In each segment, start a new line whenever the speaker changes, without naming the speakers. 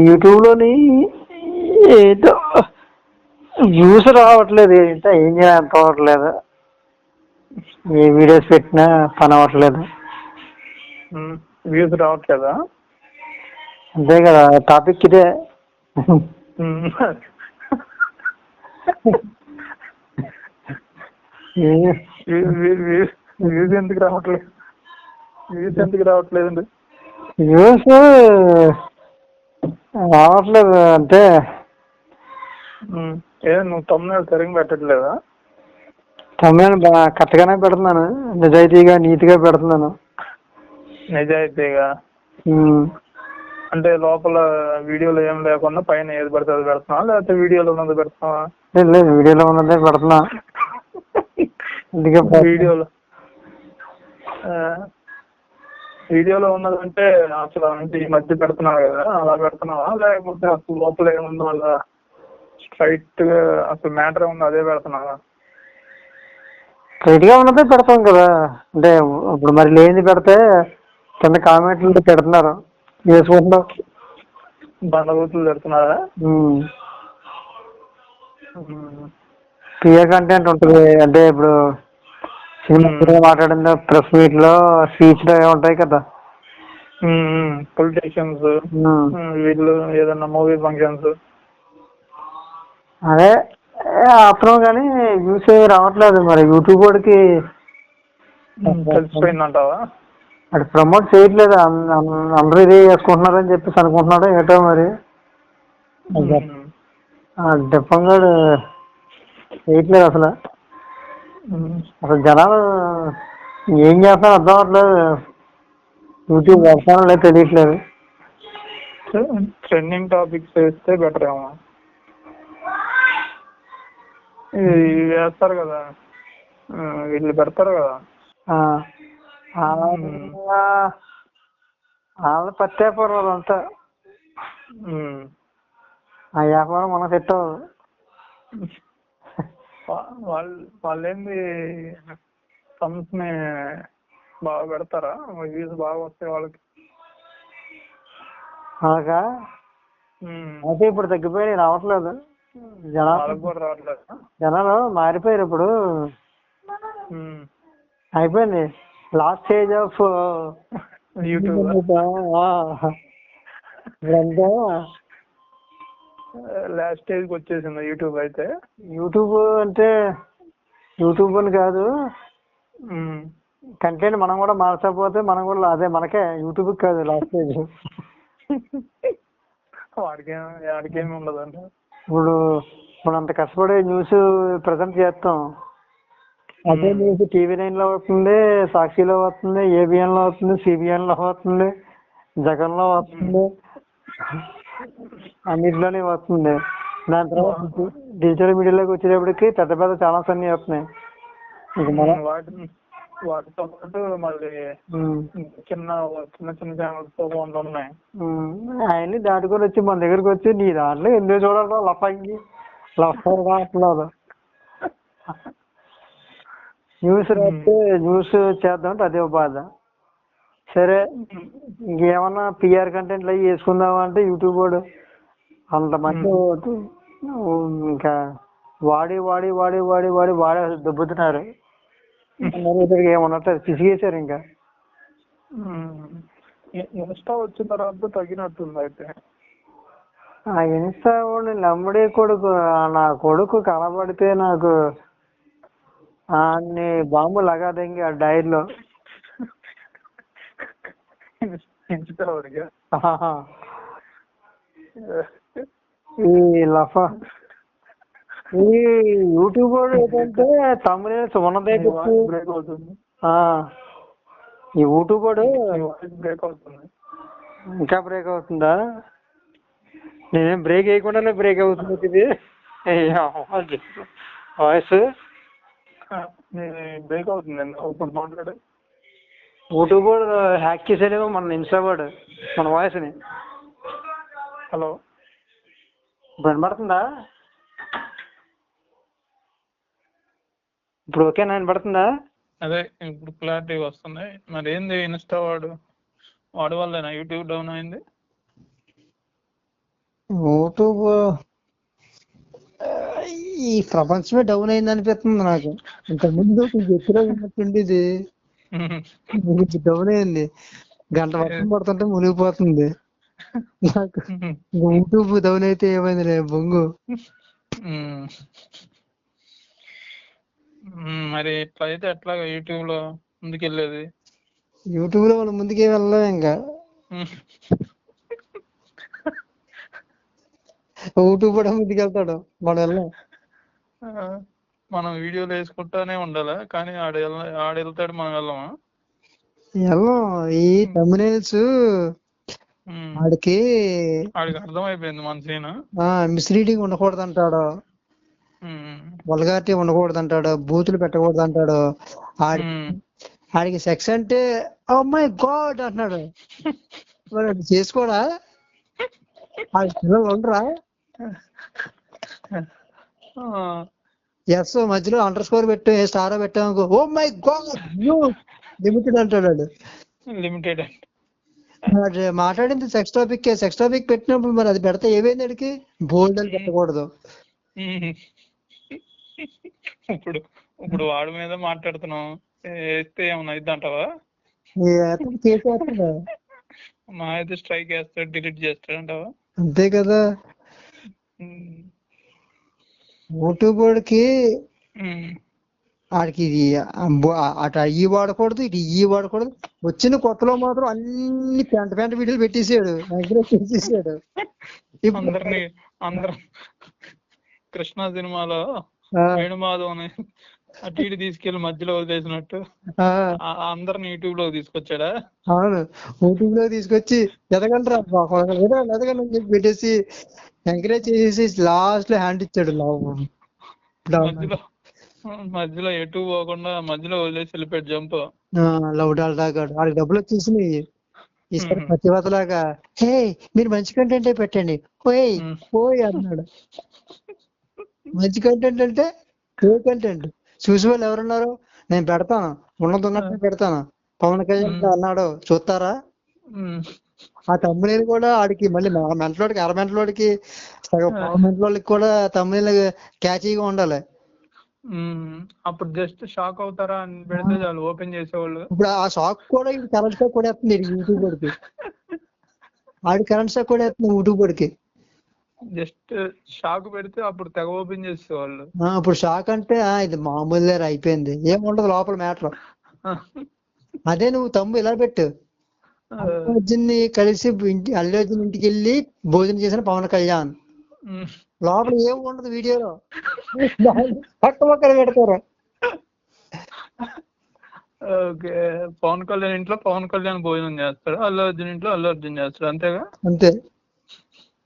యూట్యూబ్లోని ఏదో వ్యూస్ రావట్లేదు, ఏంటో ఏం చేయాలి అర్థం అవ్వట్లేదు. ఏ వీడియోస్ పెట్టినా పని అవ్వట్లేదు.
వ్యూస్ రావట్లేదా?
అంతే కదా, టాపిక్ ఇదే.
వ్యూస్ ఎందుకు రావట్లేదు? రావట్లేదండి
వ్యూస్ రావట్లేదు అంటే
నువ్వు తమ్ముడు సరిగ్గా పెట్టట్లేదా?
తమిళ కరెక్ట్గానే పెడుతున్నాను, నిజాయితీగా నీట్గా పెడుతున్నాను.
నిజాయితీగా అంటే లోపల వీడియోలో ఏం లేకుండా పైన ఏది పడితే అది పెడుతున్నావా, లేకపోతే వీడియోలో ఉన్నది పెడుతున్నావా?
లేదు, వీడియోలో ఉన్నదే పెడుతున్నా.
వీడియోలో ఉన్నదంటే అసలు అంటే ఈ మధ్య పెడుతున్నావు కదా, అలా పెడుతున్నావా? లేకపోతే అసలు లోపల ఏముందో అలా స్ట్రైట్ గా అసలు మ్యాటర్ ఏముందో అదే పెడుతున్నావా?
స్ట్రైట్ గా ఉన్నదే పెడతాం కదా. అంటే ఇప్పుడు మరి లేనిది పెడితే కింద కామెంట్లు పెడుతున్నారు, వేసుకుంటున్నాం.
బండబూతులు పెడుతున్నారా?
క్లియర్ కంటెంట్ ఉంటుంది. అంటే ఇప్పుడు సినిమా మాట్లాడిన ప్రెస్ మీట్ లో స్పీచ్ లో ఉంటాయి కదా,
పొలిటీషియన్స్ వీళ్ళు ఏదన్నా మూవీ ఫంక్షన్స్.
అదే అర్థం కానీ వ్యూస్ రావట్లేదు. మరి యూట్యూబ్ వాడికి
తెలిసిపోయిందంటావా?
అది ప్రమోట్ చేయట్లేదు, అందరూ ఇదే చేసుకుంటున్నారని చెప్పేసి అనుకుంటున్నాడో ఏటో మరి. డిఫంగా చేయట్లేదు అసలు. జనాలు ఏం చేస్తారో అర్థం అవ్వట్లేదు. యూట్యూబ్ పెడతానో లేదు తెలియట్లేదు.
ట్రెండింగ్ టాపిక్స్ వేస్తే బెటర్ ఏమో. వేస్తారు కదా, వీళ్ళు పెడతారు కదా,
వాళ్ళు పట్టేపోరు వాళ్ళంతా. ఆ వ్యాపారం మనకు సెట్ అవ్వదు.
వాళ్ళేంది సమ్స్ ని బాగా పెడతారా? వ్యూస్ బాగా వస్తాయి వాళ్ళకి.
అలాగా అయితే ఇప్పుడు తగ్గిపోయి రావట్లేదు. జనాలు మారిపోయారు ఇప్పుడు. అయిపోయింది last stage of
YouTube. Last stage కి వచ్చేసింది యూట్యూబ్. అయితే
యూట్యూబ్ అంటే యూట్యూబ్ అని కాదు, కంటెంట్ మనం కూడా మార్చకపోతే మనం కూడా అదే మనకే యూట్యూబ్ కాదు లాస్ట్ స్టేజ్.
వాడికేమి ఉండదంట.
ఇప్పుడు మనం అంత కష్టపడి న్యూస్ ప్రజెంట్ చేస్తాం, అదే న్యూస్ TV9 లో వస్తుంది, సాక్షిలో వస్తుంది, ABN లో వస్తుంది, CBN లో వస్తుంది, జగన్ లో వస్తుంది, అన్నింటిలోనే వస్తుంది. దాని తర్వాత డిజిటల్ మీడియాలోకి వచ్చేటప్పటికి పెద్ద పెద్ద ఛానల్స్ అన్ని వస్తున్నాయి.
వాటితో పాటు మళ్ళీ చిన్న చిన్న చిన్న ఛానల్స్ ఉన్నాయి.
అవన్నీ దాటుకొని వచ్చి మన దగ్గరకు వచ్చి నీ దాంట్లో ఎందుకు చూడాలి లఫంగి లఫ్లేదు. న్యూస్ రాస్తే న్యూస్ చేద్దామంటే అదే బాధ. సరే ఇంకేమన్నా PR కంటెంట్లు అవి వేసుకుందామంటే యూట్యూబ్ వాడు అంతమంది ఇంకా వాడి వాడి వాడి వాడి వాడి వాడే దెబ్బతున్నారు. ఏమన్నట్టు పిసిగేశారు. ఇంకా
ఇన్స్టా వచ్చిన తర్వాత తగ్గినట్టుంది. అయితే
ఆ ఇన్స్టా వాడిని నమ్ముడే కొడుకు, నా కొడుకు కనబడితే నాకు అన్ని బాంబు లగాదంగి ఆ డైర్లో. ఈ లఫా ఈ యూట్యూబ్ ఏంటంటే తమిళ ఉన్నదే
బ్రేక్ అవుతుంది.
ఈ యూట్యూబ్
బ్రేక్ అవుతుంది.
ఇంకా బ్రేక్ అవుతుందా? నేనేం బ్రేక్ వేయకుండానే బ్రేక్ అవుతుంది ఇది వాయిస్.
బ్రేక్ అవుతుంది ఇప్పుడు మాట్లాడు.
యూట్యూబ్ హ్యాక్ చేసేదేమో మన ఇన్స్టా వాడు మన వాయిస్ని.
హలో,
వినపడుతుందా? ఇప్పుడు ఓకేనా? వినపడుతుందా?
అదే ఇప్పుడు క్లారిటీ వస్తుంది. మరి ఏంది ఇన్స్టా వాడు వల్లేనా యూట్యూబ్ డౌన్ అయింది?
యూట్యూబ్ ఈ ప్రపంచమే డౌన్ అయింది అనిపిస్తుంది నాకు. ఇంతకుముందు కొంచెం ఎత్తులో ఉన్నట్టుండేది, కొంచెం డౌన్ అయింది. గంట వర్షం పడుతుంటే మునిగిపోతుంది. నాకు యూట్యూబ్ డౌన్ అయితే ఏమైంది బొంగు.
మరి ఇట్లా అయితే ఎట్లా యూట్యూబ్ లో ముందుకెళ్ళేది?
యూట్యూబ్ లో మనం ముందుకే వెళ్ళాం ఇంకా. యూట్యూబ్ కూడా ముందుకెళ్తాడు, మనం వెళ్ళాం.
మనం వీడియోలు వేసుకుంటానే ఉండాలా, కానీ ఆడ వెళ్తాడు, మనం వెళ్ళమా?
వెళ్ళం. ఈ thumbnails ఆడికి
అర్థమైపోయింది మన సీన్.
మిస్లీడింగ్ ఉండకూడదు అంటాడు, వల్గారిటీ ఉండకూడదు అంటాడు, బూతులు పెట్టకూడదు అంటాడు. ఆడికి సెక్స్ అంటే ఓ మై గాడ్ అంటున్నాడు. మరి అది చేసుకోడా? ఆడి పిల్లలు ఉండరా? ఎస్ మధ్యలో అండర్ స్కోర్ పెట్టు, ఏ స్టార్ పెట్టామనుకో, ఓ మై గాడ్ లిమిటెడ్ అంటాడు.
లిమిటెడ్
మాట్లాడింది సెక్స్ టాపిక్. సెక్స్ టాపిక్ పెట్టినప్పుడు మరి అది పెడితే ఏమైంది? అడిగి బోల్డ్ అని పెట్టకూడదు.
ఇప్పుడు వాడి మీద మాట్లాడుతున్నాం, వేస్తే ఏమన్నా ఇది అంటావా?
చేసేస్తాడు,
మా అయితే స్ట్రైక్ వేస్తాడు, డిలీట్ చేస్తాడు అంటావా?
అంతే కదా. యూట్యూబ్ వాడికి ఆడికి ఇది అటు అయ్యి వాడకూడదు, ఇటు ఇయ్యి వాడకూడదు. వచ్చిన కొత్తలో మాత్రం అన్ని పెంట వీడియోలు పెట్టేసాడు, చేసేసాడు.
అందరూ కృష్ణ సినిమాలో వేణుమాధవ్ అటు ఇటు తీసుకెళ్లి మధ్యలో వదిలేసినట్టు అందరిని యూట్యూబ్ లో తీసుకొచ్చాడా?
అవును, యూట్యూబ్ లో తీసుకొచ్చి ఎదగండి ఎదగండి అని చెప్పి పెట్టేసి ఎంకరేజ్ చేసేసి లాస్ట్ లో హ్యాండ్ ఇచ్చాడు.
మధ్యలో ఎటు పోకుండా మధ్యలో వదిలేసి వెళ్ళిపోయాడు జంప్.
Love doll దాకాడు. వాళ్ళకి డబ్బులు వచ్చేసినాయి. ఈసారి పతివతలాగా హే మీరు మంచి కంటెంట్ పెట్టండి పోయి పోయి అన్నాడు. మంచి కంటెంట్ అంటే ఏ కంటెంట్? చూసి వాళ్ళు ఎవరున్నారు? నేను పెడతాను, ఉన్నట్టు పెడతాను. పవన్ కళ్యాణ్ అన్నాడు, చూస్తారా? ఆ తమ్ముళ్ళు కూడా ఆడికి మళ్ళీ మెంటలోడికి అరమెంటలోడికి సగం మెంటలోడికి కూడా తమ్ముళ్ళు క్యాచీగా ఉండాలి.
అప్పుడు జస్ట్ షాక్ అవుతారా అని పెడితే చాలు, ఓపెన్ చేసేవాళ్ళు.
ఇప్పుడు ఆ షాక్ కూడా ఇది కరెంట్ షాక్ కూడా వేస్తుంది యూట్యూబ్ వాడికి. ఆడి కరెంట్ షాక్ కూడా వేస్తుంది యూట్యూబ్ వాడికి.
జస్ట్ షాక్ పెడితే అప్పుడు తెగ ఓపెన్ చేసేవాళ్ళు.
ఇప్పుడు షాక్ అంటే ఇది మామూలు అయిపోయింది, ఏముండదు లోపల మ్యాటర్. అదే నువ్వు తమ్ము ఇలా పెట్టు, అల్లు అర్జున్ కలిసి అల్లు అర్జున్ ఇంటికి వెళ్ళి భోజనం చేసిన పవన్ కళ్యాణ్, లోపల ఏం ఉండదు వీడియోలో, పక్క పక్కన పెడతారు.
ఓకే, పవన్ కళ్యాణ్ ఇంట్లో పవన్ కళ్యాణ్ భోజనం చేస్తాడు, అల్లు అర్జున్ ఇంట్లో అల్లు అర్జున్ చేస్తాడు, అంతేగా? అంతే.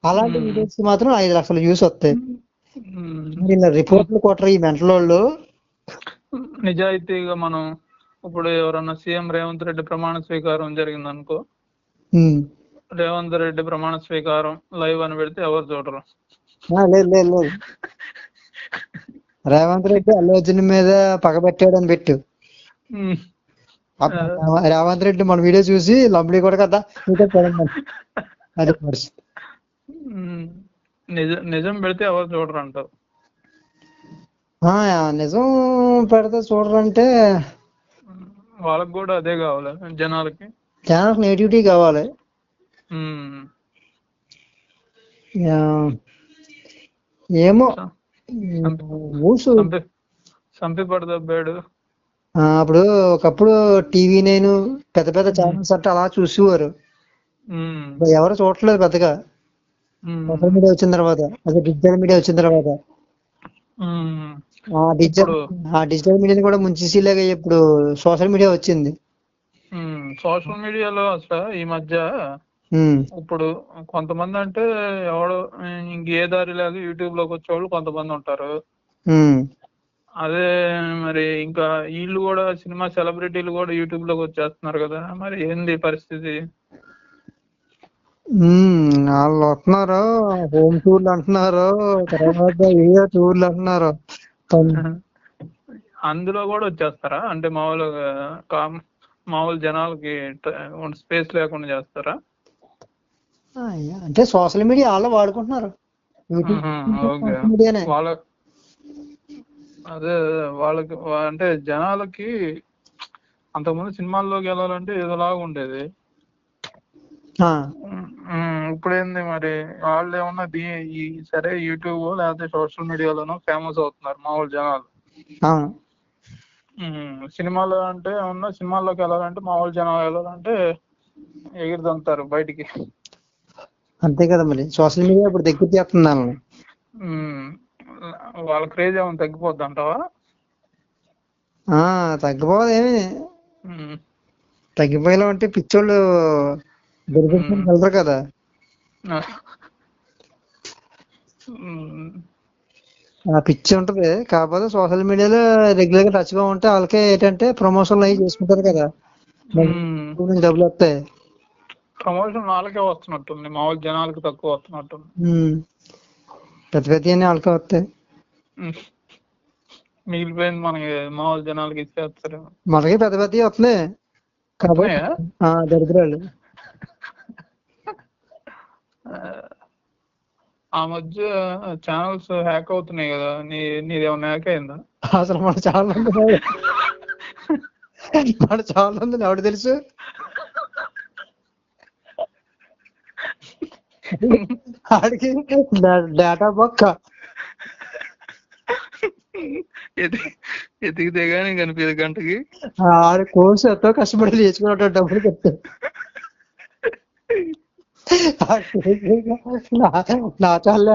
అలాంటి వీడియోస్ మాత్రం 5 లక్షల వ్యూస్ వస్తాయి. ఇలా రిపోర్ట్లు కొట్టరు ఈ మెంటల్ వాళ్ళు.
నిజాయితీగా మనం ఇప్పుడు ఎవరన్నా సీఎం రేవంత్ రెడ్డి ప్రమాణ స్వీకారం జరిగింది అనుకో, రేవంత్ రెడ్డి ప్రమాణ స్వీకారం లైవ్ అని పెడితే ఎవరు చూడరు.
లేదు రేవంత్ రెడ్డి అల్లు అర్జున్ మీద పగబెట్టాడు అని పెట్టు, రేవంత్ రెడ్డి మన వీడియో చూసి లంబడి కూడా కదా అది పరిస్థితి.
నిజం పెడితే ఎవరు చూడరు అంటావు?
నిజం పెడితే చూడరంటే
వాళ్ళకి కూడా అదే కావాలి, జనాలకి
నెగిటివిటీ కావాలి. ఏమో
సంపి పడదబ్బాడు.
అప్పుడు ఒకప్పుడు TV9 పెద్ద పెద్ద ఛానల్స్ అంటే అలా చూసేవారు, ఎవరు చూడట్లేదు పెద్దగా. సోషల్ మీడియా వచ్చిన తర్వాత, అదే డిజిటల్ మీడియా వచ్చిన తర్వాత ఆ డిజిటల్ మీడియాని కూడా ముంచేసేలాగా ఇప్పుడు సోషల్ మీడియా వచ్చింది.
సోషల్ మీడియాలో అసలు ఈ మధ్య ఇప్పుడు కొంతమంది అంటే ఎవడు ఇంకే దారి లేదు యూట్యూబ్ లోకి వచ్చేవాళ్ళు కొంతమంది ఉంటారు. అదే మరి ఇంకా వీళ్ళు కూడా సినిమా సెలబ్రిటీలు కూడా యూట్యూబ్ లోకి వచ్చేస్తున్నారు కదా, మరి ఏంది పరిస్థితి?
వాళ్ళు వస్తున్నారు, హోమ్ టూర్లు అంటున్నారు, తర్వాత ఏ టూర్లు అంటున్నారు.
అందులో కూడా వచ్చేస్తారా? అంటే మామూలు జనాలకి స్పేస్ లేకుండా చేస్తారా?
అంటే సోషల్ మీడియా వాళ్ళు వాడుకుంటున్నారు.
ఓకే. వాళ్ళ అదే వాళ్ళకి అంటే జనాలకి అంతకుముందు సినిమాల్లోకి వెళ్ళాలంటే ఏదోలాగా ఉండేది. ఇప్పుడు ఏంది మరి వాళ్ళు ఏమన్నా ఈ సరే యూట్యూబ్ లేకపోతే సోషల్ మీడియాలోనో ఫేమస్ అవుతున్నారు మామూలు జనాలు. సినిమాలో అంటే ఏమన్నా సినిమాల్లోకి వెళ్ళాలంటే మామూలు జనాలు వెళ్ళాలంటే ఎగిరిదంతారు బయటికి.
అంతే కదా మరి సోషల్ మీడియా ఇప్పుడు దగ్గర చేస్తుంది.
వాళ్ళ క్రేజ్ ఏమైనా తగ్గిపోద్ది అంటావా?
తగ్గిపోదు ఏమి. తగ్గిపోయేలా అంటే పిచ్చోళ్ళు దొరికించుకుని వెళ్తారు కదా. ఆ పిచ్చి ఉంటది. కాకపోతే సోషల్ మీడియాలో రెగ్యులర్ గా టచ్ గా ఉంటే వాళ్ళకే ఏంటంటే ప్రమోషన్లు అవి చేసుకుంటారు కదా, డబ్బులు వస్తాయి.
ప్రమోషన్ వాళ్ళకే వస్తున్నట్టుంది, మామూలు జనాలకి తక్కువ వస్తున్నట్టుంది.
పెద్ద పెద్ద వాళ్ళకే వస్తాయి.
మిగిలిపోయింది మనకి మామూలు జనాలకి ఇచ్చేస్తారు.
మనకి పెద్ద పెద్ద వస్తున్నాయి కాబట్టి దరిద్రాలు.
ఆ మధ్య ఛానల్స్ హ్యాక్ అవుతున్నాయి కదా, నీదేమన్నా హ్యాక్ అయిందా?
అసలు మన ఛానల్ ఉంది ఎవడు తెలుసు. ఆడికి డేటా బొక్క
ఎతికితే గానీ కనిపించదు గంటకి.
ఆడి కోర్సు ఎంతో కష్టపడి నేర్చుకున్నట్టు డబ్బులు చెప్తాడు. నా చాలే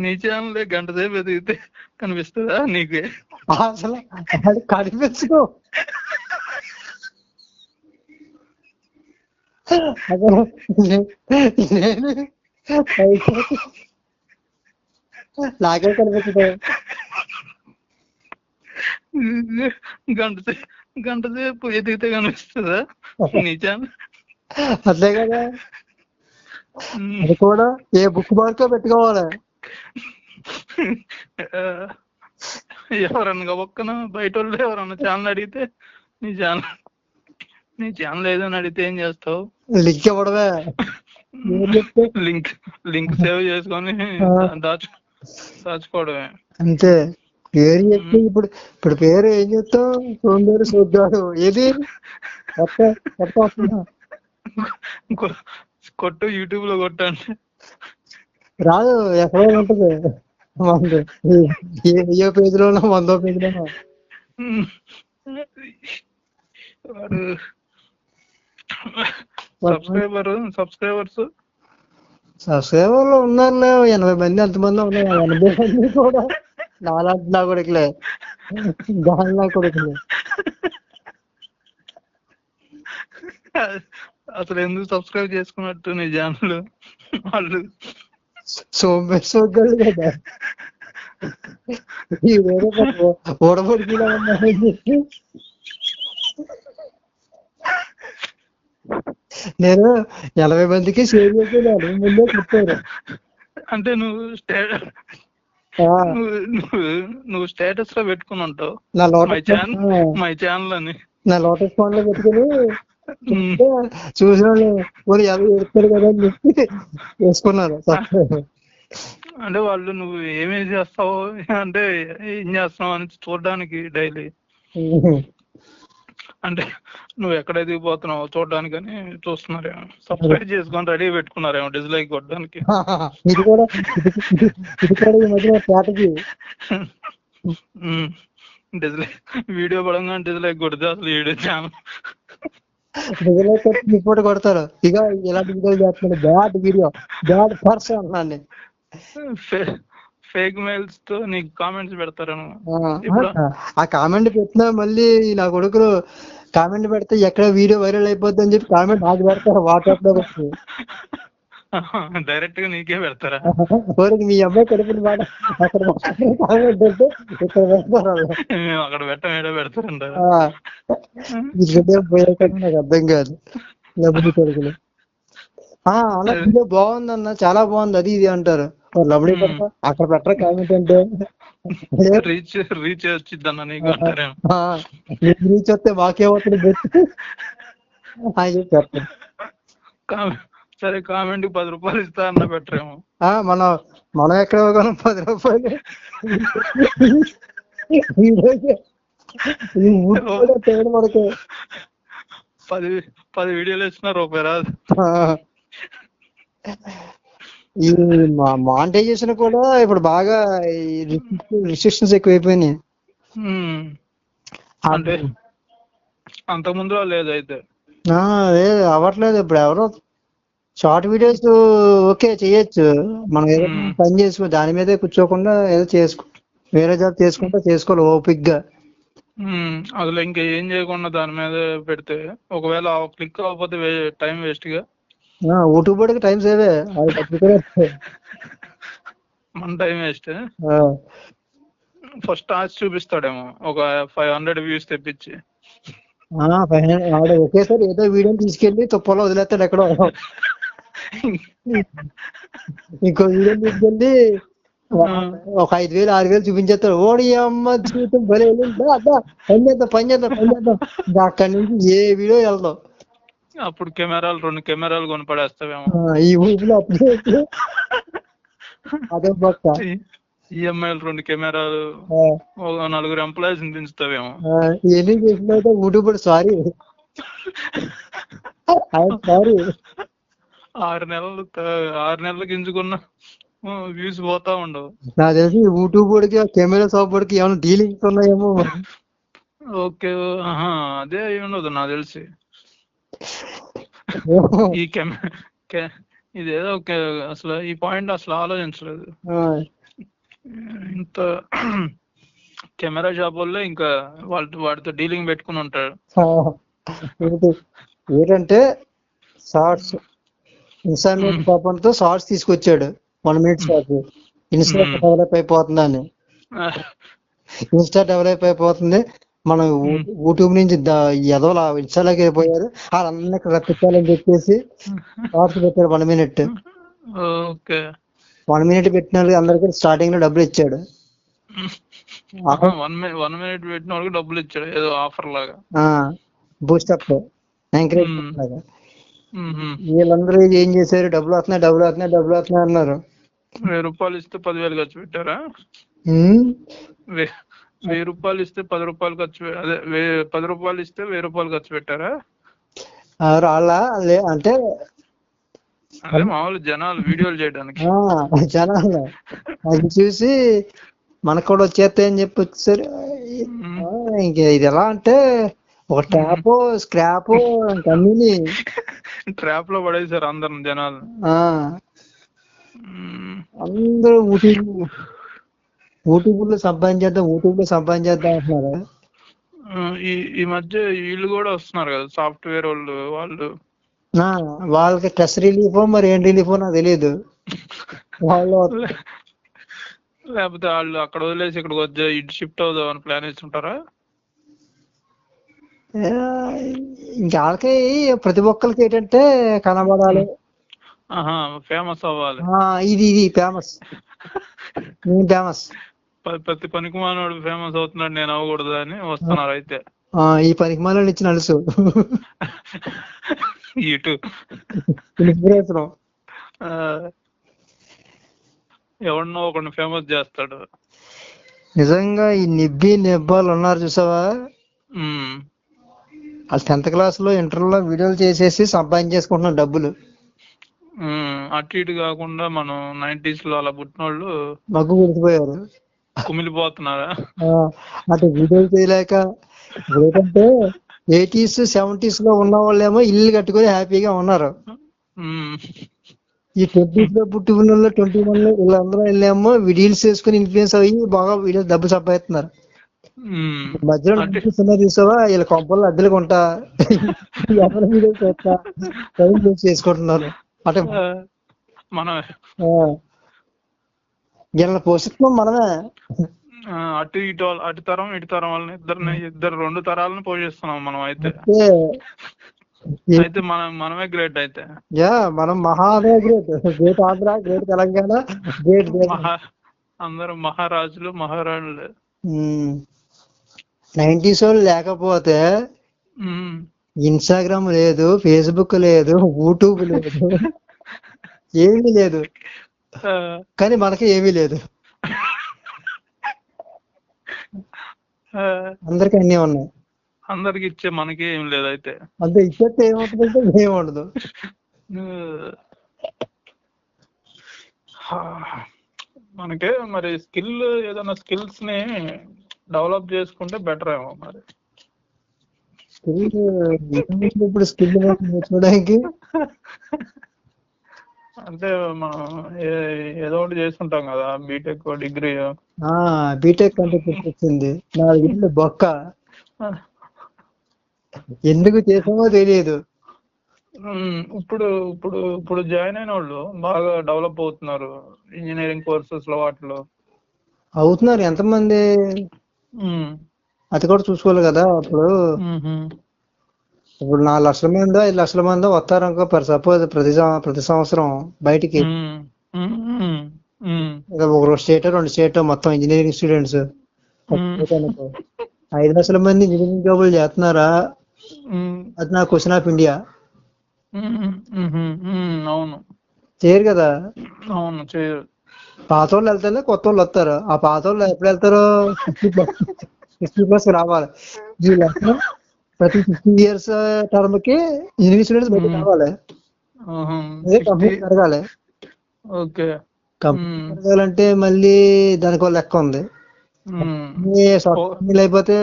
నీ ఛానల్ గంట సేపు ఎదిగితే కనిపిస్తుందా నీకు?
అసలు కనిపించు. నాకే కనిపించదు.
గంట సేపు ఎదిగితే కనిపిస్తుందా నీ ఛానల్?
అదే కదా, అది కూడా ఏ బుక్ మార్కో పెట్టుకోవాలి.
ఎవరన్నా ఒక్కన బయట వాళ్ళు ఎవరన్నా ఛానల్ అడిగితే నీ ఛానల్ ఏదైనా అడిగితే ఏం చేస్తావు?
లింక్ ఇవ్వడమే.
లింక్ సేవ్ చేసుకొని దాచుకోవడమే
అంతే. పేరు చెప్తే ఇప్పుడు పేరు ఏం చెప్తావు? సోంబేరు చూద్దాడు ఏది
కొట్టు, యూట్యూబ్ లో కొట్టండి
రాదు. ఎక్కడో ఉంటది ఏ పేజ్ లోనో 100వ పేజ్ లోనో. సబ్స్క్రైబర్లు ఉన్నారులే 80 మంది. ఎంతమంది ఉన్నాయి? 80 మంది కూడా నాలాంటి నా కొడుకులే, దాని నా కొడుకులే.
అసలు ఎందుకు సబ్స్క్రైబ్ చేసుకున్నట్టు నీ ఛానల్? వాళ్ళు
సోంబేరు సోగ్గాళ్ళు కదా, ఈ వేరే ఓడబొడికిలా ఉన్నారని చెప్పి నేను 80 మందికి షేర్ చేసేదాన్ని. ముందే చెప్పారు.
అంటే నువ్వు స్టేటస్ లో పెట్టుకుని ఉంటావు మై ఛానల్ అని. నా లోటస్ ఫోన్ లో పెట్టుకుని చూసిన వాళ్ళు ఎవరు ఎడతారు కదా అని చెప్పి వేసుకున్నారు. అంటే వాళ్ళు నువ్వు ఏమేమి చేస్తావు అంటే ఏం చేస్తున్నావు అని చూడడానికి డైలీ, అంటే నువ్వు ఎక్కడ ఎదిగిపోతున్నావు చూడడానికని చూస్తున్నారేమో. సబ్స్క్రైబ్ చేసుకొని రెడీ పెట్టుకున్నారేమో డిస్లైక్ కొట్టడానికి. ఇది కూడా ఈ మధ్య స్ట్రాటజీ. డిస్లైక్ వీడియో పడంగా డిస్లైక్ కొడితే అసలు వీడియో ఛానల్ డిస్లైక్ కొట్టి రిపోర్ట్ కొడతారు. ఇక ఇలాంటి వీడియో చేస్తున్నాడు, బ్యాడ్ వీడియో, బ్యాడ్ పర్సన్ అన్నాను. ఫేక్ మెయిల్స్ తో నీకు కామెంట్స్ పెడతారేమో. ఆ కామెంట్ పెట్టినా మళ్ళీ నా కొడుకులు కామెంట్ పెడితే ఎక్కడ వీడియో వైరల్ అయిపోద్ది అని చెప్పి కామెంట్ నాకు పెడతారు వాట్సాప్ లో. డైరెక్ట్ గా నీకే పెడతారా? మీ అమ్మాయి కడుపుని మాట అక్కడ కామెంట్ అంటే ఇక్కడ పెడతారు. అక్కడ పెడతారంట. పోయాక నాకు అర్థం కాదు. కొడుకులు అలా వీడియో బాగుందన్న, చాలా బాగుంది, అది ఇది అంటారు.
లవ్లీ పెడతా అక్కడ పెట్టరా కామెంట్ అంటే
రీచ్ వచ్చిద్దన్న నీకు అంటారేమో.
రీచ్ వస్తే మాకేమవుతుంది బెస్ట్ అని చెప్పి పెడతాను.
సరే కామెంట్ 10 రూపాయలు ఇస్తా అన్న పెట్టరేమో.
మనం ఎక్కడ ఇవ్వగలం 10 రూపాయలు. మనకు
10 వీడియోలు ఇచ్చినా రూపాయి రాదు.
ఈ మానిటైజేషన్ కూడా ఇప్పుడు బాగా రిస్ట్రిక్షన్స్ ఎక్కువైపోయినాయి.
అంటే అంతకుముందు లేదు అయితే
లేదు అవ్వట్లేదు. ఇప్పుడు ఎవరో షార్ట్ వీడియోస్ ఓకే చేయొచ్చు, మనం ఏదో పని చేసుకో దాని మీదే కూర్చోకుండా ఏదో వేరే జాబ్ చేసుకోవాలి ఓపిక్ గా.
అసలు ఇంకా ఏం చేయకుండా దాని మీద పెడితే ఒకవేళ క్లిక్ అవ్వకపోతే టైం వేస్ట్ గా.
యూట్యూబ్ వాడికి టైం సేవే,
మన టైం వేస్ట్. ఫస్ట్ ఆచి చూపిస్తాడేమో ఒక 500 వ్యూస్ తెప్పించి.
500 ఒకేసారి ఏదో వీడియోని తీసుకెళ్లి తుప్పలో వదిలేస్తాడు ఎక్కడో. ఇంకో వీడియో తీసుకెళ్ళి ఒక 5,000 6,000 చూపించేస్తాడు. ఓడి అమ్మ జీవితం భలే పని చేద్దాం అక్కడి నుంచి ఏ వీడియో వెళ్దాం.
అప్పుడు 2 కెమెరాలు కొనిపడేస్తావేమో
ఈ ఊపిలో. అప్పుడు అదే పక్క
ఈఎంఐలు 2 కెమెరాలు, 4 ఎంప్లాయీస్ పెంచుతావేమో.
ఇవన్నీ చేసిన యూట్యూబ్ సారీ
6 నెలలు గింజుకున్న వ్యూస్ పోతా ఉండవు.
నాకు తెలిసి యూట్యూబ్ వాడికి కెమెరా షాప్ వాడికి ఏమైనా డీలింగ్స్ ఉన్నాయేమో.
ఓకే అదే అయి ఉండదు నాకు తెలిసి. ఈ ఇదేదో అసలు ఈ పాయింట్ అసలు ఆలోచించలేదు. ఇంత కెమెరా షాప్ వల్ల ఇంకా వాటితో డీలింగ్ పెట్టుకుని ఉంటాడు.
ఏంటంటే షార్ట్స్ ఇన్స్టాగ్రామ్ పాపంతో షార్ట్స్ తీసుకొచ్చాడు 1 minute షార్ట్స్. ఇన్స్టా డెవలప్ అయిపోతుందని, మనం యూట్యూబ్ నుంచి ఎదవలా ఇన్స్టాలోకి వెళ్ళిపోయారు. వాళ్ళన్నీ ఇక్కడ రప్పించాలని చెప్పేసి షార్ట్స్ పెట్టాడు 1 minute. 1 minute పెట్టిన వాళ్ళకి అందరికి స్టార్టింగ్ లో డబ్బులు ఇచ్చాడు.
1 minute పెట్టిన వాళ్ళకి డబ్బులు ఇచ్చాడు ఏదో ఆఫర్ లాగా,
బూస్టప్ ఎంకరేజ్మెంట్ లాగా. వీళ్ళందరూ ఏం చేశారు, డబ్బులు వస్తున్నాయి అన్నారు.
1000 రూపాయలు ఇస్తే 10,000 ఖర్చు పెట్టారా? 1000 రూపాయలు ఇస్తే 10 రూపాయలు ఖర్చు, అదే 10 రూపాయలు ఇస్తే 1000 రూపాయలు ఖర్చు పెట్టారా?
అంటే
అదే మామూలు జనాలు వీడియోలు చేయడానికి.
జనాలు అది చూసి మనకు కూడా వచ్చేస్తాయని చెప్పి వచ్చారు. ఇంక ఇది ఎలా అంటే ఒక ట్యాప్ స్క్రాప్ అన్ని
ట్రాప్ లో పడేసారు అందరు జనాలు.
అందరూ యూట్యూబ్ లో సంపాదించేద్దాం అంటున్నారు.
ఈ మధ్య వీళ్ళు కూడా వస్తున్నారు కదా సాఫ్ట్వేర్ వాళ్ళు
వాళ్ళకి స్ట్రెస్ రిలీఫ్ మరి ఏం రిలీఫ్ నాకు తెలియదు. వాళ్ళు
లేకపోతే వాళ్ళు అక్కడ వదిలేసి ఇక్కడికి వచ్చి ఇటు షిఫ్ట్ అవుదాం అని ప్లాన్ వేస్తుంటారా?
ఇంకా వాళ్ళకి ప్రతి ఒక్కరికి ఏంటంటే కనబడాలి,
ఫేమస్ అవ్వాలి.
ఇది ఫేమస్.
ప్రతి పనికి మానవుడు ఫేమస్ అవుతున్నాడు, నేను అవ్వకూడదు అని వస్తున్నారు. అయితే
ఈ పనికి మానవుడు ఇచ్చిన అలుసు
ఇటు ఎవరినో ఒకరిని ఫేమస్ చేస్తాడు.
నిజంగా ఈ నెబ్బాలు ఉన్నారు చూసావా, వాళ్ళు 10th class లో ఇంటర్లో వీడియోలు చేసేసి సంపాదించేసుకుంటున్నారు డబ్బులు.
అటు ఇటు కాకుండా మనం 90s లో అలా పుట్టిన వాళ్ళు
మగ్గు గుర్తిపోయారు,
కుమిలిపోతున్నారా?
అటు వీడియోలు చేయలేక. ఏంటంటే 80s 70s లో ఉన్న వాళ్ళేమో ఇల్లు కట్టుకొని హ్యాపీగా ఉన్నారు. ఈ 20s లో పుట్టి ఉన్న 21 లో వీళ్ళందరూ వెళ్ళేమో వీడియోస్ చేసుకుని ఇన్ఫ్లుయెన్స్ అయ్యి బాగా వీడియోస్ డబ్బులు సంపాదిస్తున్నారు. మధ్యలో చూసావా, వీళ్ళ కొంపల్లో అద్దెలకు ఉంటా ఎవరి వీడియోస్ చేసుకుంటున్నారు. అంటే వీళ్ళని పోషిస్తున్నాం మనమే.
అటు తరం వాళ్ళని ఇద్దరు 2 తరాలను పోషిస్తున్నాం మనం. అయితే అయితే మనమే గ్రేట్ అయితే.
యా మనం great, great Andhra, great Telangana, great
అందరూ మహారాజులు మహారాణులు.
90s వాళ్ళు లేకపోతే ఇన్స్టాగ్రామ్ లేదు, ఫేస్బుక్ లేదు, యూట్యూబ్ లేదు, ఏమీ లేదు. కానీ మనకి ఏమీ లేదు, అందరికి అన్నీ ఉన్నాయి.
అందరికి ఇచ్చే మనకి ఏం లేదు. అయితే
అంతే, ఇచ్చేస్తే ఏమవుతుందంటే ఏముండదు.
మనకే మరి ఏదైనా స్కిల్స్ ని డెవలప్ చేసుకుంటే బెటర్ ఏమో మరి.
ఇప్పుడు స్కిల్ నేర్చుకోవడానికి
అంటే మనం ఏదో ఒకటి చేసుకుంటాం కదా, బీటెక్ డిగ్రీ.
బీటెక్ అంటే గుర్తొచ్చింది, 4 ఏళ్ళు బొక్క, ఎందుకు చేసామో తెలియదు.
ఇప్పుడు జాయిన్ అయిన వాళ్ళు బాగా డెవలప్ అవుతున్నారు ఇంజనీరింగ్ కోర్సెస్ లో, వాటిలో
అవుతున్నారు. ఎంతమంది అది కూడా చూసుకోవాలి కదా. ఇప్పుడు 4 లక్షల మందో 5 లక్షల మందో వస్తారనుకో, సపోజ్ ప్రతి సంవత్సరం బయటికి, ఒక స్టేట్ 2 స్టేట్ మొత్తం ఇంజనీరింగ్ స్టూడెంట్స్ 5 లక్షల మంది ఇంజనీరింగ్ జాబులు చేస్తున్నారా? అది నా క్వశ్చన్ ఆఫ్ ఇండియా.
అవును,
చేయరు కదా.
అవును, చేయరు.
పాత వాళ్ళు వెళ్తానే కొత్త వాళ్ళు వస్తారు. ఆ పాత వాళ్ళు ఎప్పుడు వెళ్తారు? 60+ రావాలి. ప్రతి 50 years టర్మ్ కి ఇంజనీరింగ్ స్టూడెంట్స్ బయటకు రావాలి, కంపెనీ పెరగాలి. కంపెనీ పెరగాలంటే మళ్ళీ దానికి ఒక లెక్క ఉంది. కంపెనీలు అయిపోతే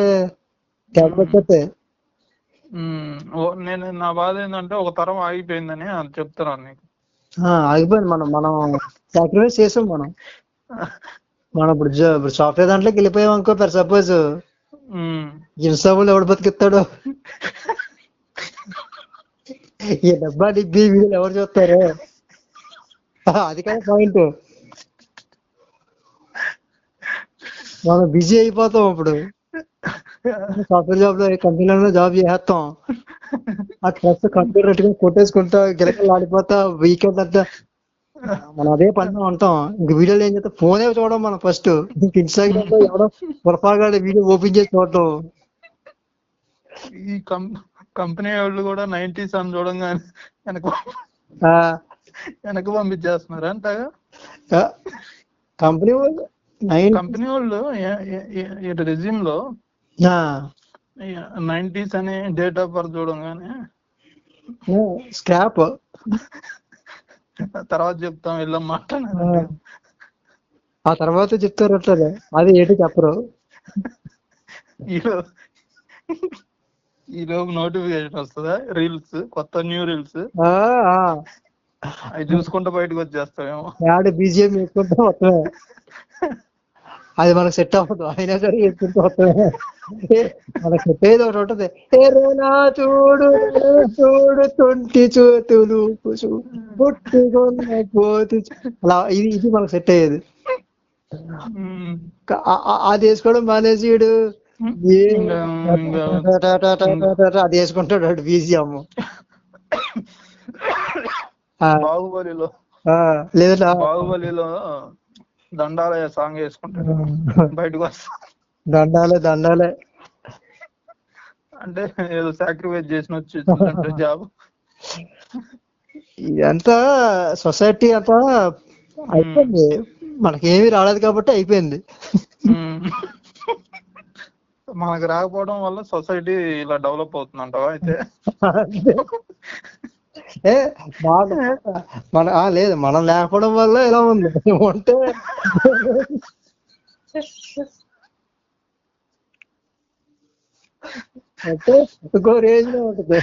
నేను నా బాధ ఏంటంటే ఒక తరం ఆగిపోయిందని అది చెప్తున్నాను నీకు.
ఆగిపోయింది. మనం సాక్రిఫైస్ చేసాం. మనం ఇప్పుడు సాఫ్ట్వేర్ దాంట్లోకి వెళ్ళిపోయాం అనుకో, ఫర్ సపోజ్ ఇన్స్టాబుల్ ఎవడు బతికిస్తాడు? ఈ డబ్బా డిబ్బి వీళ్ళు ఎవరు చూస్తారు? అది కాదు పాయింట్. మనం బిజీ అయిపోతాం. ఇప్పుడు సాఫ్ట్వేర్ జాబ్ లో కంపెనీలో జాబ్ చేస్తాం, ఆ స్ట్రెస్ కంప్యూటర్ పెట్టుకుని కొట్టేసుకుంటా గిలకలు ఆడిపోతా వీకెండ్ అంతా మనం అదే పనిలో ఉంటాం. ఇంక వీడియోలు ఏం చేస్తాం? ఫోనే చూడడం మనం ఫస్ట్. ఇంక ఇన్స్టాగ్రామ్ లో ఎవడో పొరపాటుగా వీడియో ఓపెన్ చేసి చూడటం.
ఈ కంపెనీ వాళ్ళు కూడా 90s అని చూడంగానే వెనక పంపించేస్తున్నారు అంతగా.
కంపెనీ
వాళ్ళు రెజ్యూమ్ లో 90s అని డేట్ ఆఫ్ బర్త్ చూడంగానే
స్క్రాప్,
తర్వాత చెప్తాం వెళ్ళాం మాట్లాడారు.
ఆ తర్వాత చెప్తారు అట్లా, అది ఏంటి చెప్పరు.
ఈలోపు నోటిఫికేషన్ వస్తుందా? రీల్స్, కొత్త న్యూ రీల్స్, అవి చూసుకుంటా బయటకు వచ్చేస్తామేమో.
బీజిఎం వేసుకుంటా వస్తామే, అది మనకు సెట్ అవ్వదు. అయినా సరే వేసుకుంటూ వస్తామే. మనకు సెట్ అయ్యేది ఒకటి ఉంటుంది, చూడు చూడు 20 చేతులు పుట్టుకున్న పోతు, అలా ఇది మనకు సెట్ అయ్యేది. అది వేసుకోవడం మానేసి అది వేసుకుంటాడు బీజిఎం.
బాహుబలిలో దండాలే సాంగ్ వేసుకుంటాడు బయటకు వస్తా.
దండాలే
అంటే ఏదో సాక్రిఫైస్ చేసిన వచ్చి జాబ్.
ఇదంతా సొసైటీ అంతా అయిపోయింది, మనకేమీ రాలేదు కాబట్టి అయిపోయింది.
మనకు రాకపోవడం వల్ల సొసైటీ ఇలా డెవలప్ అవుతుందంటావా? అయితే
లేదు, మనం లేకపోవడం వల్ల ఇలా ఉంది. ఉంటే ఇంకో రేంజ్ లో ఉంటుంది.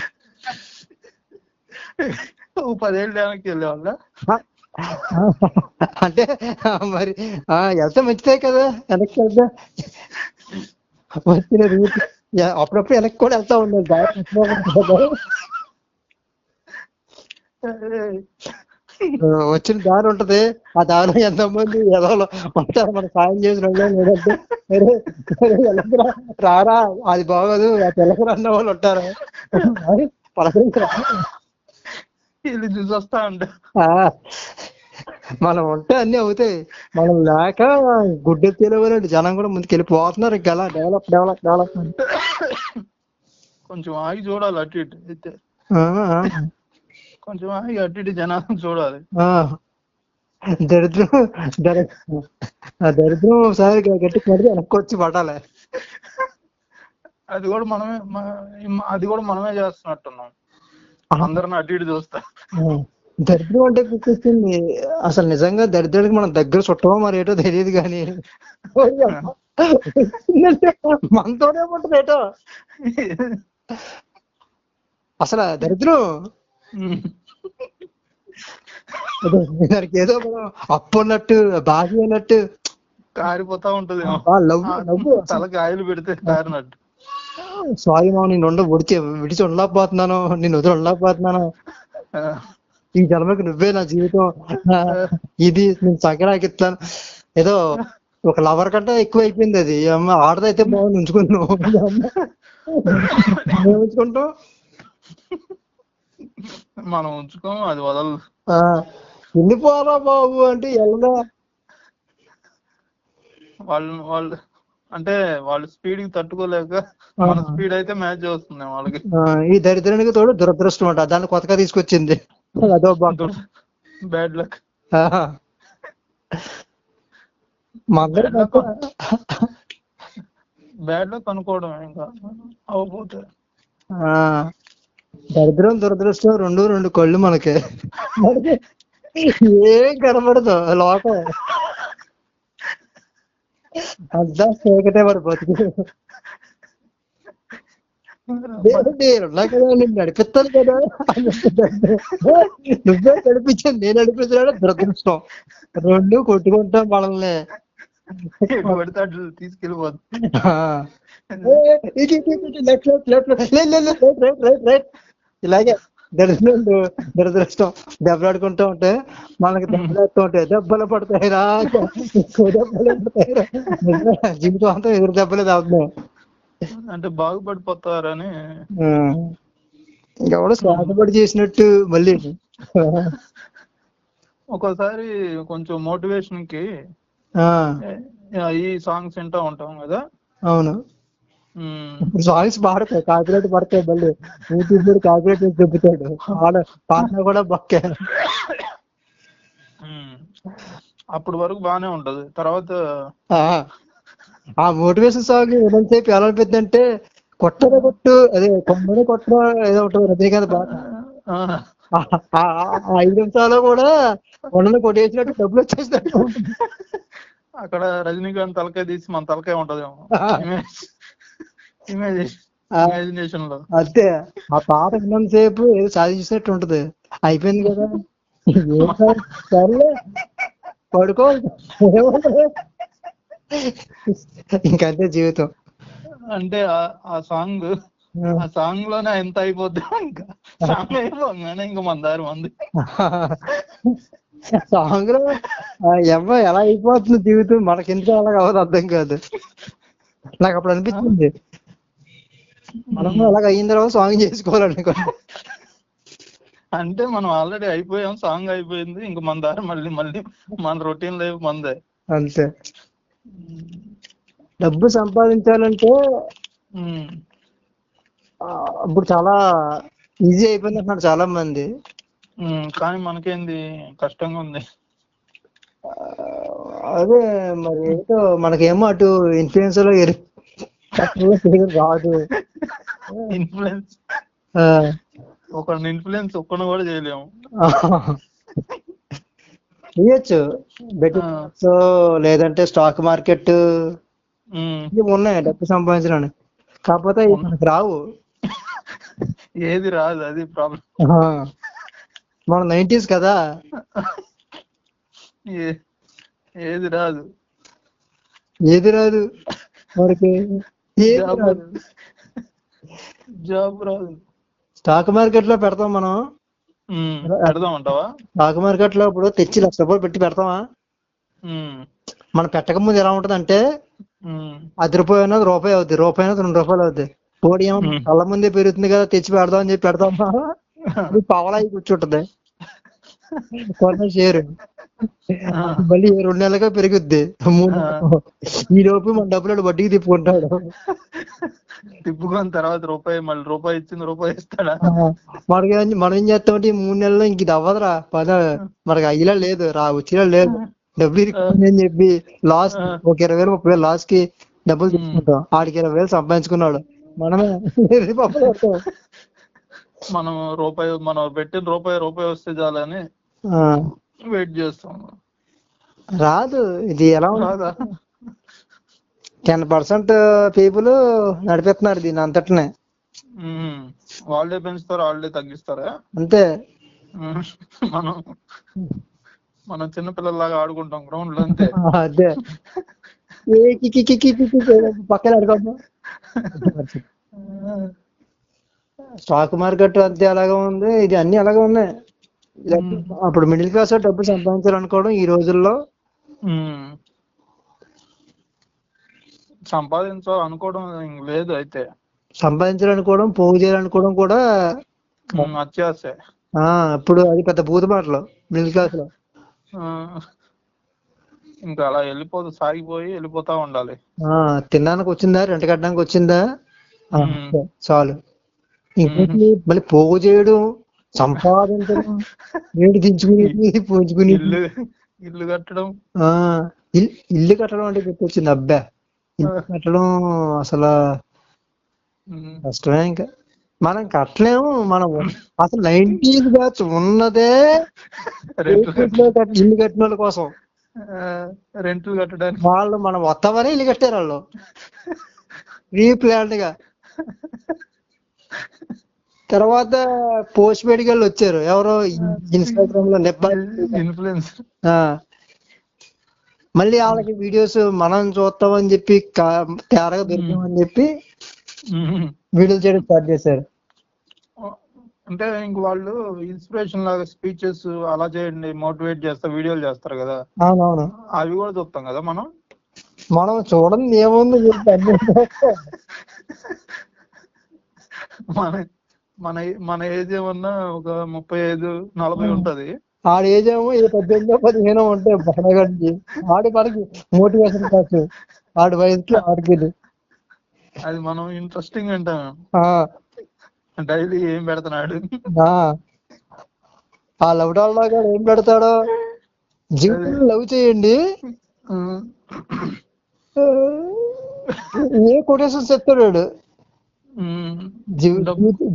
10 ఏళ్ళు వెనక్కి వెళ్ళేవాళ్ళ
అంటే మరి వెళ్తే మంచిదే కదా. వెనక్కి వెళ్తే వచ్చిన రూట్ అప్పుడప్పుడు వెనక్కి కూడా వెళ్తా ఉండాలి. వచ్చిన దారి ఉంటది, ఆ దారిలో ఎంతమంది ఎదవలు ఉంటారు మనకు సాయం చేసిన వాళ్ళు. లేదంటే రారా అది బాగోదు, ఆ తెల్లకరా అన్న వాళ్ళు ఉంటారు. పలకరించరా?
వీళ్ళు చూసి వస్తా అంట.
మనం ఉంటే అన్ని అవుతాయి, మనం లేక గుడ్డెత్తేలేవారండి. జనం కూడా ముందుకు వెళ్ళిపోతున్నారు ఇంకా అలా డెవలప్ డెవలప్ డెవలప్ అని.
కొంచెం ఆగి చూడాలి అటు ఇటు అయితే, కొంచెం ఆగి అటు ఇటు జనాలను చూడాలి.
దరిద్రం దరిద్రం ఒకసారి గట్టి పడితే వెనక్కి వచ్చి పడాలి.
అది కూడా మనమే చేస్తున్నట్టున్నాం, అందరిని అటు ఇటు చూస్తా.
దరిద్రం అంటే గుర్తొచ్చింది, అసలు నిజంగా దరిద్రానికి మనం దగ్గర చుట్టమో మరి ఏటో తెలియదు కానీ మనతోనే ఉంటుంది ఏటో అసలు దరిద్రం. దానికి ఏదో అప్పు ఉన్నట్టు బాధ అన్నట్టు
కారిపోతా ఉంటది, తలకి ఆయిల్ పెడితే కారినట్టు.
సారీ మా నేను విడిచి ఉండలేకపోతున్నాను, నేను వదిలి ఉండలేకపోతున్నాను, ఈ జన్మకి నువ్వే నా జీవితం, ఇది నేను సంక్రాంతిస్తాను. ఏదో ఒక లవర్ కంటే ఎక్కువ అయిపోయింది అది. అమ్మ ఆడదైతే బాగుంది ఉంచుకున్నావు, ఉంచుకుంటాం
మనం ఉంచుకోము, అది వదలదు.
వెళ్ళిపోరా బాబు అంటే ఎలా
వాళ్ళు అంటే వాళ్ళ స్పీడ్ కి తట్టుకోలేక మన స్పీడ్ అయితే మ్యాచ్ చేస్తుంది వాళ్ళకి.
ఈ దరిద్రానికి తోడు దురదృష్టం అంట, దాన్ని కొత్తగా తీసుకొచ్చింది, అదో
బ్యాడ్ లక్. బ్యాడ్ లక్ అనుకోవడం ఇంకా అవ్వకపోతే.
దరిద్రం దురదృష్టం రెండు కళ్ళు మనకి, ఏం కనబడదు లోకం అంతా చీకటే మరి బతుకు. కదా నేను నడిపిస్తాను కదా, నువ్వే నడిపించాను నేను నడిపిస్తున్నాడు దురదృష్టం, రెండు కొట్టుకుంటాం మనల్ని. ఇలాగే దురదృష్టం దెబ్బలాడుకుంటూ ఉంటే మనకి దెబ్బలాడుతూ ఉంటాయి, దెబ్బలు పడతాయిరా, దెబ్బలు పడతాయిరా, జీవితం అంతా ఎదురు దెబ్బలే తాగుతున్నాం
అంటే బాగుపడిపోతారని
ఇంకెవడో శ్వాసపడి చేసినట్టు. మళ్ళీ
ఒక్కోసారి కొంచెం మోటివేషన్ కి ఈ సాంగ్స్ వింటా ఉంటాం కదా.
అవును, సాంగ్స్ పాడతాయి, కాపీరైట్ పడతాయి, మళ్ళీ యూట్యూబ్ లో కాపీరైట్ చెబుతాడు, పాడినా కూడా బక్కే.
అప్పుడు వరకు బానే ఉంటది, తర్వాత
ఆ మోటివేషన్ సాంగ్ ఎంతసేపు ఎలా అనిపిద్ది అంటే కొట్టడ కొట్టు, అదే కొమ్మని కొట్టడం ఏదో ఉంటుంది రజనీకాంత్ బాగా, 5 నిమిషాలు కూడా కొండను కొట్టేసినట్టు డబ్బులు వచ్చేసినట్టు.
అక్కడ రజనీకాంత్ తలకాయ తీసి మన తలకాయ ఉంటదేమో ఇమాజినేషన్ లో.
అంతే, ఆ పాట ఉన్నంతసేపు ఏదో సాధించినట్టు ఉంటది, అయిపోయింది కదా సర్లే పడుకో, ఇంకంతే జీవితం.
అంటే ఆ సాంగ్ లోనే ఎంత అయిపోద్ది, ఇంకా సాంగ్ అయిపోగానే ఇంకా మన దారి మంది.
సాంగ్ లో ఎలా అయిపోతుంది జీవితం, మనకెందుకు అలా కావద్దు అర్థం కాదు. నాకు అప్పుడు అనిపించింది మనం అలాగ అయిన తర్వాత సాంగ్ చేసుకోవాలనుకో.
అంటే మనం ఆల్రెడీ అయిపోయాం, సాంగ్ అయిపోయింది, ఇంకా మన దారి మళ్ళీ మన రొటీన్ లైఫ్ మందే.
అంతే, డబ్బు సంపాదించాలంటే ఇప్పుడు చాలా ఈజీ అయిపోయింది అంటున్నారు చాలా మంది,
కానీ మనకేంది కష్టంగా ఉంది.
అదే మరి ఏంటో మనకేమో అటు ఇన్ఫ్లుయెన్స్ లో రాదు.
ఇన్ఫ్లుయెన్స్ ఒక్కడిని కూడా చేయలేము.
చేయొచ్చు బెట్టింగ్స్ లేదంటే స్టాక్ మార్కెట్ ఉన్నాయి డబ్బు సంపాదించడానికి, కాకపోతే మనకు రావు.
ఏది రాదు, అది ప్రాబ్లం.
మన 90s కదా,
ఏది రాదు
మనకి,
జాబ్ రాదు.
స్టాక్ మార్కెట్ లో పెడతాం మనం,
పెడదాం అంటావా?
స్టాక్ మార్కెట్ లో ఇప్పుడు తెచ్చి ₹1,00,000 పెట్టి పెడతామా, మనం పెట్టక ముందు ఎలా ఉంటది అంటే ₹10 అయినా ₹1 అవుద్ది, ₹1 అయినా ₹2 అవుద్ది. పోటీ ఏమో కళ్ళ ముందే పెరుగుతుంది కదా తెచ్చి పెడదాం అని చెప్పి పెడతామా పవలాయి కూర్చుంటది కొన్న షేరు మళ్ళీ 2 నెలలుగా పెరుగుద్ది. ఈ లోపు మన డబ్బులు వడ్డీకి తిప్పుకుంటాడు.
తిప్పుకున్న తర్వాత మళ్ళీ రూపాయి ఇచ్చింది రూపాయి ఇస్తాడా?
మనం ఏం చేస్తామంటే ఈ 3 నెలల్లో ఇంక ఇది అవ్వదురా పద మనకి అయ్యేలా లేదు వచ్చేలా లేదు డబ్బులు ఇరుక్కుని అని చెప్పి లాస్ ఒక 20,000 30,000 లాస్ కి డబ్బులు తీసుకుంటాం. ఆడికి 20,000 సంపాదించుకున్నాడు మనమే
మనం పెట్టిన రూపాయి వస్తే చాలని వెయిట్ చేస్తాం.
రాదు. ఇది ఎలా
రాదా?
10% పీపుల్ నడిపిస్తున్నారు దీన్ని అంతటినే.
వాళ్ళే పెంచుతారు వాళ్ళే తగ్గిస్తారా
అంతే.
మనం చిన్నపిల్లలాగా ఆడుకుంటాం గ్రౌండ్ లో అంతే.
అదే పక్కన ఆడుకుంటాం. స్టాక్ మార్కెట్ అంతే అలాగే ఉంది, ఇది అన్ని అలాగే ఉన్నాయి. అప్పుడు మిడిల్ క్లాస్ డబ్బు సంపాదించాలనుకోవడం ఈ రోజుల్లో
సంపాదించాలనుకోవడం లేదు. అయితే
సంపాదించాలనుకోవడం పోగు చేయాలనుకోవడం కూడా
అత్యాసే.
ఇప్పుడు అది పెద్ద భూత మాటలు మిడిల్ క్లాస్ లో.
ఇంకా అలా సాగిపోయి వెళ్ళిపోతా ఉండాలి.
తినడానికి వచ్చిందా, రెంట్ కట్టడానికి వచ్చిందా చాలు. ఇంకోటి మళ్ళీ పోగు చేయడం, సంపాదించడం, రేటు దించుకుని పోంచుకుని
ఇల్లు కట్టడం.
ఇల్లు కట్టడం అంటే గుర్తొచ్చింది. అబ్బా ఇల్లు కట్టడం అసలు కష్టమే. ఇంకా మనం కట్టలేము. మనం అసలు 90s బ్యాచ్ ఉన్నదే ఇల్లు కట్టిన వాళ్ళ కోసం,
రెంట్లు కట్టడానికి.
వాళ్ళు మనం వస్తామని ఇల్లు కట్టారు వాళ్ళు ప్రీ ప్లాన్డ్ గా. తర్వాత పోస్ట్ పెయిడ్ వాళ్ళు వచ్చారు, ఎవరో ఇన్స్టాగ్రామ్ లో
ఇన్ఫ్లుయెన్స్.
మళ్ళీ వాళ్ళకి వీడియోస్ మనం చూస్తామని చెప్పి తేరగా దొరికామని చెప్పి వీడియోలు చేయడం స్టార్ట్ చేశారు.
అంటే ఇంక వాళ్ళు ఇన్స్పిరేషన్ లాగా స్పీచెస్ అలా చేయండి మోటివేట్ చేస్తా వీడియోలు చేస్తారు కదా.
అవునవును,
అవి కూడా చూస్తాం కదా
మనం చూడండి ఏముంది.
మన ఏజ్ ఏమన్నా ఒక 35-40 ఉంటది.
ఆడ ఏజ్ ఏమో 18-15 ఉంటాయి. బడగండి ఆడి మనకి మోటివేషన్ కావచ్చు. ఆడి వయసుకి ఆడికి
అది మనం ఇంట్రెస్టింగ్ వింటాం. డైలీ ఏం పెడతాడు
ఆ లవ్ డాల్లాగా ఏం పెడతాడో, జీవితంలో లవ్ చేయండి ఏ కొటేషన్ చెప్తాడు.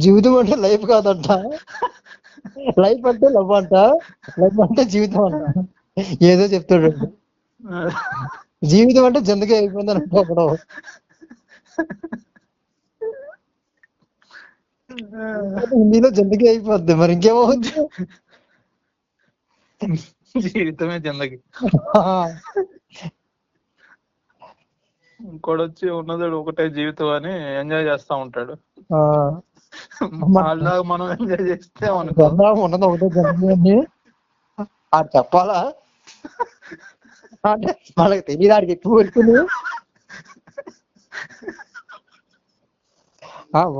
జీవితం అంటే లైఫ్ కాదంట, లైఫ్ అంటే లవ్ అంట, లవ్ అంటే జీవితం అంట, ఏదో చెప్తాడు. జీవితం అంటే జిందగీ అయిపోయిందని అనుకోవడం. హిందీలో జిందగీ అయిపోద్ది, మరి ఇంకేమవుద్ది?
జీవితమే జిందగీ. ఇంకోడొచ్చి ఉన్నది ఒకటే జీవితం అని ఎంజాయ్ చేస్తా ఉంటాడు. వాళ్ళలాగా మనం ఎంజాయ్ చేస్తే
ఉన్నది ఒకటే జిందగీ అని ఆడు చెప్పాలా? అంటే మనకు తెలియదు, ఆడికి ఎక్కువ పెట్టుకుని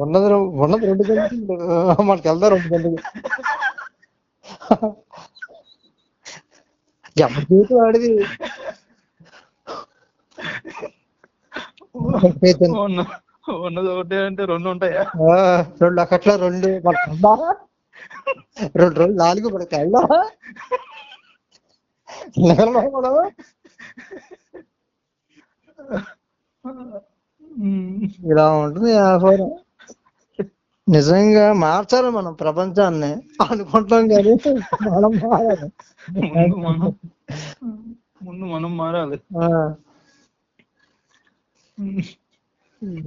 ఉన్నది 2 గంటలు మనకి వెళ్దాం 2 గంటలు. ఎవరి జీవితం ఆడిది.
ఉన్నది ఒకటే అంటే 2 ఉంటాయా?
2 ఒకట్లా 2 రోజులు 4 మనకి వెళ్దా ఇలా ఉంటుంది వ్యాపారం. నిజంగా మార్చాలి మనం ప్రపంచాన్ని అనుకుంటాం కానీ మనం మారాలి.
ముందు మనం మారాలి.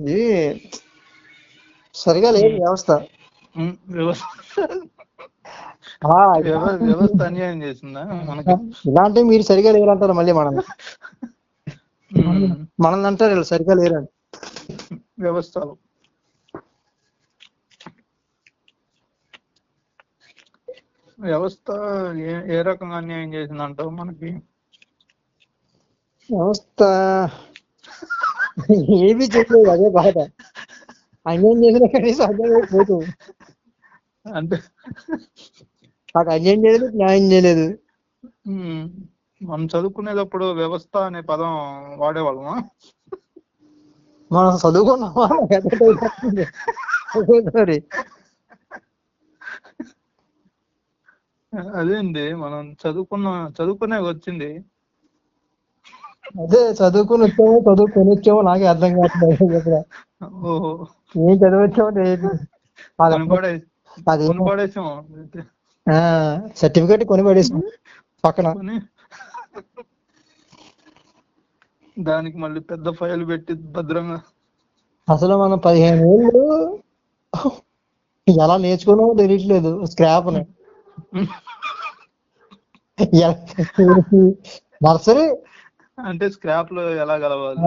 ఇది సరిగా లేదు వ్యవస్థ.
వ్యవస్థ అన్యాయం చేసిందా మనకి?
ఇలాంటివి మీరు సరిగా లేరంటారు మళ్ళీ మనల్ని అంటారు వీళ్ళు సరిగా లేరని.
వ్యవస్థలు వ్యవస్థ ఏ రకంగా అన్యాయం చేసిందంటావు మనకి?
వ్యవస్థ ఏమీ చేయలేదు, అదే బాధ. అన్యాయం చేసిన కనీసం అన్యాయం పోతూ
అంటే
నాకు అన్యాయం చేయలేదు, న్యాయం చేయలేదు.
మనం చదువుకునేటప్పుడు వ్యవస్థ అనే పదం వాడేవాళ్ళమా?
మనం చదువుకున్నామా?
అదేండి మనం చదువుకునే వచ్చింది.
అదే చదువుకుని వచ్చామో నాకే అర్థం కావట్లేదు.
ఓహో,
ఏం చదివచ్చామో
కొనిపడేసాం.
సర్టిఫికేట్ కొని పడేసాం పక్కన.
దానికి మళ్ళీ పెద్ద ఫైల్ పెట్టి భద్రంగా. అసలు
మనం 15 ఏళ్ళు ఎలా నేర్చుకున్నామో తెలియట్లేదు స్క్రాప్ నర్సరీ
అంటే స్క్రాప్ లో ఎలా కలవాలి,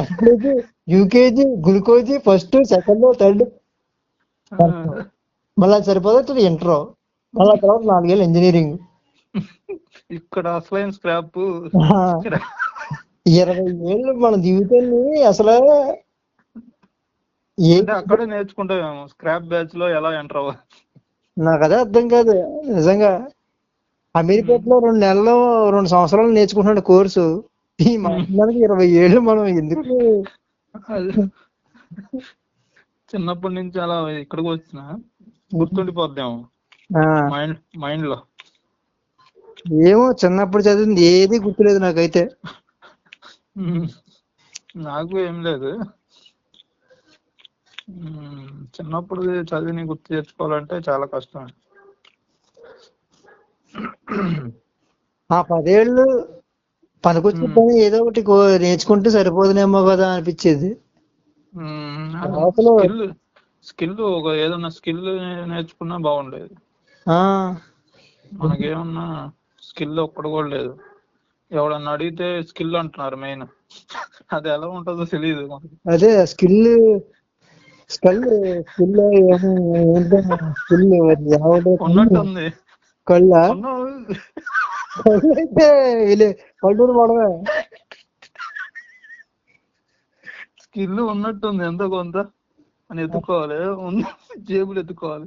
LKG, UKG, glucose, first, second, third, మళ్ళీ సరిపోతుంది ఇంటర్, మళ్ళీ తర్వాత 4 ఏళ్ళు ఇంజనీరింగ్.
ఇక్కడ అసలైన స్క్రాప్
20 ఏళ్ళు మన జీవితాన్ని అసలు
అక్కడే నేర్చుకుంటామేమో. స్క్రాప్ బ్యాచ్ లో ఎలా ఎంటర్ అవ్వాలి
నాకు అదే అర్థం కాదు నిజంగా. అమీర్పేటలో 2 నెలలు 2 సంవత్సరాలు నేర్చుకుంటున్నాడు కోర్సు. ఈ మాట్లాడికి 20 ఏళ్ళు మనం ఎందుకు?
చిన్నప్పటి నుంచి అలా ఇక్కడికి వచ్చిన గుర్తుండిపోద్దాము మైండ్ లో.
ఏమో చిన్నప్పుడు చదివింది ఏది గుర్తులేదు నాకైతే.
నాకు ఏం లేదు. చిన్నప్పుడు చదివిని గుర్తు తెచ్చుకోవాలంటే చాలా కష్టం.
ఆ 10 ఏళ్ళు పనికొచ్చి పని ఏదో ఒకటి నేర్చుకుంటే సరిపోదునేమో కదా అనిపించేది.
స్కిల్ ఏదన్నా స్కిల్ నేర్చుకున్నా బాగుండేది. మనకేమన్నా స్కిల్ ఒక్కడు కూడా లేదు. ఎవడన్నా అడిగితే స్కిల్ అంటున్నారు మెయిన్. అది ఎలా ఉంటుందో తెలియదు.
అదే స్కిల్
ఉన్నట్టుంది.
పల్లూరు పడవే
స్కిల్ ఉన్నట్టుంది ఎంతో కొంత అని ఎత్తుకోవాలి, జేబులు ఎత్తుకోవాలి.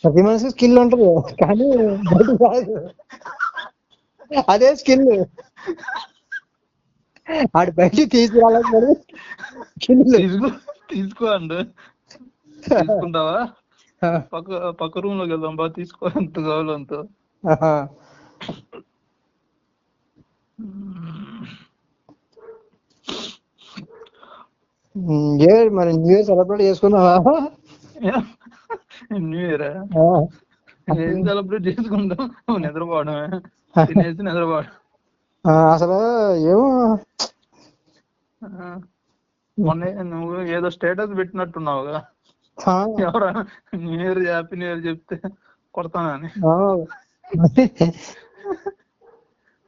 ప్రతి మనిషి స్కిల్ ఉంటది కానీ అదే స్కిల్ ఆడి బయట తీసుకురావాలి.
తీసుకోండి, తీసుకుంటావా? పక్క రూమ్ లోకి వెళ్దాం బా, తీసుకో ఎంత కావాలో అంత.
మరి న్యూ ఇయర్ సెలబ్రేట్ చేసుకున్నావా?
న్యూ ఇయర్ ఏం సెలబ్రేట్ చేసుకుంటాం? నిద్రపోవడమే, తినేసి నిద్రపోవడం.
అసలు ఏమో
మొన్న నువ్వు ఏదో స్టేటస్ పెట్టినట్టున్నావుగా, ఎవరా new year happy new year చెప్తే కొడతానని.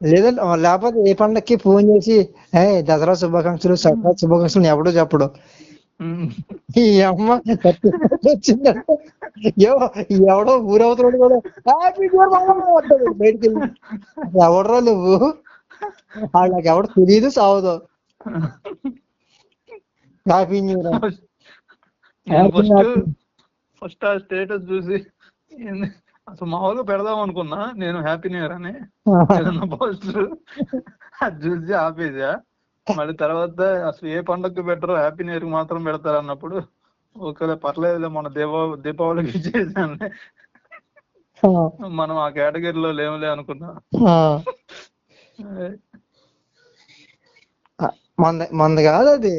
లేదంటే లేకపోతే ఏ పండక్కి ఫోన్ చేసి దసరా శుభాకాంక్షలు, సంక్రాంతి శుభాకాంక్షలు ఎవడో చెప్పడు. ఈ అమ్మ వచ్చిందంటే ఎవడో ఊరవుతున్నాడు కూడా హ్యాపీ న్యూ ఇయర్ బయటికి వెళ్ళి. ఎవడరా నువ్వు? వాళ్ళకి ఎవడు తెలియదు సావదు. Happy new year.
ఫస్ట్ ఆ స్టేటస్ చూసి అసలు మామూలుగా పెడదాం అనుకున్నా నేను హ్యాపీ న్యూ ఇయర్ అని ఏదన్నా పోస్ట్, అది చూసి ఆపేసా. మళ్ళీ తర్వాత అసలు ఏ పండుగకి పెట్టరు, హ్యాపీ న్యూ ఇయర్ కి మాత్రం పెడతారు అన్నప్పుడు ఓకేలే పర్లేదులే మన దీపావళికి చేసాను, మనం ఆ కేటగిరీలో లేవులే అనుకున్నా.
మంది కాదు అది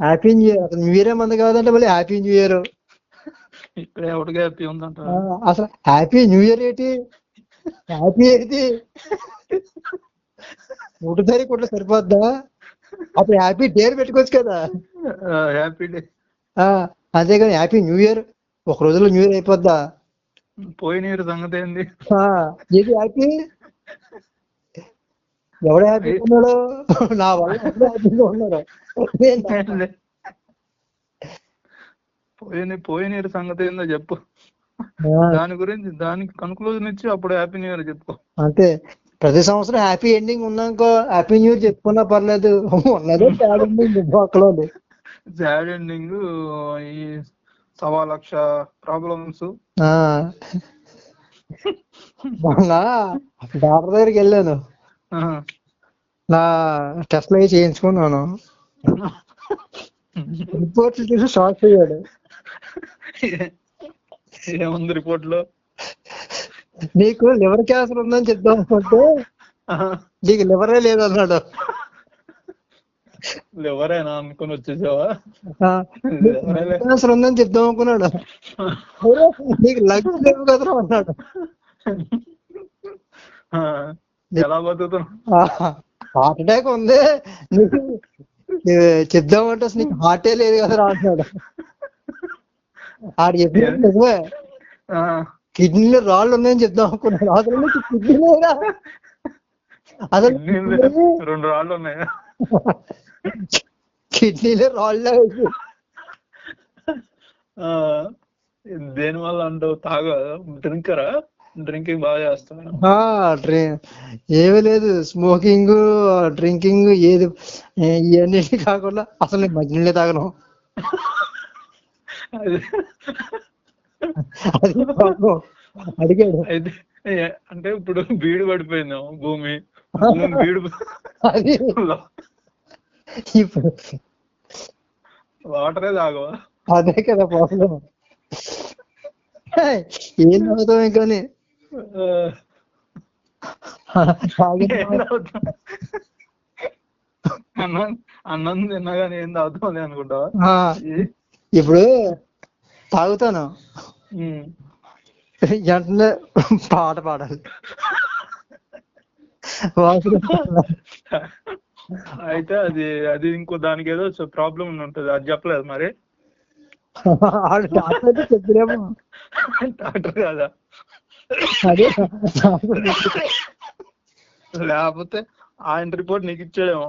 హ్యాపీ న్యూ ఇయర్. అసలు న్యూ ఇయర్ మంది కాదంటే మళ్ళీ హ్యాపీ న్యూ ఇయర్.
ఇక్కడ ఎవరికి హ్యాపీ ఉందంట.
అసలు హ్యాపీ న్యూ ఇయర్ ఏంటి? హ్యాపీ ఏంటి? 1 తారీఖు కూడా సరిపోద్దా? అప్పుడు హ్యాపీ డే పెట్టుకోవచ్చు కదా.
హ్యాపీ డే
అంతేగాని హ్యాపీ న్యూ ఇయర్ ఒక రోజులో న్యూ ఇయర్ అయిపోద్దా?
పోయిన ఇయర్ సంగతి ఏంది?
ఏది హ్యాపీ? ఎవడు హ్యాపీగా ఉన్నాడు? నా వల్ల హ్యాపీగా ఉన్నాడు.
పోయిన ఇయర్ సంగతి ఏందో చెప్పు, దాని గురించి దానికి కన్క్లూజన్ ఇచ్చి అప్పుడు హ్యాపీ న్యూ ఇయర్ చెప్పుకో.
అంతే. ప్రతి సంవత్సరం హ్యాపీ ఎండింగ్ ఉందనుకో హ్యాపీ న్యూ ఇయర్ చెప్పుకున్నా పర్లేదు. ఉన్నదే బ్యాడ్ ఎండింగ్ అక్కడ.
సాడ్ ఎండింగ్, ఈ 1,00,000 ప్రాబ్లమ్స్.
మొన్న డాక్టర్ దగ్గరికి వెళ్ళాను, నా టెస్ట్ అవి చేయించుకున్నాను, రిపోర్ట్లు చూసి షాక్ అయ్యాడు.
ఏముంది రిపోర్ట్ లో?
నీకు లివర్ క్యాన్సర్ ఉందని చెప్దాం అనుకుంటే నీకు లివరే లేదన్నాడు.
లివరేనా అనుకుని వచ్చేసావా?
క్యాన్సర్ ఉందని చెప్దాం అనుకున్నాడు, నీకు లంగ్స్ లేవు కదరా అన్నాడు.
ఎలా బతుకుతున్నావు?
హార్ట్ అటాక్ ఉంది నీకు చెప్దామంటే అసలు నీకు హార్టే లేదు కదరా అంటున్నాడు. ఆడు చెప్పినట్టు నిజమే, కిడ్నీలో రాళ్ళు ఉన్నాయని చెప్దాం అనుకున్నాడు, అసలు నీకు కిడ్నీ లేదా, అసలు
2 రాళ్ళు ఉన్నాయా?
కిడ్నీలో రాళ్ళు.
దేని వల్ల అంటావు? డ్రింకరా? డ్రింకింగ్ బాగా చేస్తాను.
ఏమీ లేదు, స్మోకింగ్, డ్రింకింగ్, ఏది ఇవన్నీ కాకుండా అసలు నేను మంచినీళ్ళే తాగను. అడిగాడు.
అయితే అంటే ఇప్పుడు బీడు పడిపోయింది భూమి, బీడు
అది ఇప్పుడు
వాటరే తాగవా?
అదే కదా ప్రాబ్లం. ఏం తాగుతాం ఇంకాని,
అన్నం తిన్నా కానీ ఏం తాగుతాం అనుకుంటావా?
ఇప్పుడు తాగుతాను, వెంటనే పాట పాడాలి.
అయితే అది ఇంకో దానికి ఏదో ప్రాబ్లం ఉంటుంది, అది చెప్పలేదు మరి.
చెప్పలేము,
డాక్టర్ కాదా?
అదే
లేకపోతే ఆయన రిపోర్ట్ నీకు ఇచ్చాడేమో.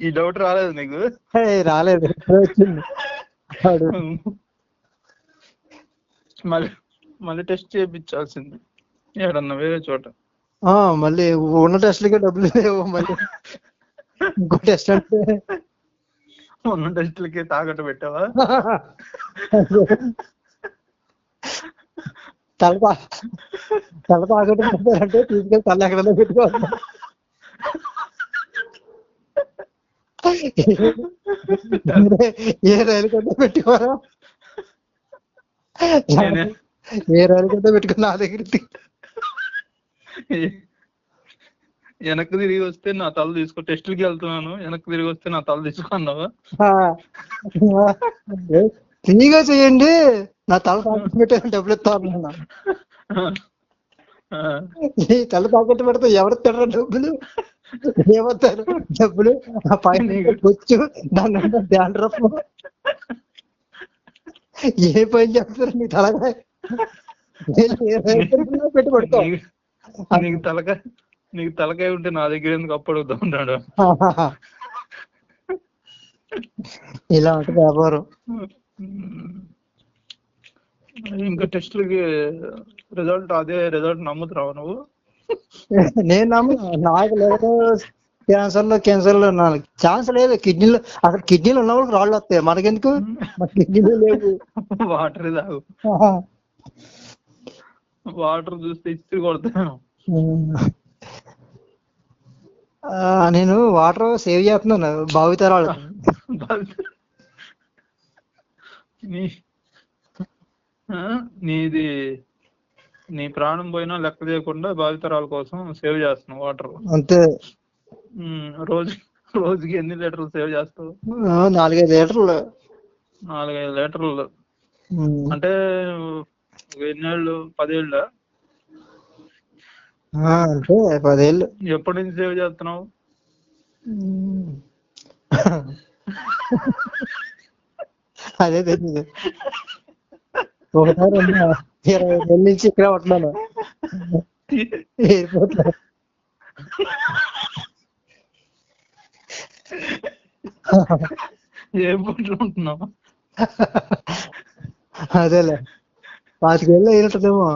ఈ డౌట్ రాలేదు నీకు?
రాలేదు, వచ్చింది.
మళ్ళీ టెస్ట్ చేయించాల్సింది ఏడన్నా వేరే చోట.
మళ్ళీ ఉన్న టెస్ట్లకే డబ్బులు లేవు, మళ్ళీ ఇంకో టెస్ట్ అంటే
ఉన్న టెస్ట్లకి తాకట్టు పెట్టావా?
తల తాకట్టు పెట్టారంటే తీసుకెళ్ళి తల ఎక్కడన్నా పెట్టుకోవాలి. ఏ రైలు కొంత పెట్టుకోరా, ఏ రైలు కొంత పెట్టుకుని నా దగ్గరికి
వెనక్కి తిరిగి వస్తే నా తల తీసుకో, టెస్ట్లకి వెళ్తున్నాను, వెనక్కి తిరిగి వస్తే నా తల తీసుకున్నావా?
ఫ్రీగా చేయండి, నా తల తాకట్టు పెట్టాను, డబ్బులు ఇస్తాను. ఈ తల తాకట్టు పెడితే ఎవరు తినరు డబ్బులు, ఏమవుతారు డబ్బులు? ఆ పైన వచ్చు, దాని డాండ్రఫ్, ఏ పని చేస్తారు నీ తలకాయ పెట్టి పడుకో.
నీకు తలకాయ ఉంటే నా దగ్గర ఎందుకు అప్పుడుగుతా ఉంటాడు?
ఇలా ఉంటుంది వ్యాపారం.
ఇంకా టెస్ట్లకి అదే రిజల్ట్ నమ్ముతున్నావా నువ్వు?
నేను నాకు లేదు, క్యాన్సర్ లో ఛాన్స్ లేదు. కిడ్నీలో అసలు కిడ్నీలు ఉన్న వాళ్ళకి రాళ్ళు వస్తాయి, మనకెందుకు? కిడ్నీలు లేవు.
వాటర్ తాగు, వాటర్ చూస్తే ఇస్త్రీ కొడతాను.
నేను వాటర్ సేవ్ చేస్తున్నాను భావితరాలు.
నీ ప్రాణం పోయినా లెక్క చేయకుండా భావితరాల కోసం సేవ్ చేస్తున్నావు వాటర్.
అంతే.
రోజుకి ఎన్ని లీటర్లు సేవ్ చేస్తావు?
4-5 లీటర్లు.
4-5 లీటర్లు అంటే ఎన్నేళ్ళు? 10 ఏళ్ళ?
అంటే 10 ఏళ్ళు.
ఎప్పటి నుంచి సేవ్ చేస్తున్నావు?
అదే తెలియదు, ఒకసారి 20 ఏళ్ళ నుంచి ఇక్కడ ఉంటున్నాను ఎయిర్పోర్ట్ లో.
ఎయిర్పోర్ట్ లో ఉంటున్నావు?
అదేలే 25 ఏళ్ళు అయినట్టుదేమో.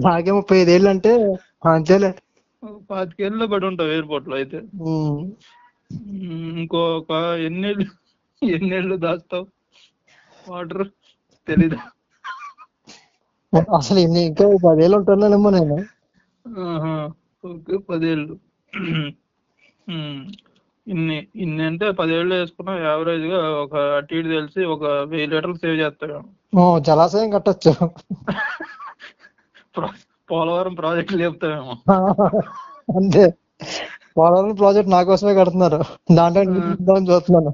నాకే 35 ఏళ్ళు అంటే అంతేలే.
25 ఏళ్ళలో పడి ఉంటావు ఎయిర్పోర్ట్ లో అయితే. ఇంకొక ఎన్నేళ్ళు దాస్తావు వాటర్ తెలీదా?
అసలు ఇంకా 10 ఏళ్ళు ఉంటున్నానేమో నేను.
ఓకే, 10 ఏళ్ళు. ఇన్ని అంటే 10 ఏళ్ళు వేసుకున్నా యావరేజ్ గా ఒక అటు ఇటు తెలిసి ఒక 1000 లీటర్లు సేవ్ చేస్తాడు.
జలాశయం కట్టొచ్చు.
పోలవరం ప్రాజెక్టులు చెప్తామేమో.
అంతే, పోలవరం ప్రాజెక్ట్ నా కోసమే కడుతున్నారు, దాంట్లో చూస్తున్నాను.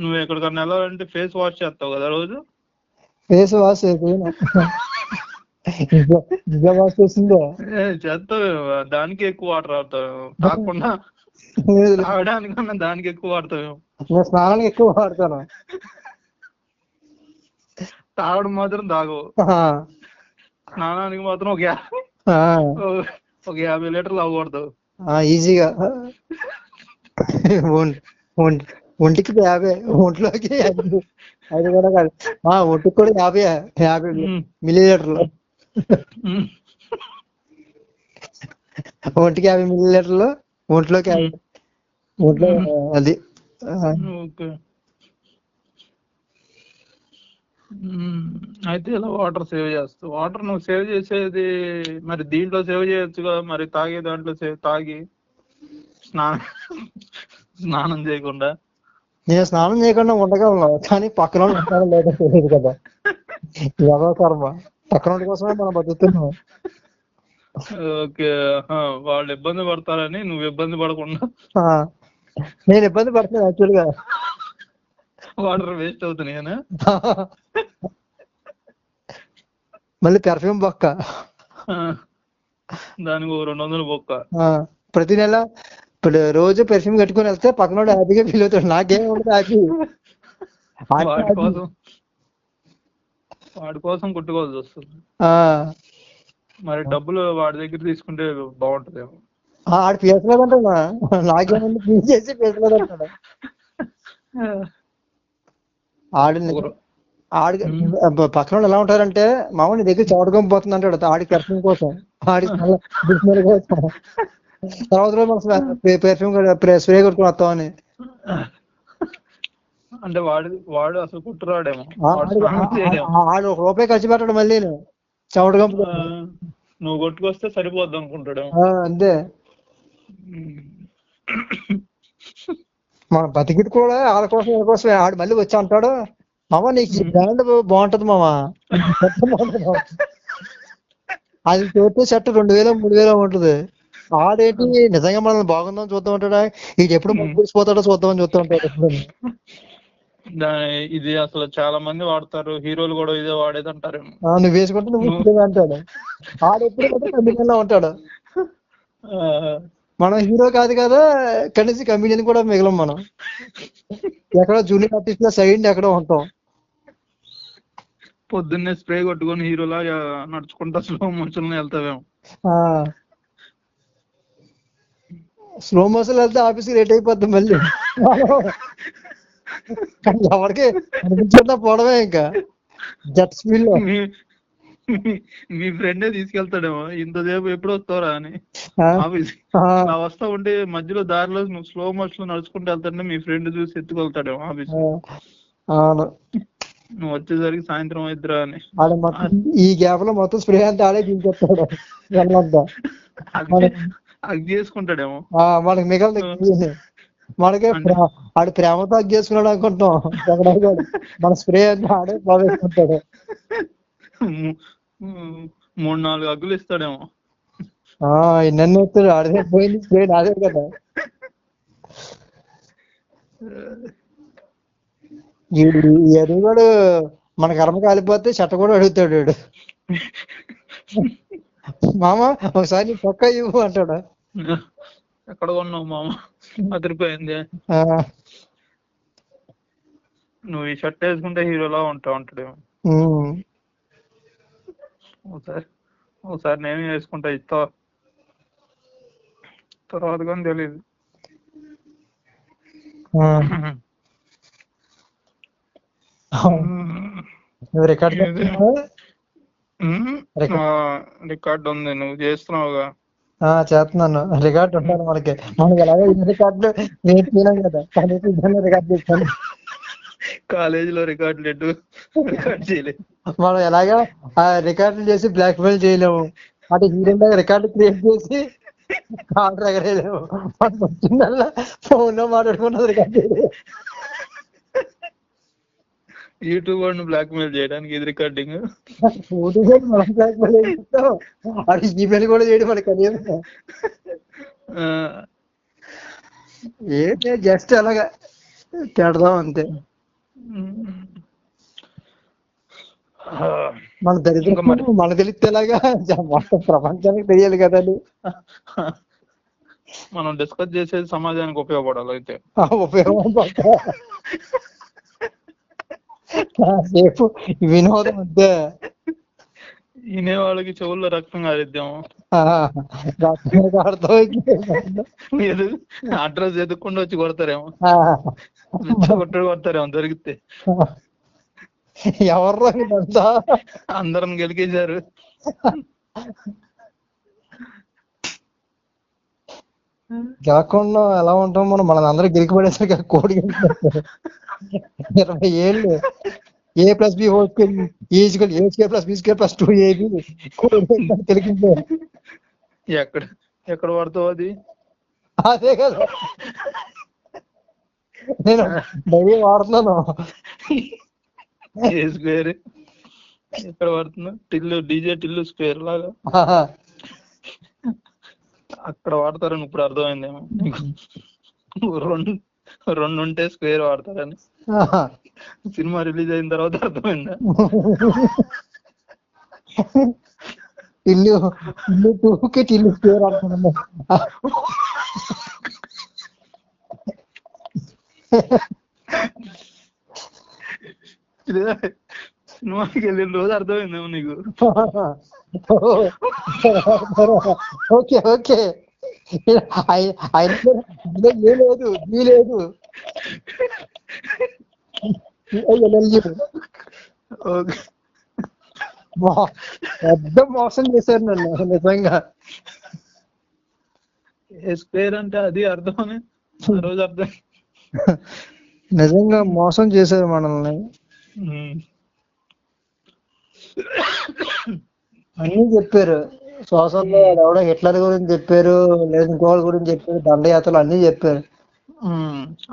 నువ్వు ఎక్కడికన్నా వెళ్ళాలంటే ఫేస్ వాష్ చేస్తావు కదా రోజు?
ఫేస్ వాష్ వాష్ చేసిందో
చేస్తావు, దానికి ఎక్కువ వాటర్ వాడతావు కాకుండా తాగడానికన్నా దానికి ఎక్కువ వాడతావు.
నేను స్నానానికి ఎక్కువ వాడతాను,
తాగడం మాత్రం తాగవు. స్నానానికి మాత్రం ఒక 50 లీటర్లు అవ్వకూడదు
ఈజీగా. ఒంటికి 50, ఒంట్లోకి 5 కూడా కాదు, ఒంటికి కూడా 50 మిల్లీలీటర్లు. ఒంటికి 50 మిల్లీలీటర్లు, ఒంట్లోకి 50. ఒంట్లో అది.
అయితే ఇలా వాటర్ సేవ్ చేస్తావు. వాటర్ నువ్వు సేవ్ చేసేది మరి దీంట్లో సేవ్ చేయొచ్చుగా, మరి తాగే దాంట్లో తాగి స్నానం చేయకుండా.
నేను స్నానం చేయకుండా ఉండగలను, కానీ పక్కన ఉంటారో లేదో తెలియదు కదా, ఎవరో కర్మ. పక్కన కోసమే మనం బతుకుతున్నాం.
ఓకే, వాళ్ళు ఇబ్బంది పడతారని నువ్వు ఇబ్బంది పడకుండా.
నేను ఇబ్బంది పడుతున్నాను యాక్చువల్ గా,
వాటర్ వేస్ట్ అవుతున్నాయనా?
మళ్ళీ పెర్ఫ్యూమ్ బొక్క,
దానికి 200 బొక్క.
ప్రతి నెల ఇప్పుడు రోజు పెర్ఫ్యూమ్ కట్టుకుని వెళ్తే పక్కన హ్యాపీగా ఫీల్ అవుతాడు, నాకేం ఉండదు హ్యాపీ.
వాడి కోసం కుట్టుకోవాల్సి వస్తుంది. మరి డబ్బులు వాడి దగ్గర తీసుకుంటే బాగుంటదేమో.
ఆడు పీసలేదంటా, నాకేముంది పీస్ చేసి పీసలేదంటాడు. ఆడి పక్కన ఎలా ఉంటారంటే, మామూలు నీ దగ్గర చవటకొని పోతుంది అంటాడు ఆడికి పెర్ఫ్యూమ్ కోసం, ఆడి స్మెల్ కోసం. తర్వాత రోజు మనం పెర్ఫ్యూమ్ స్ప్రే కొట్టుకుని వస్తామని.
అంటే వాడు అసలు కుట్టురాడేమో,
ఆడు 1 రూపాయి ఖర్చు పెట్టాడు మళ్ళీ చవటగంపు.
నువ్వు కొట్టుకొస్తే సరిపోద్ది అనుకుంటాడు
అంతే. మన బతికిది కూడా వాళ్ళ కోసం వీళ్ళ కోసం. ఆడు మళ్ళీ వచ్చి అంటాడు, మామ నీకు ఈ బ్రాండ్ బాగుంటది మామ, అది చూస్తే షర్ట్ 2000 3000 ఉంటుంది. ఆడేంటి నిజంగా మనల్ని బాగుందని చూద్దాం అంటాడా, ఇది ఎప్పుడు ముగిసిపోతాడో చూద్దామని చూస్తూ ఉంటాడు.
ఇది అసలు చాలా మంది వాడతారు, హీరోలు కూడా ఇదే వాడేది అంటారు.
నువ్వు వేసుకుంటే నువ్వు అంటాడు, ఆడెప్పుడు కమిడియన్ లా ఉంటాడు. మనం హీరో కాదు కదా, కనీసం కమిడియన్ కూడా మిగలం మనం. ఎక్కడో జూనియర్ ఆర్టిస్ట్ లా సైడ్ ఎక్కడో ఉంటాం.
పొద్దున్నే స్ప్రే కొట్టుకొని హీరోలా నడుచుకుంటా స్లో మోషన్ వెళ్తావేమో.
స్లో మోషన్ వెళ్తే ఆఫీస్కి లేట్ అయిపోద్ది మళ్ళీ. ఎవరికి అనిపించకుండా పోవడమే ఇంకా జెట్ స్పీడ్ లో.
మీ ఫ్రెండే తీసుకెళ్తాడేమో, ఇంతసేపు ఎప్పుడు వస్తావురా అని ఆఫీస్. నా వస్తా ఉంటే మధ్యలో దారిలో నువ్వు స్లో మోషన్ నడుచుకుంటూ వెళ్తాడే మీ ఫ్రెండ్ చూసి ఎత్తుకెళ్తాడేమో ఆఫీస్. నువ్వు వచ్చేసరికి సాయంత్రం అయిద్దిరా అని.
ఈ గ్యాప్ లో మొత్తం స్ప్రే అంతా ఆడే దించేస్తాడు,
అది చేసుకుంటాడేమో.
మనకి మిగలదు, మనకే ఆడు ప్రేమతో అగ్గి చేసుకున్నాడు అనుకుంటాం. మన స్ప్రే అంతా ఆడే బాగేసుకుంటాడు.
3-4 అగ్గులు ఇస్తాడేమో.
నన్ను వస్తాడు, ఆడే పోయింది స్ప్రే నాదే కదా. ఎదుగుడు మన కర్మ కాలిపోతే చెట్ట కూడా అడుగుతాడు. మామ ఒకసారి నీ చొక్కా ఇవ్వు అంటాడు.
ఎక్కడ కొన్నావు మామ, అదిరిపోయింది, నువ్వు ఈ షర్ట్ వేసుకుంటే హీరోలా ఉంటావు అంటాడేమో. ఒకసారి నేను వేసుకుంటా ఇస్తా, తర్వాత కానీ తెలియదు. రికార్డ్ ఉంది, నువ్వు చేస్తున్నావుగా.
చేస్తున్నాను. రికార్డు ఉంటాను మనకి ఎలాగో ఇన్ని రికార్డులు నేర్చుకున్నాం కదా, రికార్డు చేస్తాను.
కాలేజీలో రికార్డులు రికార్డ్ చేయలేదు.
మనం ఎలాగా ఆ రికార్డులు చేసి బ్లాక్ మెయిల్ చేయలేము, అటు హీరో రికార్డు క్రియేట్ చేసి కాల్ ఎగరేయలేము. మనకు వచ్చిందల్లా ఫోన్ లో మాట్లాడుకున్నది రికార్డు.
యూట్యూబ్ వాడిని బ్లాక్ మెయిల్ చేయడానికి ఇది రికార్డింగ్.
మనం బ్లాక్ మెయిల్ చేస్తాం, అది ఈమెయిల్ కూడా చేయడం మనకి కనీసం. ఏంటి జస్ట్ అలాగా తిడదాం అంతే. మన దరిద్రం మన తెలిస్తేలాగా మొత్తం ప్రపంచానికి తెలియాలి కదండి.
మనం డిస్కస్ చేసేది సమాజానికి ఉపయోగపడాలి. అయితే
ఉపయోగపడ సేపు వినోదం అంతే.
వినే వాళ్ళకి చెవుల్లో రక్తం కారిద్దాం. మీరు అడ్రస్ ఎదుక్కుండా వచ్చి కొడతారేమో, కొడతారేమో దొరికితే.
ఎవర్రా
అందరం గెలికేశారు.
గెలకుండా ఎలా ఉంటాం మనం? మన అందరూ గెలికి పడేసరికి కోడి 20 ఏళ్ళు A+B whole square equal A²+B²+2AB తెలికిందే.
ఎక్కడ పడతావు అది?
అదే కదా నేను డైలీ వాడుతున్నాను.
ఏ స్క్వేర్ ఎక్కడ పడుతున్నా? డీజే టిల్లు స్క్వేర్ లాగా అక్కడ వాడతారని ఇప్పుడు అర్థమైందేమో నీకు. రెండు ఉంటే స్క్వేర్ వాడతారని సినిమా రిలీజ్ అయిన తర్వాత అర్థమైందా?
టిల్లు 2కి టిల్లు స్క్వేర్ వాడుతున్నాను.
సినిమాకి వెళ్ళిన రోజు అర్థమైందేమో నీకు.
ఓకే ఓకే, లేదు పెద్ద మోసం చేశారు నన్ను నిజంగా.
స్క్వేర్ అంటే అది అర్థం రోజు అర్థం.
నిజంగా మోసం చేశారు మనల్ని. అన్ని చెప్పారు సోషల్లో, ఎవడో హిట్లర్ గురించి చెప్పారు, లేదు ఇంకోళ్ళ గురించి చెప్పారు, దండయాత్రలు అన్ని చెప్పారు.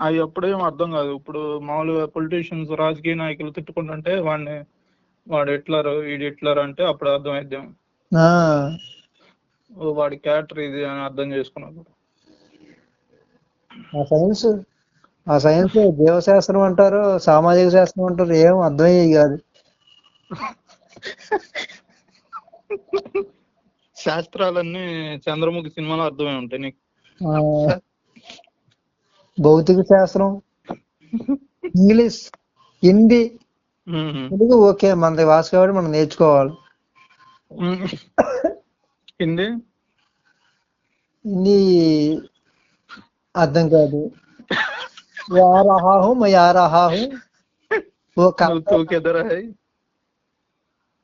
అవి అప్పుడేం అర్థం కాదు. ఇప్పుడు మామూలుగా పొలిటీషియన్స్, రాజకీయ నాయకులు తిట్టుకుంటుంటే వాడు హిట్లర్, వీడు హిట్లర్ అంటే అప్పుడు అర్థమైద్దాం వాడి క్యారెక్టర్ ఇది అని అర్థం చేసుకున్నాడు.
ఆ సైన్స్ జీవశాస్త్రం అంటారు, సామాజిక శాస్త్రం అంటారు, ఏం అర్థమయ్యేది కాదు.
శాస్త్రాలన్నీ చంద్రముఖి సినిమాలో అర్థమై ఉంటాయి నీకు.
భౌతిక శాస్త్రం, ఇంగ్లీష్, హిందీ, తెలుగు ఓకే, మనది భాష కాబట్టి మనం నేర్చుకోవాలి.
హిందీ
అర్థం కాదు.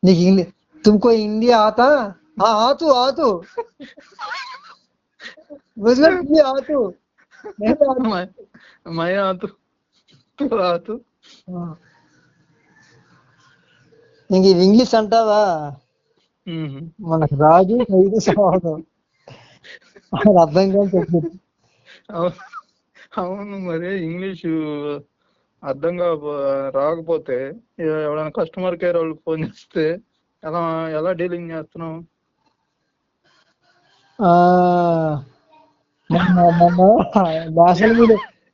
నీకు ఇంగ్లీష్ తుమ్కో హిందీ ఆతా? ఆతు ఇంక ఇంగ్లీష్ అంటావా? మనకు రాజు ఐదు సమానం అర్థం కాదు చెప్పు.
అవును, మరి ఇంగ్లీషు అర్థం రాకపోతే ఎవరైనా కస్టమర్ కేర్ వాళ్ళు ఫోన్ చేస్తే ఎలా డీలింగ్ చేస్తున్నావు?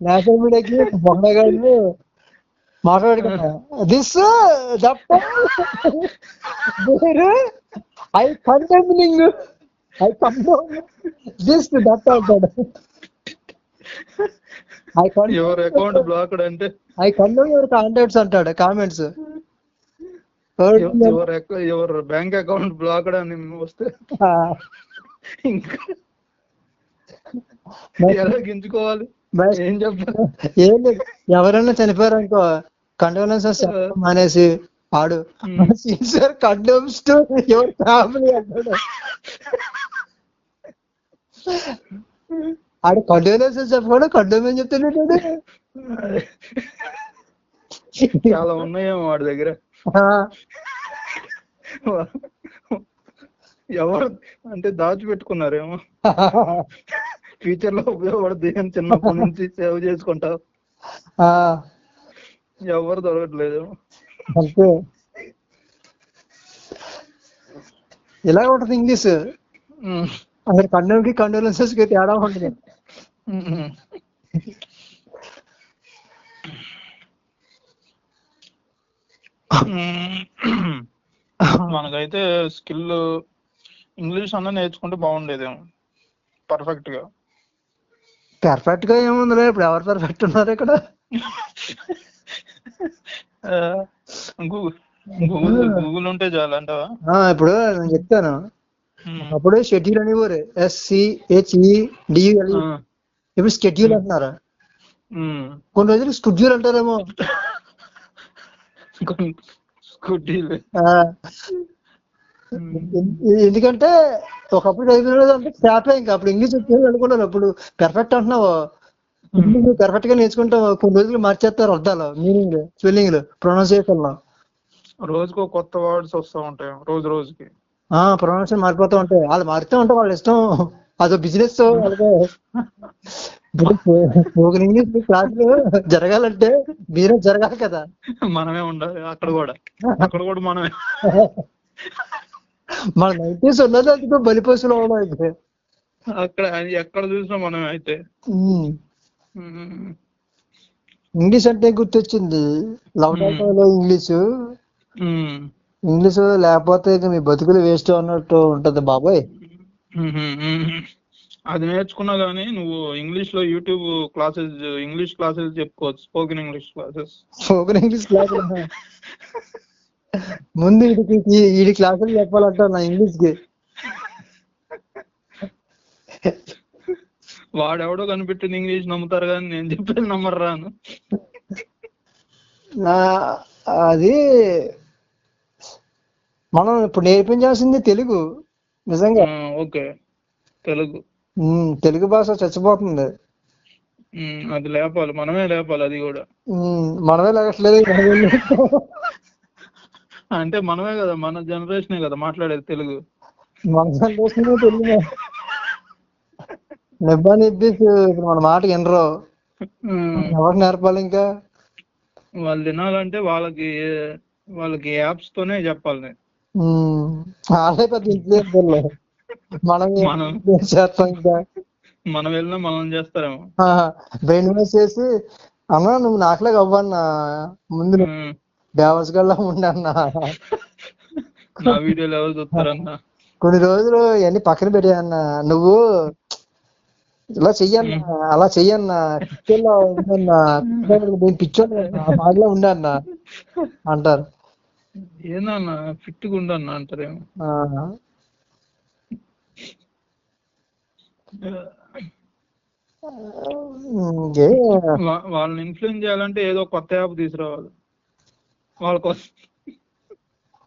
నేషనల్ మీడియాకి బొండగాళ్ళు మాట్లాడుకున్నా, this I condemning this that అంటాడు.
యువర్ అకౌంట్ బ్లాక్డ్ అంటే
ఐ కండెమ్ యువర్ కాంటాక్ట్స్ అంటాడు, comments.
Your bank account blocked అని వస్తే ఇంకా ఎలా గింజుకోవాలి? ఏం చెప్పాలి?
ఏం లేదు, ఎవరైనా చనిపోయారు అనుకో కండోలెన్సెస్ మానేసి ఆడు sincere condoms to your family అంటాడు. ఆడు కండోలెన్సెస్ చెప్పాడు, కండోమ్ ఏం చెప్తాడు.
చాలా ఉన్నాయేమో వాడి దగ్గర. ఎవరు అంటే దాచిపెట్టుకున్నారేమో, ఫ్యూచర్ లో ఉపయోగపడుతుంది అని చిన్నప్పటి నుంచి సేవ్ చేసుకుంటావు. ఎవరు దొరకట్లేదు.
అంతే ఇలా ఉంటది ఇంగ్లీష్. అక్కడ కండోమ్ కి కండోలెన్సెస్ కి తేడా ఉంటుంది.
మనకైతే స్కిల్ ఇంగ్లీష్ అన్న నేర్చుకుంటే బాగుండేదేమో పర్ఫెక్ట్ గా.
పర్ఫెక్ట్ గా ఏముందిలే, ఇప్పుడు ఎవరు పర్ఫెక్ట్ ఉన్నారు ఇక్కడ.
గూగుల్ ఉంటే చాలు అంటావా?
ఇప్పుడు నేను చెప్తాను, అప్పుడు షెడ్యూల్ అనేవారు, SCHEDULE, ఇప్పుడు స్కెడ్యూల్ అంటున్నారు. కొన్ని రోజులు స్కెడ్యూల్ అంటారేమో. ఎందుకంటే ఒకప్పుడు అంటే స్టాపే, ఇంకా అప్పుడు ఇంగ్లీష్ వచ్చేది అనుకున్నాను. అప్పుడు పర్ఫెక్ట్ అంటున్నావు, ఇంగ్లీష్ పర్ఫెక్ట్ గా నేర్చుకుంటావు, కొన్ని రోజులు మార్చేస్తారు అర్థాలు, మీనింగ్, స్పెల్లింగ్, ప్రొనౌన్సియేషన్ లో.
రోజుకో కొత్త వర్డ్స్ వస్తూ ఉంటాయి, రోజు రోజుకి
ప్రొనౌన్సియేషన్ మారిపోతూ ఉంటాయి. వాళ్ళు మారుతూ ఉంటారు, వాళ్ళ ఇష్టం, అదో బిజినెస్. స్పోకెన్ ఇంగ్లీష్ క్లాసులు జరగాలంటే బిజినెస్ జరగాలి కదా,
మనమే ఉండాలి అక్కడ కూడా మనమే.
మన 90s ఉన్నది అందుకో బలిపశులు అవడం అయితే
అక్కడ ఎక్కడ చూసినా మనమే. అయితే
ఇంగ్లీష్ అంటే గుర్తొచ్చింది, లవ్ ఇంగ్లీషు. ఇంగ్లీష్ లేకపోతే ఇక మీ బతుకులు వేస్ట్ అన్నట్టు ఉంటది బాబాయ్.
అది నేర్చుకున్నా గానీ నువ్వు ఇంగ్లీష్ లో యూట్యూబ్ క్లాసెస్, ఇంగ్లీష్ క్లాసెస్ చెప్పుకోవచ్చు, spoken English classes.
Spoken English classes ముందు వీడి క్లాసులు చెప్పాలంట నా ఇంగ్లీష్ కి.
వాడెవడో కనిపెట్టిన ఇంగ్లీష్ నమ్ముతారు కానీ నేను చెప్పేది నమ్మరు రాను.
అది మనం ఇప్పుడు నేర్పించాల్సింది తెలుగు. నిజంగా
ఓకే,
తెలుగు భాష చచ్చిపోతుంది.
అది లేపాలి, మనమే లేపాలి. అది కూడా
మనమే లేకట్లేదు.
అంటే మనమే కదా, మన జనరేషనే కదా మాట్లాడేది తెలుగు.
మన జనరేషన్ తెలుగు నిబ్బాని ఇప్పుడు మన మాట వినరు, ఎవరు నేర్పాలి? ఇంకా
వాళ్ళు వినాలంటే వాళ్ళకి యాప్స్ తోనే చెప్పాలి.
వాళ్ళే పెద్ద ఇన్ఫ్లుయెన్సర్లు, మనం చేస్తాం. ఇంకా
మనం వెళ్ళినా మనం చేస్తారేమో.
బ్రెయిన్ వాష్ చేసి, అన్నా నువ్వు నాకులాగా అవ్వన్నా, ముందు బేవర్స్ గల్లా ఉండన్నా,
నా వీడియోలు ఎవరు చూస్తారన్నా,
కొన్ని రోజులు ఇవన్నీ పక్కన పెట్టాయన్నా, నువ్వు ఇలా చెయ్యన్నా, అలా చెయ్యన్నా, పిచ్చోళ్ళ ఉండన్నా, పిచ్చోళ్ళ మాటలో ఉండన్నా అంటారు.
ఏదన్నా ఫిట్ గా ఉండన్నా అంటారేమో. వాళ్ళని ఇన్ఫ్లుయెన్స్ చేయాలంటే ఏదో కొత్త యాప్ తీసుకురావాలి వాళ్ళ కోసం.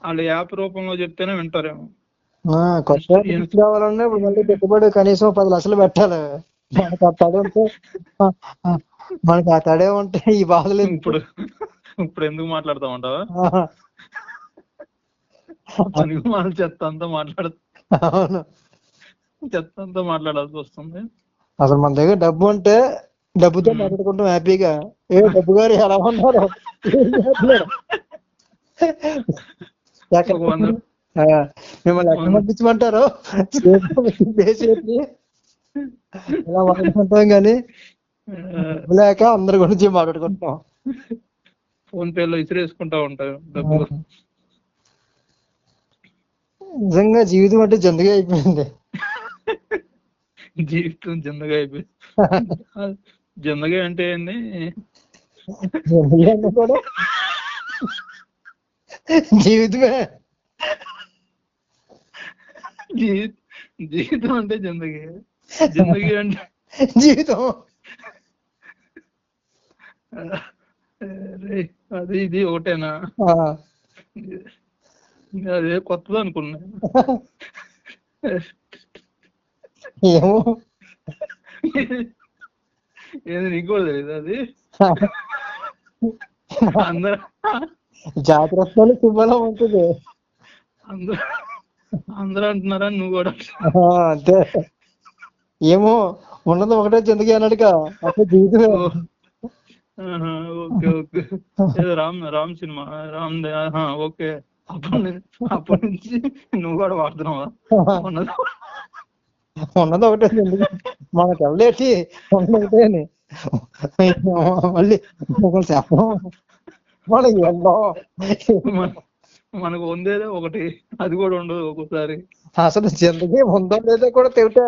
వాళ్ళు యాప్ రూపంలో చెప్తేనే వింటారేమో.
కొత్త తీసుకురావాలన్నా ఇప్పుడు మళ్ళీ పెట్టుబడి కనీసం 10 లక్షలు పెట్టాలి. మనకి ఆ తడే ఉంటే ఈ బాధలు.
ఇప్పుడు ఎందుకు మాట్లాడుతా ఉంటావా? పనికి మాటలు చెత్త అంతా చెత్త అంతా మాట్లాడాల్సి వస్తుంది.
అసలు మన దగ్గర డబ్బు ఉంటే డబ్బుతో మాట్లాడుకుంటాం హ్యాపీగా. డబ్బు గారు ఎలా ఉన్నారు, మిమ్మల్ని ఎక్కడ పంపించమంటారు ఇలా మాట్లాడుకుంటాం, కానీ లేక అందరి గురించి మాట్లాడుకుంటాం.
ఫోన్ పేలో ఇసిరేసుకుంటా ఉంటారు డబ్బులు.
నిజంగా జీవితం అంటే జందగా అయిపోయింది.
జీవితం జందగా అయిపోయింది. జందగా అంటే ఏంది?
కూడా జీవితమే.
జీవితం అంటే జిందగీ, జిందగీ అంటే
జీవితం.
అది ఇది ఒకటేనా? అదే కొత్తది అనుకున్నా.
ఏమో
ఏది నీకు కూడా తెలియదు అది? అందరూ
జాగ్రత్తలు శుభలం ఉంటుంది.
అందరూ అందరూ అంటున్నారా, నువ్వు కూడా?
అంతే. ఏమో ఉన్నది ఒకటే జిందగీ అన్నాడుగా, అప్పుడు జీవితమే.
Okay okay. ఏదో రామ్ సినిమా ఓకే. అప్పటి నుంచి నువ్వు కూడా వాడుతున్నావా?
ఉన్నది ఒకటే జిందగీ, మనకు వెళ్ళేటి ఉన్నది ఒకటే అని మళ్ళీ చెప్పడం మనకి
మనకు ఉండేదే ఒకటి, అది కూడా ఉండదు ఒక్కోసారి.
అసలు జిందగీ ఉందో లేదో కూడా తెలితే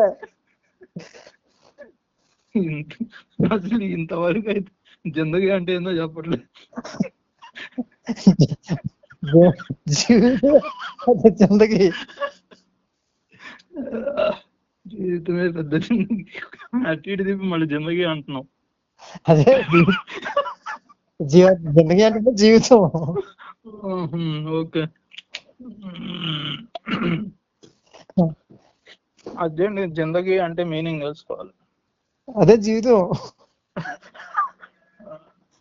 అసలు ఇంతవరకు అయితే జిందగీ అంటే ఏందో చెప్పట్లేదు.
జిందగీ
జీవితమే పెద్ద అటు ఇటు తిప్పి మళ్ళీ జిందగీ అంటున్నావు.
అదే జిందగీ అంటే జీవితం.
ఓకే. అదే జిందగీ అంటే మీనింగ్ తెలుసుకోవాలి.
అదే జీవితం.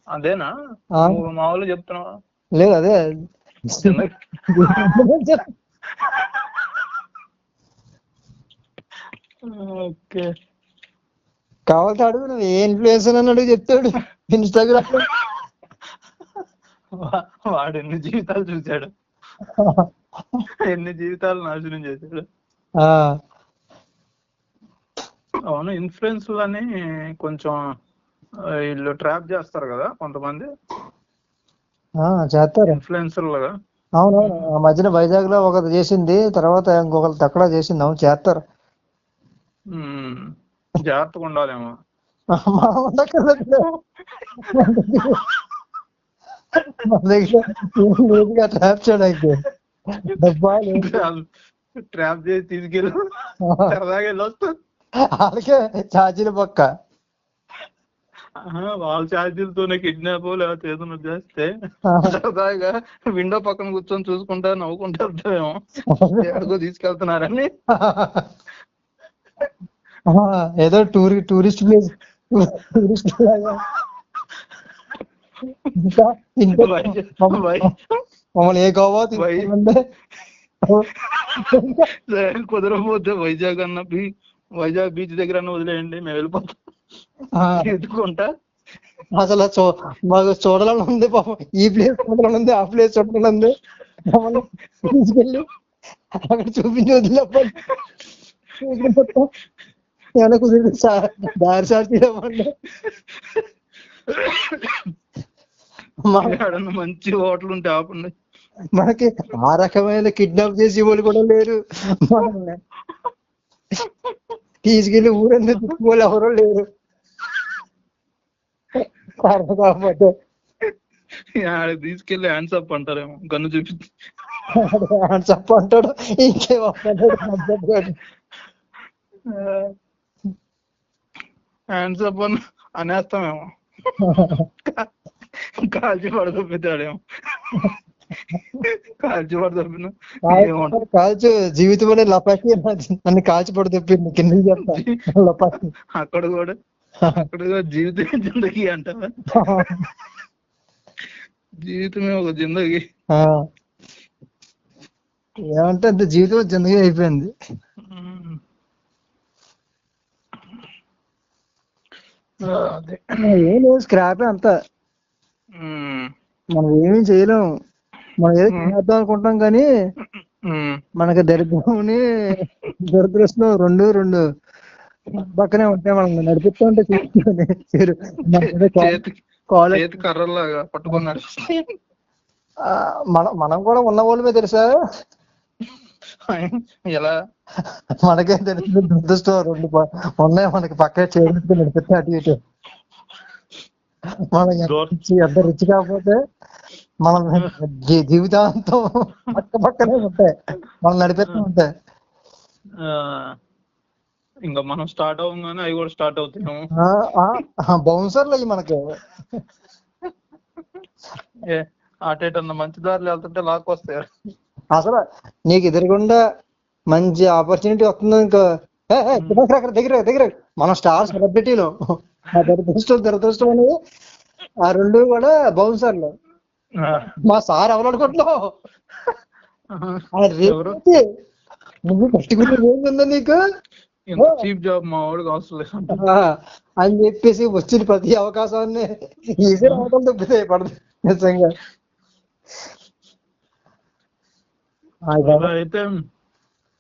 అదేనా మామూలు చెప్తున్నావా?
లేదు అదే
ఓకే.
కావాలంటే అడుగు, నువ్వు ఏ ఇన్ఫ్లుయెన్సర్ అని అడుగు చెప్తాడు. ఇన్స్టాగ్రామ్
వాడు ఎన్ని జీవితాలు చూశాడు, ఎన్ని జీవితాలు నాశనం చేశాడు. అవును, ఇన్ఫ్లుయెన్స్లని కొంచెం వీళ్ళు ట్రాప్ చేస్తారు కదా కొంతమంది,
చేస్తారు
ఇన్ఫ్లుయెన్సర్లుగా.
అవునవును, ఆ మధ్యన వైజాగ్ లో ఒకటి చేసింది, తర్వాత ఇంకొకరు తక్కడ చేసింది. అవును చేస్తారు.
జాగ్రత్తగా ఉండాలేమో. ట్రాప్ చేసి తీసుకెళ్ళి సరదాగా వెళ్ళి వస్తుంది.
వాళ్ళకే ఛార్జీలు పక్క,
వాళ్ళ ఛార్జీలతోనే కిడ్నాప్ లేకపోతే ఏదైనా చేస్తే సరదాగా విండో పక్కన కూర్చొని చూసుకుంటా నవ్వుకుంటా వెళ్తామేమో, ఎక్కడికో తీసుకెళ్తున్నారని.
ఏదో టూరిస్ట్ ప్లేస్, టూరిస్ట్ లాగా. మమ్మల్ని ఏ గోవా తీసుకుంటే
కుదరకపోతే వైజాగ్ బీచ్ దగ్గర వదిలేయండి, మేము వెళ్ళిపోతాం ఎత్తుకుంటా.
అసలు మాకు చూడాలని ఉంది పాపం, ఈ ప్లేస్ చూడాలని ఉంది, ఆ ప్లేస్ చూడాలని ఉంది. మమ్మల్ని తీసుకెళ్ళి అక్కడ చూపించి వదిలేకపోతే ఏమైనా కుదిరి దారి సాక్షి ఇవ్వండి.
మంచి హోటల్ ఉంటే ఆపండి.
మనకి ఆ రకమైన కిడ్నాప్ చేసి వాళ్ళు కూడా లేరు, మనల్ని తీసుకెళ్లి ఊరన్నీ తిప్పుకోవాలి ఎవరో లేరు. కాకపోతే
తీసుకెళ్లి హ్యాండ్స్ అప్ అంటారేమో, గన్ను చూపించి
హ్యాండ్స్ అప్ అంటాడు, ఇంకేమంటాడు
హ్యాండ్స్ అప్ అని అనేస్తామేమో, కాల్చి పడదొప్పితాడేమో. కాల్చి పడదొప్పిన
కాల్చు జీవితం అనే లపాకి నన్ను కాల్చి పడదొప్పింది కిందకి చెప్తా లపాకి.
అక్కడ కూడా జీవితమే జిందగీ అంటావా? జీవితమే ఒక జిందగీ.
ఏమంటే అంత జీవితం జిందగీ అయిపోయింది. ఏం లేదు, స్క్రాప్ అంతా. మనం ఏమీ చేయలేము, మనం ఏదో చేద్దాం అనుకుంటాం కానీ మనకి దరిద్రం దురదృష్టం రెండు పక్కనే ఉంటాయి. మనం నడిపిస్తూ ఉంటే
కర్రలాగా పట్టుకున్నాడు.
మనం కూడా ఉన్న వాళ్ళమే తెలుసా,
ఎలా
మనకే తెలుసు. దురదృష్టం రెండు ఉన్నాయి మనకి, పక్క చేతులు నడిపిస్తే అటు ఇటు. మనం ఎంత రిచ్ కాకపోతే మనం జీవితాంతం పక్కనే ఉంటాయి, మనం నడిపిస్తూ ఉంటాయి.
ఇంకా మనం స్టార్ట్ అవ్వగానే అవి కూడా స్టార్ట్ అవుతున్నాము.
బౌన్సర్లు అయ్యి మనకి
అటేటన్నా మంచి దారిలో వెళ్తుంటే లాక్కొస్తాయి.
అసలు నీకు ఎదురుగుండా మంచి ఆపర్చునిటీ వస్తుంది ఇంకో అక్కడ దగ్గర దగ్గర మనం స్టార్ సెలబ్రిటీలు దురదృష్టం అనేది ఆ రెండు కూడా బౌన్సర్లు. మా సార్ ఎవరనుకుంటున్నావు? నువ్వు పట్టుకునే ఏముందా నీకు
చీప్ జాబ్ మా వాడికి అవసరం లేదు
అని చెప్పేసి వచ్చిన ప్రతి అవకాశాన్ని ఈజీ అవటం తప్పితే పడదు నిజంగా.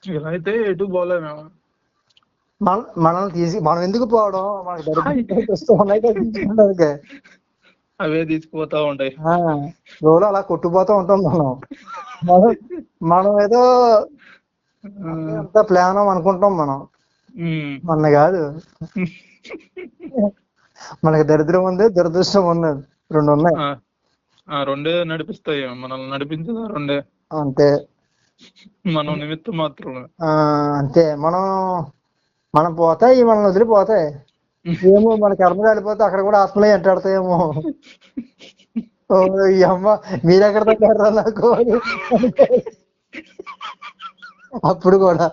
ఇలా అయితే ఎటు పోలే మేము.
మనల్ని తీసి మనం ఎందుకు పోవడం, మనకి
అవే తీసుకుపోతా ఉంటాయి.
రోజు అలా కొట్టుకుపోతా ఉంటాం మనం ఏదో అంత ప్లాన్ అనుకుంటాం మనం. మన కాదు, మనకి దరిద్రం ఉంది, దురదృష్టం ఉంది, రెండు ఉన్నాయి.
రెండే నడిపిస్తాయి మనల్ని, నడిపించదా రెండే
అంతే.
మనం నిమిత్తం మాత్రం
అంతే. మనం పోతాయి, మనల్ని వదిలిపోతాయి. ఏమో మన కర్మ కాలిపోతే అక్కడ కూడా ఆత్మలే ఎంటాడతాయేమో. ఈ అమ్మ మీరెక్కడ తగ్గారా నాకు అప్పుడు కూడా.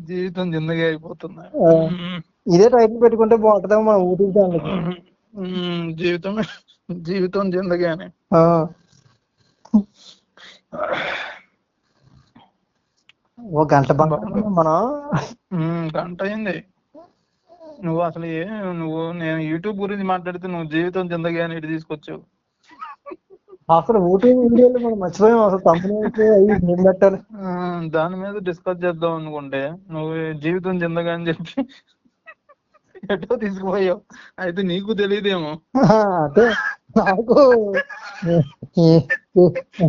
జీవితం జిందగీ అయిపోతుంది.
ఇదే టైటిల్ పెట్టుకుంటే బాగుంటుందేమో మన ఊటీ
జీవితం జిందగీ అని.
ఓ గంట మనం
గంట అయింది. నువ్వు అసలు నేను యూట్యూబ్ గురించి మాట్లాడితే నువ్వు జీవితం జిందగీ అని ఇటు తీసుకొచ్చావు.
అసలు ఊటీ వీడియోలు మనం మర్చిపోయాం. అసలు పెట్టాలి
దాని మీద డిస్కస్ చేద్దాం అనుకుంటే నువ్వు జీవితం జిందగీ అని చెప్పి ఎటో తీసుకుపోయావు. అయితే నీకు తెలియదేమో.
అంటే నాకు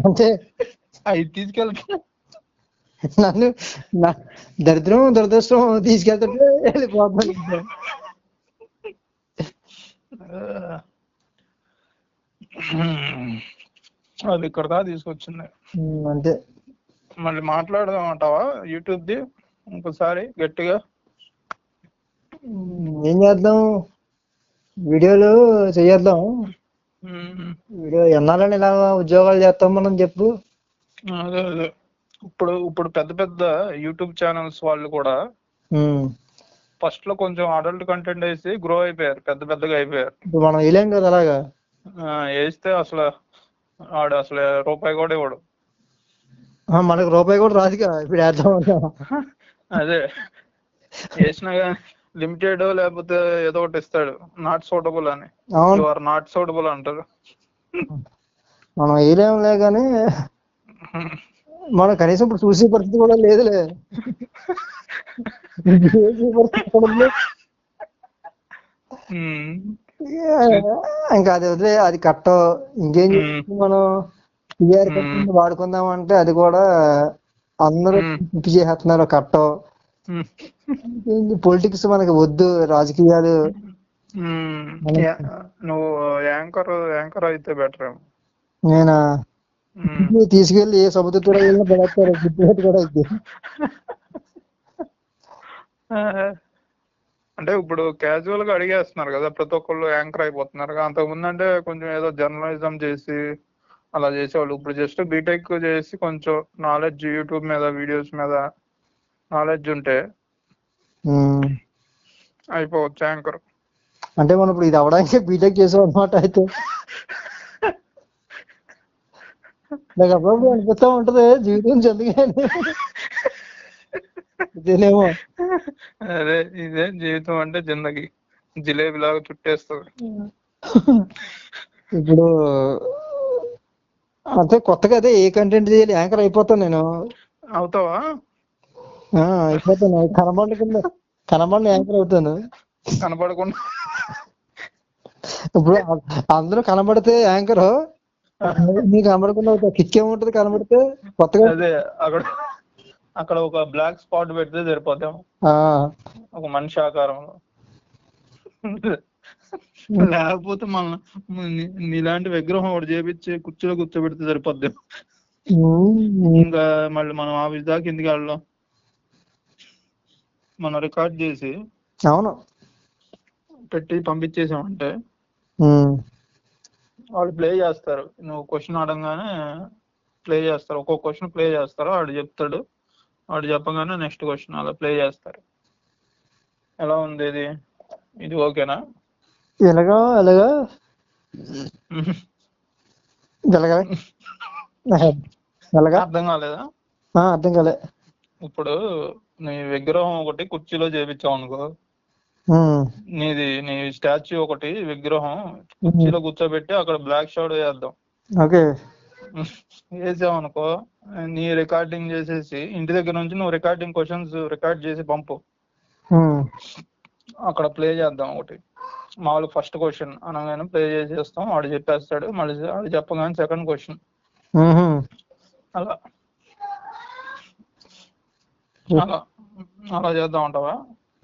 అంటే
అవి తీసుకెళ్తా
నన్ను దరిద్రం దురదృష్టం తీసుకెళ్తుంటే వెళ్ళిపోతున్నాను.
అది ఇక్కడ దా తీసుకొచ్చింది.
అంతే.
మళ్ళీ మాట్లాడదాం అంటావా యూట్యూబ్ది ఇంకోసారి గట్టిగా?
ఏం చేద్దాం, వీడియోలు చేద్దాం. వీడియో ఎన్నాలని ఇలా ఉద్యోగాలు చేస్తాం మనం చెప్పు.
అదే అదే ఇప్పుడు పెద్ద పెద్ద యూట్యూబ్ ఛానల్స్ వాళ్ళు కూడా ఫస్ట్ లో కొంచెం అడల్ట్ కంటెంట్ వేసి గ్రో అయిపోయారు, పెద్ద పెద్దగా అయిపోయారు.
మనం వేయలేం కదా అలాగా.
వేస్తే అసలు రూపాయి కూడా ఇవ్వడు.
మనకు రూపాయి కూడా రాదుగా ఇప్పుడు వేద్దాం.
అదే వేసినా కానీ లిమిటెడ్ లేకపోతే ఏదో ఒకటి ఇస్తాడు, నాట్ సూటబుల్ అని. ఆర్ నాట్ సూటబుల్ అంటారు.
మనం వేయలేంలే కానీ మనం కనీసం ఇప్పుడు చూసే పరిస్థితి కూడా లేదులే. ఇంకా అది వదిలే, అది కట్ట. ఇంకేం మనం టీఆర్ కట్టింది వాడుకుందాం అంటే అది కూడా అందరూ చేస్తున్నారు కట్ట. పొలిటిక్స్ మనకి వద్దు, రాజకీయాలు.
నువ్వు యాంకర్ అయితే బెటర్.
నేనా తీసుకెళ్ళి ఏ సముద్ర కూడా అయితే.
అంటే ఇప్పుడు క్యాజువల్ గా అడిగేస్తున్నారు కదా, ప్రతి ఒక్కళ్ళు యాంకర్ అయిపోతున్నారు. అంతకు ముందు అంటే కొంచెం ఏదో జర్నలిజం చేసి అలా చేసేవాళ్ళు. ఇప్పుడు జస్ట్ బీటెక్ చేసి కొంచెం నాలెడ్జ్, యూట్యూబ్ మీద వీడియోస్ మీద నాలెడ్జ్ ఉంటే అయిపోవచ్చు యాంకర్.
అంటే మనం ఇప్పుడు ఇది అవడానికి బీటెక్ చేసాం అన్నమాట. అయితే నాకు అప్పుడప్పుడు అనిపిస్తా ఉంటది జీవితం చెందుగానే ఇదేనేమో.
అదే ఇదే జీవితం అంటే జిందగీ జిలేబీ లాగా చుట్టేస్తుంది.
ఇప్పుడు అంటే కొత్తగా అదే ఏ కంటెంట్ చేయాలి, యాంకర్ అయిపోతాను నేను.
అవుతావా?
అయిపోతాను. కనబడిన యాంకర్ అవుతాను.
కనబడకుండా
ఇప్పుడు అందరూ కనబడితే యాంకర్, నీకు కనబడకుండా అవుతా. కిక్ ఏముంటది కనబడితే కొత్తగా.
అదే అక్కడ ఒక బ్లాక్ స్పాట్ పెడితే సరిపోతాము, ఒక మనిషి ఆకారంలో. లేకపోతే నీలాంటి విగ్రహం ఒకటి చేపించి కుర్చీలో కూర్చోబెడితే సరిపోద్ది. ఇంకా మళ్ళీ మనం ఆఫీస్ దాకా ఎందుకు వెళ్ళాం? మనం రికార్డ్ చేసి
అవును.
పెట్టి పంపించేసామంటే వాళ్ళు ప్లే చేస్తారు. నువ్వు క్వశ్చన్ అడగగానే ప్లే చేస్తారు. ఒక్కొక్క క్వశ్చన్ ప్లే చేస్తారు. వాడు చెప్తాడు, వాడు చెప్పగానే నెక్స్ట్ క్వశ్చన్ అలా ప్లే చేస్తారు. ఎలా ఉంది ఇది? ఇది ఓకేనా?
ఎలాగా ఎలాగా ఎలాగా ఎలాగా
అర్థం కాలేదా?
అర్థం కాలే.
ఇప్పుడు నీ విగ్రహం ఒకటి కుర్చీలో చేపించావు అనుకో, నీ స్టాచ్యూ ఒకటి విగ్రహం కుర్చీలో కూర్చోబెట్టి అక్కడ బ్లాక్ షాడో వేద్దాం.
ఓకే.
వేసావు అనుకో, నీ రికార్డింగ్ చేసేసి ఇంటి దగ్గర నుంచి నువ్వు రికార్డింగ్ క్వశ్చన్స్ రికార్డ్ చేసి పంపు, అక్కడ ప్లే చేద్దాం. ఒకటి మామూలు ఫస్ట్ క్వశ్చన్ అనగానే ప్లే చేసేస్తాం, వాడు చెప్పేస్తాడు. మళ్ళీ వాడు చెప్పగానే సెకండ్ క్వశ్చన్, అలా అలా అలా చేద్దాం అంటావా?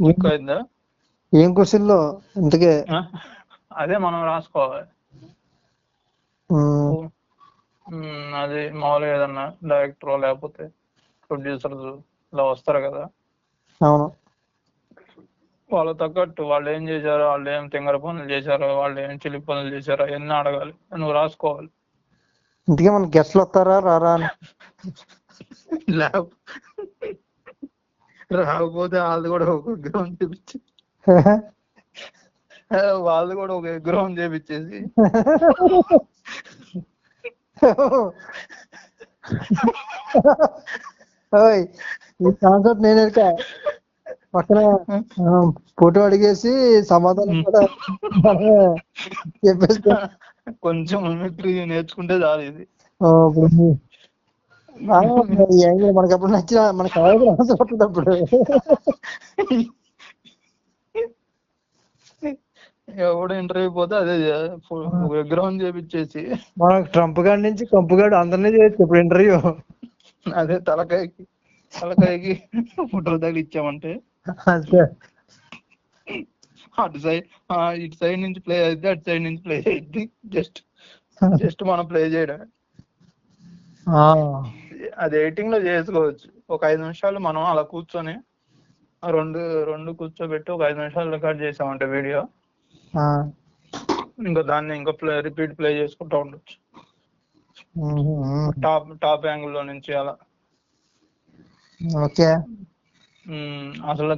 క్లిక్ అయిందా?
ఏం క్వశ్చన్ లో ఇంతకే?
అదే మనం రాసుకోవాలి. అది మామూలుగా ఏదన్నా డైరెక్టర్ లేకపోతే ప్రొడ్యూసర్స్ ఇలా వస్తారు కదా,
అవును,
వాళ్ళ తగ్గట్టు వాళ్ళు ఏం చేశారో, వాళ్ళు ఏం తింగర పనులు చేశారో, వాళ్ళు ఏం చిలిపి పనులు చేశారో అవన్నీ అడగాలి, నువ్వు రాసుకోవాలి.
ఇంతకే మన గెస్ట్లు వస్తారా రారా?
రాకపోతే వాళ్ళు కూడా ఒక విగ్రహం చేపించి వాళ్ళు కూడా ఒక విగ్రహం చేపించేసి
ఈ కాన్సెప్ట్ నేను పక్కన ఫోటో అడిగేసి సమాధానం కూడా చెప్పేసి
కొంచెం మిమిక్రీ నేర్చుకుంటే చాలు. ఇది
మనకి అప్పుడు నచ్చిన మనకు పట్టినప్పుడు
ఎవడు ఇంటర్వ్యూ పోతే అదే విగ్రహం చేపించేసి
మనకు ట్రంప్ గాడి నుంచి కంపుగాడు అందరినీ చేయొచ్చు ఇప్పుడు ఇంటర్వ్యూ.
అదే తలకాయకి ఫోటోలు తగిలిచ్చామంటే అటు సైడ్ ఇటు సైడ్ నుంచి ప్లే అయితే అటు సైడ్ నుంచి ప్లే అయింది. జస్ట్ మనం ప్లే చేయడం. అది ఎడిటింగ్ లో చేసుకోవచ్చు. ఒక 5 నిమిషాలు మనం అలా కూర్చొని రెండు కూర్చోబెట్టి ఒక 5 నిమిషాలు రికార్డ్ చేసామంటే వీడియో, ఇంకా దాన్ని ఇంకా రిపీట్ ప్లే చేసుకుంటా ఉండొచ్చు టాప్ యాంగిల్ లో నుంచి అలా.
ఓకే.
అసలు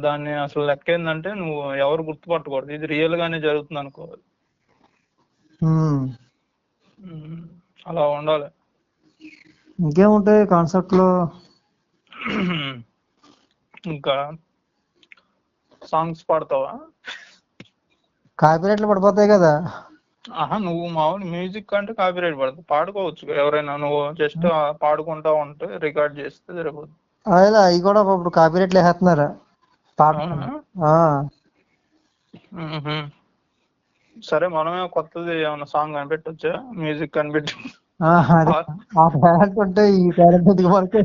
దాన్ని అసలు లెక్క ఏంటంటే నువ్వు ఎవరు గుర్తుపట్టకూడదు, ఇది రియల్ గానే జరుగుతుంది అనుకోవాలి. అలా ఉండాలి.
ఇంకేముంటాయి కాన్సెప్ట్ లో?
ఇంకా సాంగ్స్ పాడతావా?
కాపీరైట్లు పడిపోతాయి కదా.
నువ్వు మామూలు మ్యూజిక్ అంటే కాపీరైట్ పడతావు, పాడుకోవచ్చు ఎవరైనా. నువ్వు జస్ట్ పాడుకుంటా ఉంటే రికార్డ్ చేస్తే సరిపోతుంది.
అదే అవి కూడా ఇప్పుడు కాపీరైట్లు వేసేస్తున్నారు పాట.
సరే మనమే కొత్తది ఏమన్నా సాంగ్ కనిపెట్టొచ్చా? మ్యూజిక్ కనిపెట్టి
ఆ టాలెంట్ ఉంటే ఈ టాలెంట్ ఎందుకు మనకి?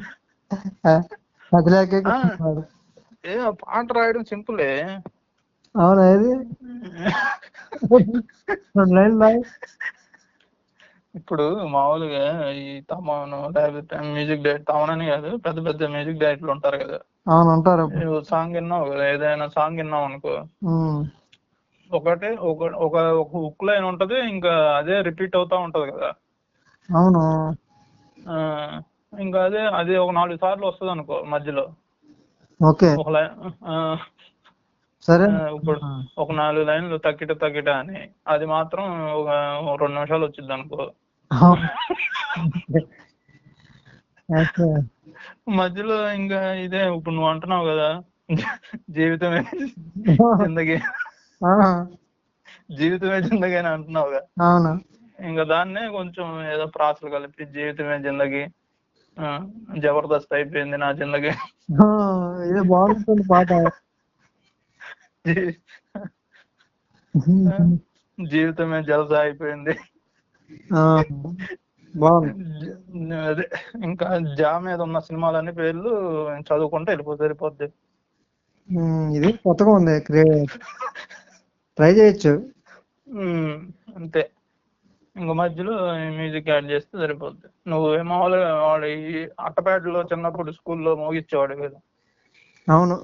పాట రాయడం సింపులే.
అవునా? ఇది
ఇప్పుడు మామూలుగా ఈ తమను మ్యూజిక్ డైరెక్టర్ తమనని కాదు, పెద్ద పెద్ద మ్యూజిక్ డైరెక్టర్లు ఉంటారు కదా.
అవును ఉంటారు.
సాంగ్ విన్నావు కదా, ఏదైనా సాంగ్ విన్నావు అనుకో, ఒకటే ఒక హుక్ లైన్ ఉంటది, ఇంకా అదే రిపీట్ అవుతా ఉంటది కదా.
అవును.
ఇంకా అదే ఒక 4 సార్లు వస్తుంది అనుకో మధ్యలో.
ఓకే.
ఒక లైన్
సరే.
ఇప్పుడు ఒక 4 లైన్లు తక్కిట అని, అది మాత్రం ఒక 2 నిమిషాలు వచ్చింది అనుకో. మధ్యలో ఇంకా ఇదే ఇప్పుడు నువ్వు అంటున్నావు కదా, జీవితమే జిందగీ అని అంటున్నావు కదా.
అవును.
ఇంకా దాన్నే కొంచెం ఏదో ప్రాసలు కలిపి జీవితమే జిందగీ, జబర్దస్త్ అయిపోయింది నా జిందగీ,
ఇది బాగుంటుంది పాట.
జీవితమే జలసా అయిపోయింది. అదే ఇంకా జా మీద ఉన్న సినిమాలన్నీ పేర్లు చదువుకుంటే వెళ్ళిపోద్ది.
ఇది కొత్తగా ఉంది, ట్రై చేయొచ్చు.
అంతే. ఇంక మధ్యలో మ్యూజిక్ యాడ్ చేస్తే సరిపోద్ది. నువ్వు మామూలుగా వాడు ఈ అట్టపేటలో చిన్నప్పుడు స్కూల్లో మోగించేవాడు కదా.
అవును.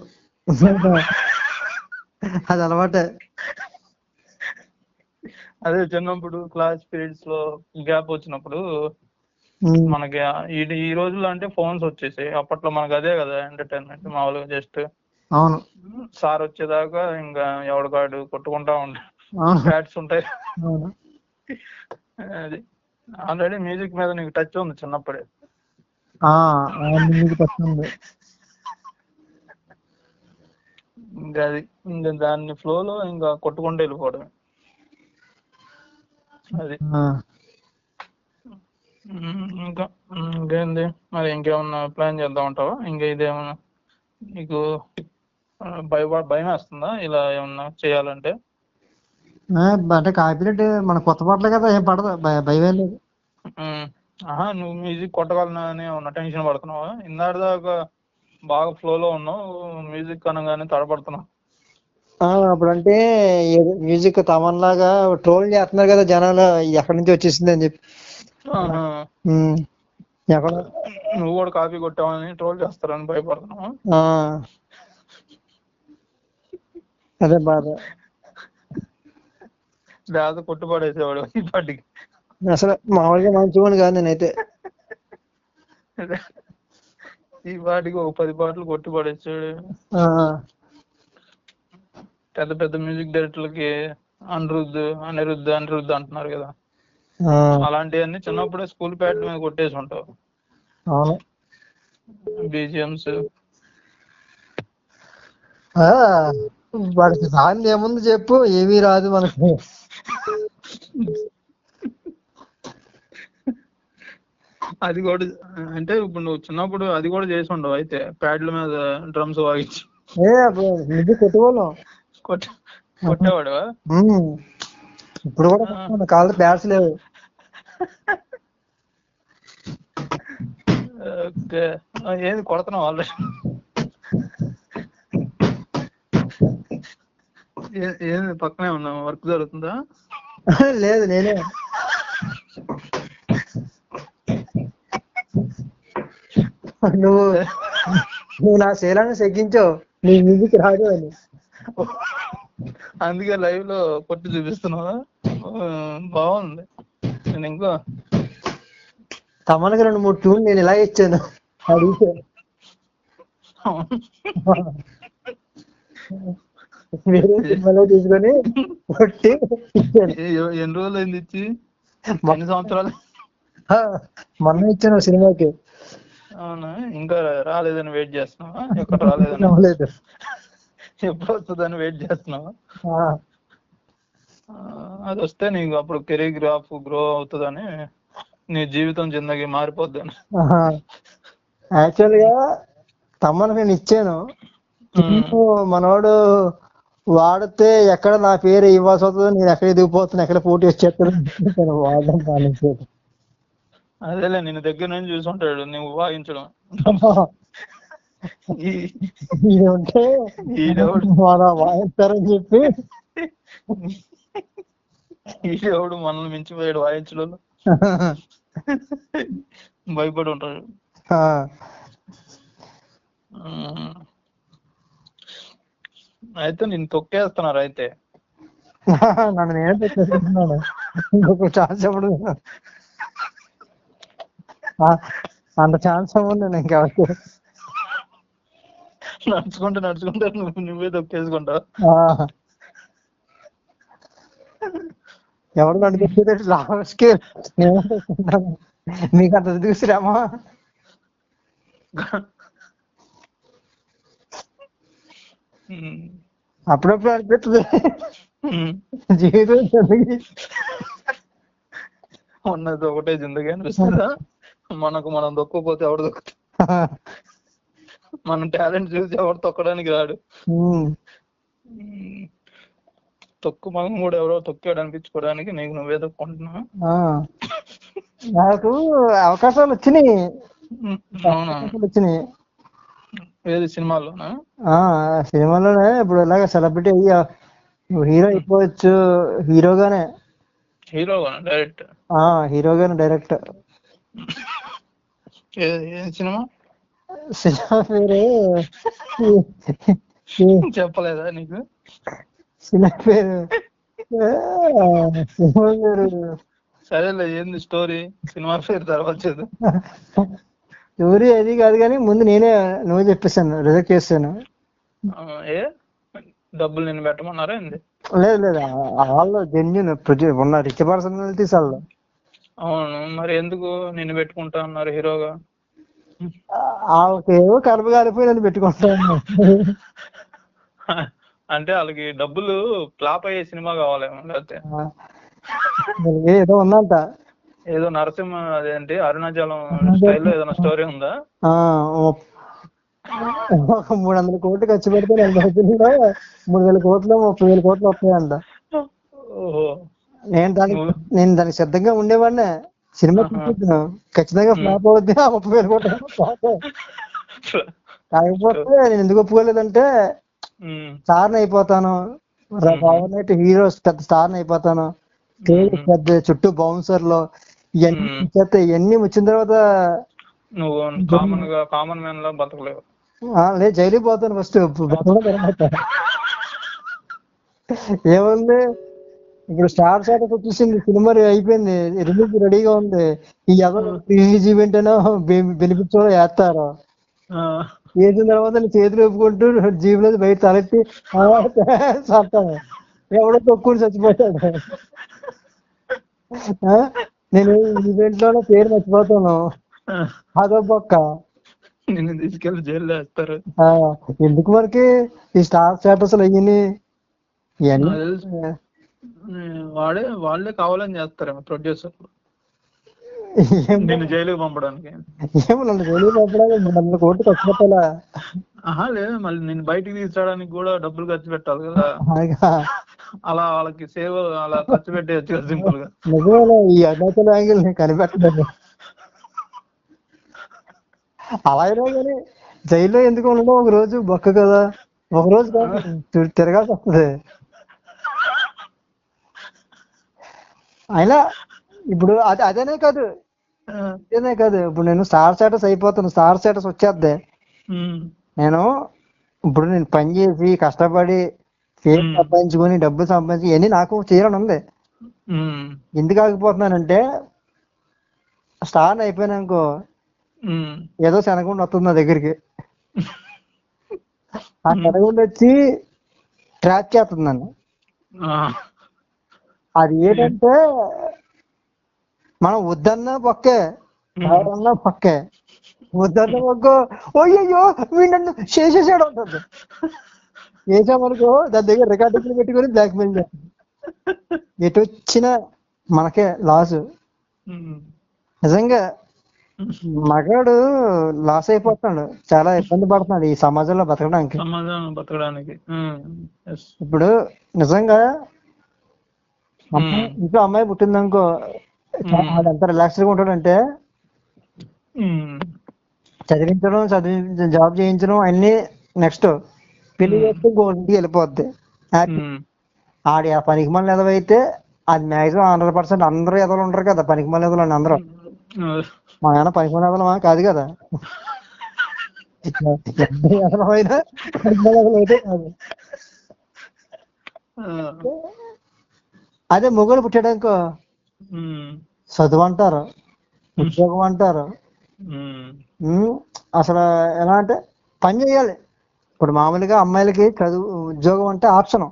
అది అలవాటే.
అదే చిన్నప్పుడు క్లాస్ పీరియడ్స్ లో గ్యాప్ వచ్చినప్పుడు మనకి ఈ రోజుల్లో అంటే ఫోన్స్ వచ్చేసాయి. అప్పట్లో మనకు అదే కదా ఎంటర్టైన్మెంట్, మామూలుగా జస్ట్
అవును
సార్ వచ్చేదాకా ఇంకా ఎవడికాడు కొట్టుకుంటా ఉంటాయి, ఫ్యాట్స్ ఉంటాయి. అది ఆల్రెడీ మ్యూజిక్ మీద నీకు టచ్ ఉంది చిన్నప్పుడే. ఇంకా అది ఇంకా దాన్ని ఫ్లోలో ఇంకా కొట్టుకుంటూ వెళ్ళిపోవడమే. అది ఇంకా ఇంకేంది మరి, ఇంకేమన్నా ప్లాన్ చేద్దాం అంటావా? ఇంకా ఇదేమన్నా నీకు భయం వేస్తుందా ఇలా ఏమన్నా చేయాలంటే?
అంటే కాపీరైట్ మన కొత్త పాటలే కదా, ఏం పడదు, భయం ఏం లేదు.
నువ్వు మ్యూజిక్ కొట్టగలనని ఏమన్నా టెన్షన్ పడుతున్నావా? ఇందాక దాకా బాగా ఫ్లోలో ఉన్నావు, మ్యూజిక్ అనగానే తడబడుతున్నావు.
అప్పుడంటే మ్యూజిక్ తమన్ లాగా ట్రోల్ చేస్తున్నారు కదా జనాలు, ఎక్కడి నుంచి వచ్చేసింది అని చెప్పి.
నువ్వు కూడా కాపీ కొట్టావని ట్రోల్ చేస్తారని భయపడుతున్నావా?
అదే బాధ.
లేదా కొట్టుపడేసేవాడు ఈ పాటికి.
అసలు మామూలుగా మంచివాడిని కాదు నేనైతే.
ఈ పాటికి ఒక 10 పాటలు కొట్టుపడేసాడు. పెద్ద పెద్ద మ్యూజిక్ డైరెక్టర్లకి అనిరుద్ధ్ అంటున్నారు కదా, అలాంటివన్నీ చిన్నప్పుడే స్కూల్ ప్యాడ్ మీద కొట్టేసి ఉంటావు. బీజిఎంస్
వాడికి రాని ఏముంది చెప్పు, ఏమీ రాదు మనకి.
అది కూడా అంటే ఇప్పుడు నువ్వు చిన్నప్పుడు అది కూడా చేసి ఉండవు అయితే, ప్యాడ్ల మీద డ్రమ్స్ వాగించి.
కొట్టేవాళ్ళం.
కొట్టేవాడు
ఇప్పుడు కూడా కాళ్ళ ప్యాడ్స్ లేవు.
ఓకే, ఏది కొడుతున్నావు ఆల్రెడీ? ఏది పక్కనే ఉన్నా, వర్క్ జరుగుతుందా?
లేదు, నేనే. నువ్వు నా శైలాన్ని సెగ్గించావు, నీ మ్యూజిక్ రాదు అని.
అందుకే లైవ్ లో కొట్టి చూపిస్తున్నావా? బాగుంది. నేను ఇంకో
తమన్కి 2-3 ట్యూన్ నేను ఇలా ఇచ్చాను అడిగితే. వేరే సినిమాలో తీసుకొని కొట్టి ఇచ్చాను.
ఎన్ని రోజులు అయింది ఇచ్చి? ఎన్ని సంవత్సరాలు?
మొన్న ఇచ్చాను సినిమాకి.
అవునా, ఇంకా రాలేదని వెయిట్ చేస్తున్నావా? ఎక్కడ రాలేదని, ఎప్పుడు వస్తుందని వెయిట్ చేస్తున్నావా? అది వస్తే నీకు అప్పుడు కెరీర్ గ్రో అవుతుందని, నీ జీవితం జిందగీ మారిపోద్దని.
యాక్చువల్ గా తమ్మను నేను ఇచ్చాను, మనోడు వాడితే ఎక్కడ నా పేరు ఇవ్వాల్సి వస్తుందో, నేను ఎక్కడ ఎదిగిపోతున్నా, ఎక్కడ పోటీ వచ్చేస్తాను వాడడం పాలించేది.
అదేలే, నేను దగ్గర నుంచి చూసుంటాడు నువ్వు వాయించడం.
ఉంటే వాయిస్తారని చెప్పి
ఈడెవడు మనల్ని మించిపోయాడు వాయించడం, భయపడి ఉంటాడు. అయితే నేను తొక్కేస్తున్నారు అయితే.
నన్ను నేనే తొక్కేస్తున్నాను, ఇంకొక ఛాన్స్ ఎప్పుడు అంత ఛాన్స్ ఉంది ఇంకా.
నడుచుకుంటా నువ్వే తొక్కేసుకుంటావు.
ఎవరు నన్ను తొక్కేది లాస్ట్కి మీకు అంత చూసిరామా? అప్పుడప్పుడు అనిపిస్తుంది జీవితం
ఉన్నది ఒకటే జిందగీ అనిపిస్తుందా? మనం దొక్కకపోతే ఎవడు దొక్కుతా? మనం టాలెంట్ చూసి ఎవరు తొక్కడానికి రాడు. తొక్కు మగం కూడా ఎవరో తొక్కాడు అనిపించుకోవడానికి నీకు నువ్వే తొక్కుంటున్నావు.
నాకు అవకాశాలు వచ్చినాయి.
ఏది సినిమాల్లోనా?
సినిమాలోనే. ఇప్పుడు ఎలాగ సెలబ్రిటీ అయ్యా, హీరో అయిపోవచ్చు. హీరోగానే
డైరెక్ట్
హీరోగానే డైరెక్ట్.
సినిమా
సినిమా పేరు
చెప్పలేదా నీకు?
సినిమా పేరు సినిమా పేరు
సరేలే, ఏంది స్టోరీ? సినిమా పేరు తర్వాత చదువు.
స్టోరీ అది కాదు కానీ ముందు నేనే నువ్వు చెప్పేసాను, రిజెక్ట్ చేస్తాను.
ఏ డబ్బులు నేను పెట్టమన్నారా ఏంది?
లేదు లేదు, వాళ్ళు జెన్యున్ ఉన్న రిచ్ పర్సనాలిటీస్ వాళ్ళు.
అవును, మరి ఎందుకు నిన్ను పెట్టుకుంటా అన్నారు హీరోగా?
వాళ్ళకి ఏవో కలుపు కాలిపోయి నన్ను పెట్టుకుంటాను.
అంటే వాళ్ళకి డబ్బులు ఫ్లాప్ అయ్యే సినిమా కావాలేమో, లేకపోతే
ఏదో ఉందంట,
ఏదో నరసింహ అదేంటి అరుణాచలం స్టైల్లో ఏదైనా స్టోరీ ఉందా?
ఒక 300 కోట్లు ఖర్చు పెడితే 40 రోజుల్లో 3000 కోట్లు 30,000 కోట్లు వస్తాయంట.
ఓహో,
నేను దానికి సిద్ధంగా ఉండేవాడినే. సినిమా చూస్తున్నాను, ఖచ్చితంగా ఫ్లాప్ అవుద్ది, 30,000 కోట్లు. కాకపోతే నేను ఎందుకు ఒప్పుకోలేదంటే స్టార్ అయిపోతాను, ఓవర్ నైట్ హీరో పెద్ద స్టార్ అయిపోతాను, పెద్ద చుట్టూ బౌన్సర్లు ఇవన్నీ వచ్చిన తర్వాత
నువ్వు కామన్ మ్యాన్ లా బతకలేవు.
లేదు, జైలుకి పోతాను ఫస్ట్. ఏముంది ఇప్పుడు స్టార్ స్టాటస్ వచ్చేసింది, సినిమా అయిపోయింది, రిలీజ్ రెడీగా ఉంది. ఈ ఎవరు రిలీజ్ ఈవెంట్ అయినా బెనిఫిట్స్ కూడా వేస్తారు. వేసిన తర్వాత చేతులు ఒప్పుకుంటూ జీబులో బయట తలెత్తి చస్తాను, ఎవడో తొక్కుని చచ్చిపోతాడు. నేను ఈవెంట్ లో పేరు మర్చిపోతాను, అదో పక్క
నిన్ను తీసుకెళ్లి జైల్లో వేస్తారు.
ఎందుకు మనకి ఈ స్టార్ స్టేటస్ అయ్యి
వాళ్ళే కావాలని చేస్తారేమో ప్రొడ్యూసర్లు నిన్ను జైలుకి పంపడానికి.
ఏమో నన్ను జైలుకి పంపడానికి 300 కోట్లు ఖర్చు పెట్టాలా?
లేదు, మళ్ళీ నేను బయటికి తీసుకురావడానికి కూడా డబ్బులు ఖర్చు పెట్టాలి కదా. అలా వాళ్ళకి సేవ్ అలా ఖర్చు పెట్టేయచ్చు కదా సింపుల్ గా.
నిజమే, ఈ అరుణాచల్ యాంగిల్ నేను కనిపెట్టలేదు. అలా అయినా కానీ జైల్లో ఎందుకు ఉండడం, ఒక రోజు బొక్క కదా, ఒక రోజు తిరగాల్సి వస్తుంది. అయినా ఇప్పుడు అదేనే కాదు ఇప్పుడు నేను స్టార్ స్టేటస్ అయిపోతాను, స్టార్ స్టేటస్ వచ్చేద్ది. నేను పని చేసి కష్టపడి ఫేమ్ సంపాదించుకొని డబ్బులు సంపాదించి ఇవన్నీ నాకు చేయాలని ఉంది. ఎందుకు ఆగిపోతున్నానంటే స్టార్ అయిపోయినాకో ఏదో శనగుండి వస్తుంది నా దగ్గరికి. ఆ శనగుండి వచ్చి ట్రాక్ చేస్తుంది నన్ను. అది ఏంటంటే మనం వద్దన్నా పక్కే, ఎవరన్నా పక్కే. వద్దన్నా పక్కో, ఓయ్యో వీడు నన్ను చేసేసాడు ఉంటుంది. చేసామనుకో దాని దగ్గర రికార్డింగ్లు పెట్టుకొని బ్లాక్ మెయిల్ చేస్తుంది. ఎటు వచ్చినా మనకే లాసు. నిజంగా మగాడు లాస్ అయిపోతున్నాడు, చాలా ఇబ్బంది పడుతున్నాడు ఈ సమాజంలో బతకడానికి. ఇప్పుడు నిజంగా ఇంట్లో అమ్మాయి పుట్టిందనుకో ఎంత రిలాక్స్గా ఉంటాడంటే చదివించడం జాబ్ చేయించడం అన్ని నెక్స్ట్, పెళ్లి చేస్తే ఇంటికి వెళ్ళిపోద్ది. ఆడి ఆ పనికి మళ్ళీ ఎదవైతే అది మాక్సిమం 100% అందరూ ఎదవలు ఉంటారు కదా, పనికి మళ్ళీ ఎదవలు అండి అందరూ. మా ఏమైనా పనికి మళ్ళీ ఎదవలమా? కాదు కదా. ఎదవైనా పనికి మళ్ళీ ఎదవలు అయితే కాదు. అదే మొగుడు పుట్టాడనుకో చదువు అంటారు, ఉద్యోగం అంటారు. అసలు ఎలా అంటే పని చేయాలి. ఇప్పుడు మామూలుగా అమ్మాయిలకి చదువు ఉద్యోగం అంటే ఆప్షన్,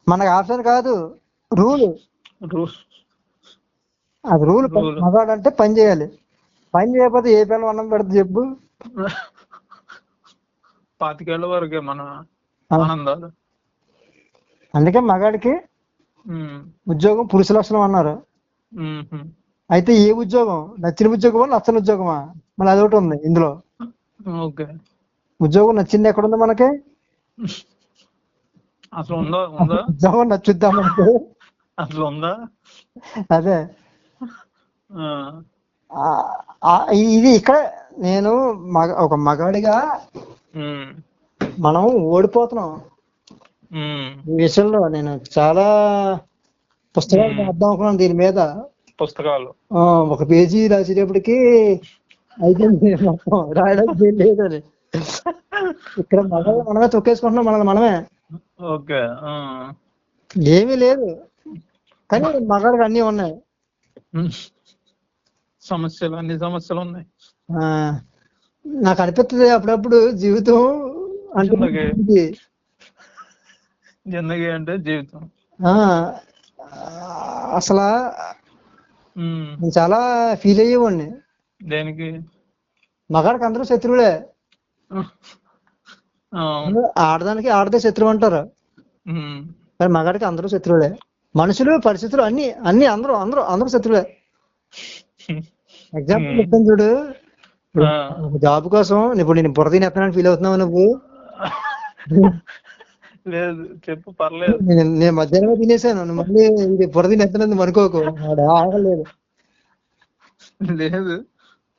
మనకు ఆప్షన్ కాదు, రూల్. అది రూల్. మగాడు అంటే పని చేయాలి, పని చేయకపోతే ఏ పిల్లలు అన్నం పెడుతుంది చెప్పు?
25 ఏళ్ల వరకే మన ఆనందాలు.
అందుకే మగాడికి ఉద్యోగం పురుష లక్షణం అన్నారు. అయితే ఏ ఉద్యోగం? నచ్చిన ఉద్యోగమా నచ్చని ఉద్యోగమా? మళ్ళీ అదొకటి ఉంది ఇందులో. ఉద్యోగం నచ్చింది ఎక్కడుంది మనకి?
అసలు ఉందా?
ఉద్యోగం నచ్చుద్దాం మనకి
అసలు ఉందా?
అదే ఇది ఇక్కడ నేను ఒక మగాడిగా మనం ఓడిపోతున్నాం ఈ విషయంలో. నేను చాలా పుస్తకాలు రాద్దాం అనుకున్నాను దీని మీద.
పుస్తకాలు
ఒక పేజీ రాసేటప్పటికి అయిపోయింది మొత్తం, రాయడానికి లేదని. ఇక్కడ మగవాళ్ళు మనమే తొక్కేసుకుంటున్నాం మనల్ని మనమే.
ఓకే.
ఏమీ లేదు కానీ మగాడికి అన్నీ ఉన్నాయి.
సమస్యలు, అన్ని సమస్యలు ఉన్నాయి.
నాకు అనిపిస్తుంది అప్పుడప్పుడు జీవితం అంటే
జిందగీ అంటే జీవితం.
అసలు నేను చాలా ఫీల్ అయ్యేవాడిని.
దేనికి?
మగాడికి అందరూ శత్రువులే, ఆడదానికి ఆడదే శత్రువు అంటారు, కానీ మగాడికి అందరూ శత్రువులే. మనుషులు, పరిస్థితులు అన్ని అన్ని అందరూ అందరూ అందరూ శత్రువులే. ఎగ్జాంపుల్ చెప్తాను చూడు, జాబ్ కోసం ఇప్పుడు నేను బుర్ర తినేస్తానని ఫీల్ అవుతున్నావు నువ్వు?
లేదు చెప్పు, పర్లేదు.
నేను మధ్యాహ్నం తినేసాను, మళ్ళీ ఇది బుర్ర తినేస్తాను అనుకోకు, ఆగలేదు.
లేదు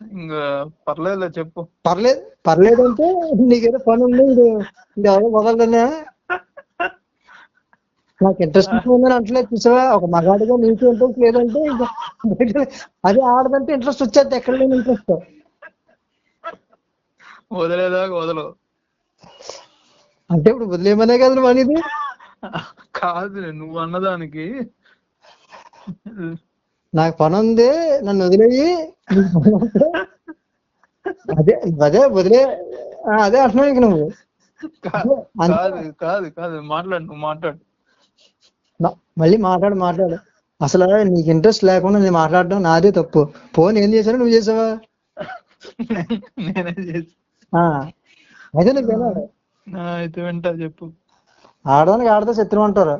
ఇంకా పర్లేదు చెప్పు.
పర్లేదు పర్లేదు అంటే నీకేదో పని ఉంది, ఇది ఎవరో వదలదనే. నాకు ఇంట్రెస్ట్ ఉందని అంటలేదు చూసావా, ఒక మగాడిగా నీకు ఇంట్రెస్ట్ లేదంటే అదే ఆడదంటే ఇంట్రెస్ట్ వచ్చేది, ఎక్కడ లేని ఇంట్రెస్ట్.
వదిలేదాకా వదలవు
అంటే ఇప్పుడు వదిలేమనే కదా అనేది
కాదు, నువ్వు అన్నదానికి.
నాకు పని ఉంది, నన్ను వదిలేయి. అదే అదే వదిలే, అదే అంటున్నావు ఇంక నువ్వు.
కాదు కాదు కాదు, మాట్లాడు, నువ్వు మాట్లాడు.
మళ్ళీ మాట్లాడు. అసలు నీకు ఇంట్రెస్ట్ లేకుండా నేను మాట్లాడడం నాదే తప్పు. ఫోన్ ఏం చేశాను, నువ్వు చేసావా?
నేనే చేసి.
అయితే నువ్వు వినాలి.
అయితే వింటా, చెప్పు.
ఆడదానికి ఆడదా శత్రువు అంటారు,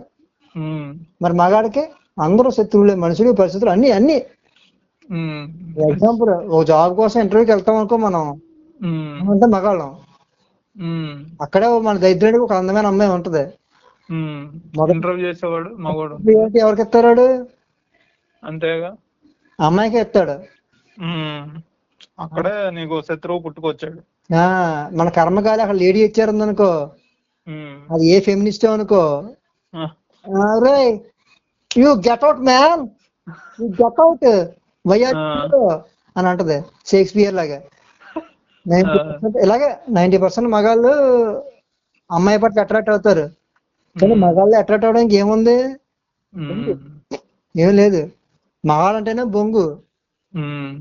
మరి మగాడికి అందరూ శత్రువులే, మనుషులు, పరిస్థితులు అన్ని అన్ని. ఎగ్జాంపుల్, ఓ జాబ్ కోసం ఇంటర్వ్యూకి వెళ్తాం అనుకో, మనం అంటే మగాళ్ళం, అక్కడే మన దరిద్రుడికి ఒక అందమైన అమ్మాయి ఉంటది,
ఇంటర్వ్యూ చేసేవాడు మగవాడు,
ఎవరికి ఇస్తాడు?
అంతేగా,
అమ్మాయికి ఇస్తాడు.
అక్కడే నీకు శత్రువు పుట్టుకొచ్చాడు.
మన కర్మకాలి అక్కడ లేడీ ఇచ్చారు అనుకో, అది ఏ ఫెమినిస్ట్ అనుకో, రే you get out man, you get out అని అంటది, షేక్స్పియర్ లాగా. 90% ఇలాగే 90% మగాళ్ళు అమ్మాయి పట్ల అట్రాక్ట్ అవుతారు, కానీ మగాళ్ళు అట్రాక్ట్ అవడానికి ఏముంది? ఏం లేదు. మగాళ్ళంటేనే బొంగు,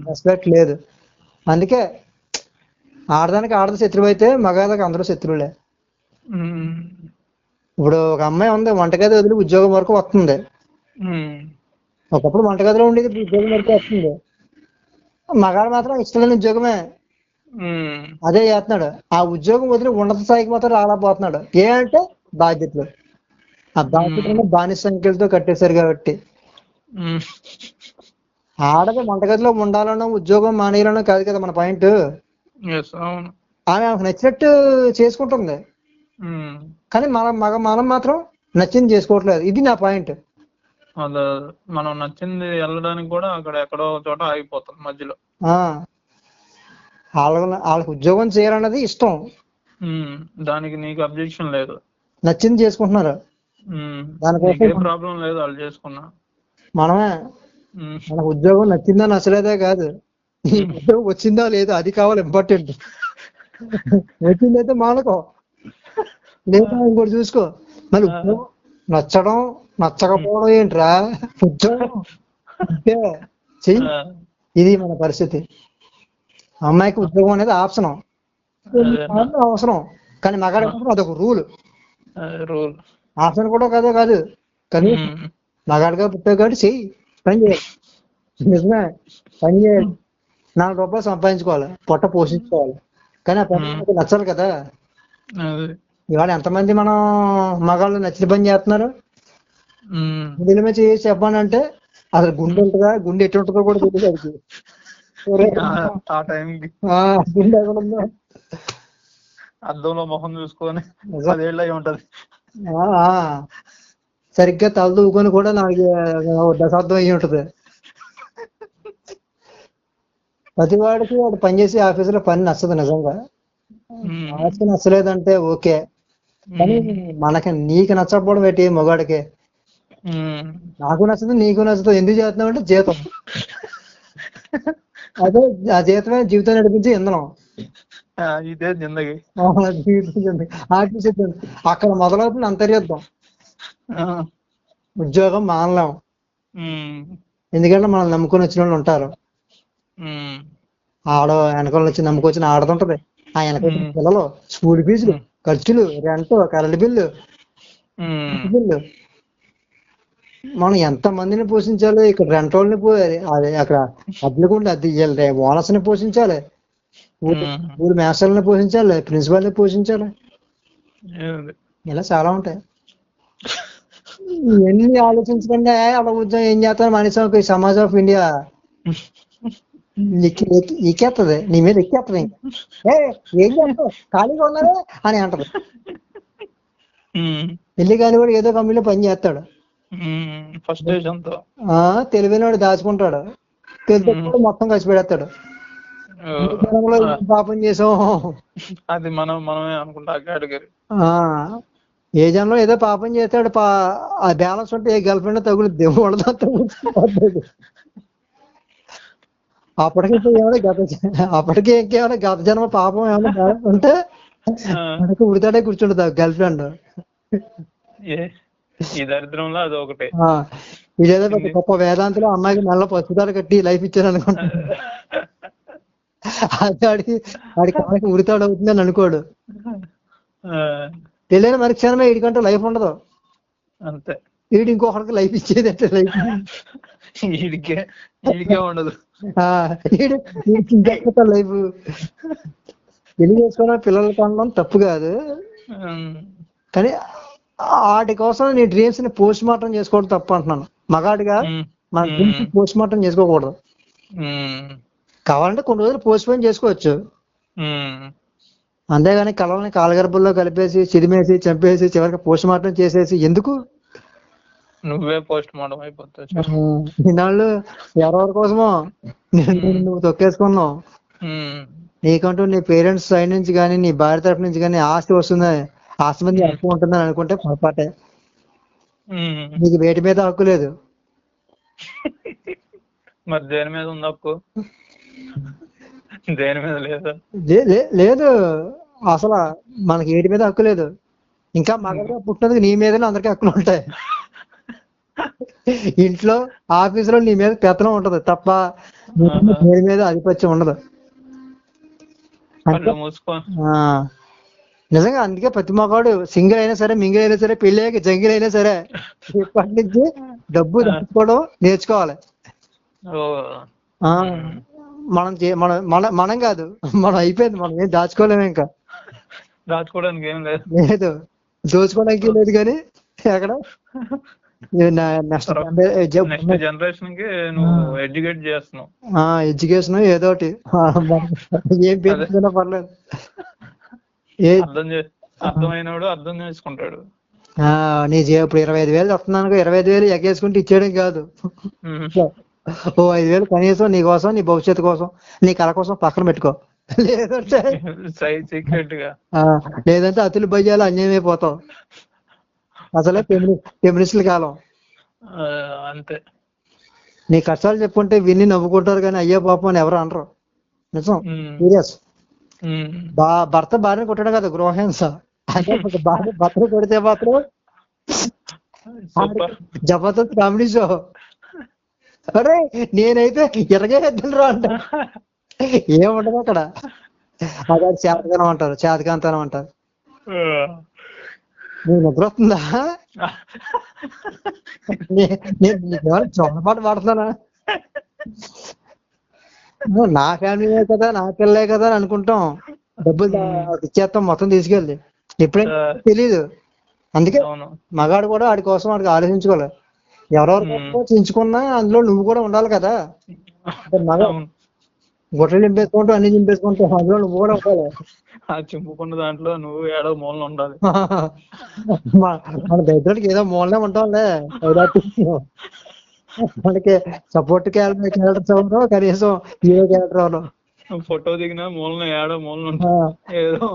రెస్పెక్ట్ లేదు. అందుకే ఆడదానికి ఆడద శత్రువు అయితే మగాళ్ళకి అందరూ శత్రువులే. ఇప్పుడు ఒక అమ్మాయి ఉంది, వంటగది వదిలి ఉద్యోగం వరకు వస్తుంది. ఒకప్పుడు వంటగదిలో ఉండేది, ఇప్పుడు ఉద్యోగం వరకు వస్తుంది. మగాడు మాత్రం ఇష్టం లేని ఉద్యోగమే అదే చేస్తున్నాడు. ఆ ఉద్యోగం వదిలి ఉన్నత స్థాయికి మాత్రం రాలేకపోతున్నాడు. ఏంటంటే బాధ్యతలు, ఆ బాధ్యతలను బానిస సంఖ్యలతో కట్టేశారు కాబట్టి. ఆడది వంటగదిలో ఉండాలనో ఉద్యోగం మానేయాలనో కాదు కదా మన పాయింట్. ఆమె ఆమెకు నచ్చినట్టు చేసుకుంటుంది, కానీ మనం మాత్రం నచ్చింది చేసుకోవట్లేదు. ఇది నా పాయింట్.
మనం నచ్చింది వెళ్ళడానికి కూడా అక్కడ ఎక్కడో చోట ఆగిపోతాం మధ్యలో.
వాళ్ళకి ఉద్యోగం చేయాలన్నది ఇష్టం,
దానికి నీకు అబ్జెక్షన్ లేదు,
నచ్చింది చేసుకుంటున్నారు, దానికోసం
ప్రాబ్లం లేదు, వాళ్ళు చేసుకున్నా.
మనమే మనకు ఉద్యోగం నచ్చిందా నచ్చలేదే కాదు, ఉద్యోగం వచ్చిందా లేదా అది కావాలి ఇంపార్టెంట్. వచ్చిందైతే మానుకో, లేదా ఇంకోటి చూసుకో. మరి ఉద్యోగం నచ్చడం నచ్చకపోవడం ఏంట్రా, ఉద్యోగం అంటే చెయ్యి. ఇది మన పరిస్థితి. అమ్మాయికి ఉద్యోగం అనేది ఆప్షన్ అవసరం, కానీ మగాడి అదొక రూల్. ఆప్షన్ కూడా కాదు, కానీ మగాడిగా పుట్టావు కాబట్టి చెయ్యి, పని చేయాలి. నిజమే, పని చేయాలి, 4 రూపాయలు సంపాదించుకోవాలి, పొట్ట పోషించుకోవాలి, కానీ ఆ పని నచ్చాలి కదా. ఇవాళ ఎంతమంది మనం మగాళ్ళు నచ్చిన పని చేస్తున్నారు? దీని మీద చేసి చెప్పానంటే అసలు గుండె ఉంటుందా, గుండె ఎటు ఉంటుందో కూడా తెలియదు. గుండె ఎక్కడ ఉందో
అద్దంలో మొహం చూసుకొని ఉంటది,
సరిగ్గా తల దూకొని కూడా నాకు దశాబ్దం అయ్యి ఉంటది. ప్రతి వాడికి వాడు పనిచేసే ఆఫీసులో పని నచ్చదు. నిజంగా ఆఫీస్ నచ్చలేదంటే ఓకే, కానీ నీకు నచ్చకపోవడం ఏంటి? మొగాడికి నాకు నచ్చదు నీకు నచ్చదు, ఎందుకు చేస్తున్నావు అంటే జీతం. అదే ఆ జీతమే జీవితం నడిపించి ఇంధనం.
ఇదే జిందగీ.
అక్కడ మొదలవుతుంది అంతర్యుద్ధం. ఉద్యోగం మానలేం, ఎందుకంటే మనం నమ్ముకొని వచ్చిన వాళ్ళు ఉంటారు. ఆడ వెనకాల వచ్చి నమ్ముకొచ్చిన ఆడదుంటది, ఆ వెనకొచ్చిన పిల్లలు, స్కూల్ ఫీజులు, ఖర్చులు, రెంట్, కరెంట్ బిల్లు, మనం ఎంత మందిని పోషించాలి. ఇక్కడ రెంట్ వాళ్ళని అదే అక్కడ అద్దెకుంటే అద్దె ఇవ్వాలి, ఓనర్స్ ని పోషించాలి, ఊరు మేస్టర్ని పోషించాలి, ప్రిన్సిపాల్ని పోషించాలి, ఇలా చాలా ఉంటాయి. ఇవన్నీ ఆలోచించకుండా అలా ఉద్యోగం ఏం చేస్తాను మనిషి సమాజ్ ఆఫ్ ఇండియా ఎక్కేస్తుంది, నీ మీద ఎక్కేస్తుంది. ఇంకా ఏం చేస్తావు ఖాళీగా ఉన్నారే అని అంటది. పెళ్లి కాని కూడా ఏదో కంపెనీలో పని చేస్తాడు, తెలివైనవాడు దాచుకుంటాడు, తెలిసి మొత్తం ఖర్చు పెడతాడు. పాపం చేసాం
అది మనమే అనుకుంటా.
ఏ జనంలో ఏదో పాపం చేస్తాడు, ఆ బ్యాలెన్స్ ఉంటే ఏ గర్ల్ ఫ్రెండ్ తగులుద్ది, తగులుతుంది. అప్పటికి ఇంకేమైనా గత జన్మ పాపం ఏమైనా బ్యాలెన్స్ ఉంటే మనకు ఉడితాడే కూర్చుంటుంది గర్ల్ ఫ్రెండ్.
ఈ దరిద్రంలో అది ఒకటే.
ఇదేదో పెద్ద గొప్ప వేదాంతలో అమ్మాయికి నెల పసుపుతాడు కట్టి లైఫ్ ఇచ్చారు అనుకుంటా. అది వాడి కాళ్ళకి ఉడితాడు అవుతుంది అని అనుకోడు. తెలియని మరుక్షణమే వీడికంటూ లైఫ్ ఉండదు,
అంతే.
వీడు ఇంకొకరికి లైఫ్ ఇచ్చేది అంటే లైఫ్
ఉండదు.
లైఫ్ పెళ్లి చేసుకోవడం పిల్లలు కనడం తప్పు కాదు, కానీ వాటి కోసం నీ డ్రీమ్స్ ని పోస్ట్ మార్టం చేసుకోవడం తప్పు అంటున్నాను. మగాడిగా మన డ్రీమ్స్ పోస్ట్ మార్టం చేసుకోకూడదు. కావాలంటే కొన్ని రోజులు పోస్ట్ పోన్ చేసుకోవచ్చు, అంతేగాని కళల్ని కాలగర్భంలో కలిపేసి చిదిమేసి చంపేసి చివరికి పోస్ట్ మార్టం చేసేసి ఎందుకు?
నువ్వే పోస్ట్ మార్టం అయిపోతావు.
ఈనాళ్ళు ఎవరెవరి కోసమో నువ్వు తొక్కేసుకున్నావు. నీకంటూ నీ పేరెంట్స్ సైడ్ నుంచి కానీ నీ భార్య తరఫు నుంచి కానీ ఆస్తి వస్తుంది, ఆస్తి మీద హక్కు ఉంటుందని అనుకుంటే పొరపాటే. నీకు వేటి మీద హక్కు లేదు.
మరి దేని మీద ఉంది హక్కు? దేని మీద లేదు.
లేదు, అసలు మనకి ఏటి మీద హక్కు లేదు. ఇంకా మగగా పుట్టినందుకు నీ మీదనే అందరికీ హక్కులు ఉంటాయి. ఇంట్లో ఆఫీసులో నీ మీద పెత్తనం ఉంటది తప్ప నీ మీద ఆధిపత్యం ఉండదు. నిజంగా అందుకే ప్రతి మగాడు సింగిల్ అయినా సరే, మింగిల్ అయినా సరే, పెళ్లి అయ్యాక జంగిల్ అయినా సరే ఇప్పటి నుంచి డబ్బు దాచుకోవడం నేర్చుకోవాలి. మనం కాదు, మనం అయిపోయింది, మనం ఏం దాచుకోలేము, ఇంకా
దాచుకోవడానికి ఏం
లేదు, దోచుకోవడానికి లేదు. కానీ అక్కడ ఎడ్యుకేషన్ ఏదోటి ఏం పేరుకున్నా పర్లేదు,
అర్థమైనవాడు అర్థం చేసుకుంటాడు.
నీ ఇప్పుడు 25,000 వస్తున్నాను, 25,000 ఎగేసుకుంటే ఇచ్చేయడం కాదు, ఓ 5,000 కనీసం నీ కోసం, నీ భవిష్యత్తు కోసం, నీ కళ కోసం పక్కన పెట్టుకో. లేదంటే అతులు భయ్యాలు అన్యాయమైపోతావు. అసలే ఫెమినిస్టుల కాలం.
అంతే.
నీ కష్టాలు చెప్పుకుంటే విని నవ్వుకుంటారు కానీ అయ్యో పాపం అని ఎవరు అనరు. నిజం, సీరియస్. భర్త భార్యను కొట్టడం కదా గృహహింస. అదే భర్తను కొడితే మాత్రం జబర్దస్త్ కామెడీ షో. అరే నేనైతే ఎరగేద్దురా అంట, ఏముంటది అక్కడ. అదే చేతకానం అంటారు, చేతకాంతనం అంటారు. నేను నిద్రొస్తుందా? నేను చోటపాటు పడుతున్నానా? నా ఫ్యామిలీనే కదా, నా పిల్లలే కదా అని అనుకుంటాం. డబ్బులు ఇచ్చేస్తాం మొత్తం తీసుకెళ్ళి, ఎప్పుడైనా తెలీదు. అందుకే మగాడు కూడా వాడి కోసం వాడికి ఆలోచించుకోవాలి. ఎవరెవరు చించుకున్నా అందులో నువ్వు కూడా ఉండాలి కదా. మగ గొట్టలు నింపేసుకుంటూ అన్ని నింపేసుకుంటావు, అందులో నువ్వు కూడా ఉండాలి.
చింపుకున్న దాంట్లో నువ్వు ఏడో మూలన ఉండాలి.
మన దగ్గరికి ఏదో మూలనే ఉంటాంలే. మనకి సపోర్ట్ క్యారెక్టర్స్ ఎవరు, కనీసం హీరో క్యారెక్టర్ ఎవరు.
ఫోటో దిగిన మూలన ఏడో మూలన ఉంటాం, ఏదో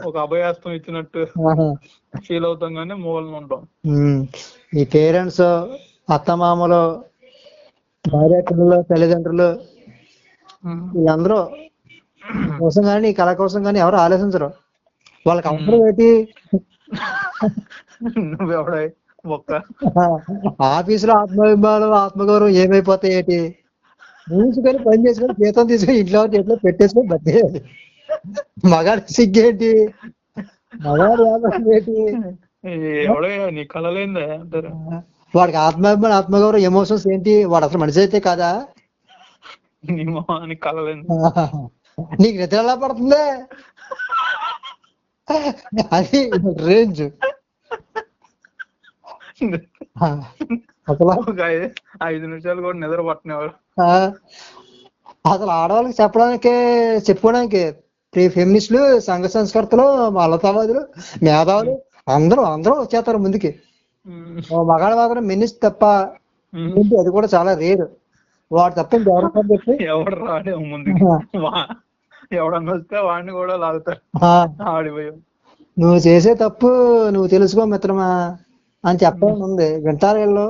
ఒక అభయాస్తం ఇచ్చినట్టు ఫీల్ అవుతాం కానీ మూలన ఉంటాం.
ఈ పేరెంట్స్, అత్తమామలు, భార్య పిల్లలు, తల్లిదండ్రులు వీళ్ళందరూ కోసం కానీ నీ కళ కోసం కానీ ఎవరు ఆలోచించరు. వాళ్ళకి అవసరం ఏంటి?
నువ్వెవడ ఒక్క
ఆఫీసులో ఆత్మాభిమానం ఆత్మగౌరవం ఏమైపోతాయి ఏంటి? మూసుకొని పని చేసుకొని జీతం తీసుకొని ఇంట్లో చేతిలో పెట్టేసుకొని బతికేయాలి. మగాడు సిగ్గేంటి? మగాడు వ్యాపారం ఏంటి?
ఎవడయ్యా నీ కళలేందా అంటారు.
వాడికి ఆత్మాభిమానం ఆత్మగౌరవం ఎమోషన్స్ ఏంటి? వాడు అసలు మనిషి అయితే కాదా?
నీ మొహానికి కళలేంది.
నీకు నిద్ర ఎలా పడుతుంది? అది రేంజ్. అసలు
5 నిమిషాలు కూడా నిద్ర పట్టనేవారు.
అసలు ఆడవాళ్ళకి చెప్పుకోవడానికి ఫెమినిస్టులు, సంఘ సంస్కర్తలు, మల్లతావాదులు, మేధావులు అందరూ వచ్చేస్తారు ముందుకి. మగాడు మాత్రం మినిస్ తప్ప, అది కూడా చాలా రేరు. వాడు తప్ప ఇంకెవరు చెప్పి
ఎవడు రాడే ముందుకి. ఎవడన్నా వస్తే వాడిని కూడా లాగుతారు ఆడిపోయి.
నువ్వు చేసే తప్పు నువ్వు తెలుసుకో మిత్రమా అని చెప్పడం ఉంది. వింటారు వీళ్ళు.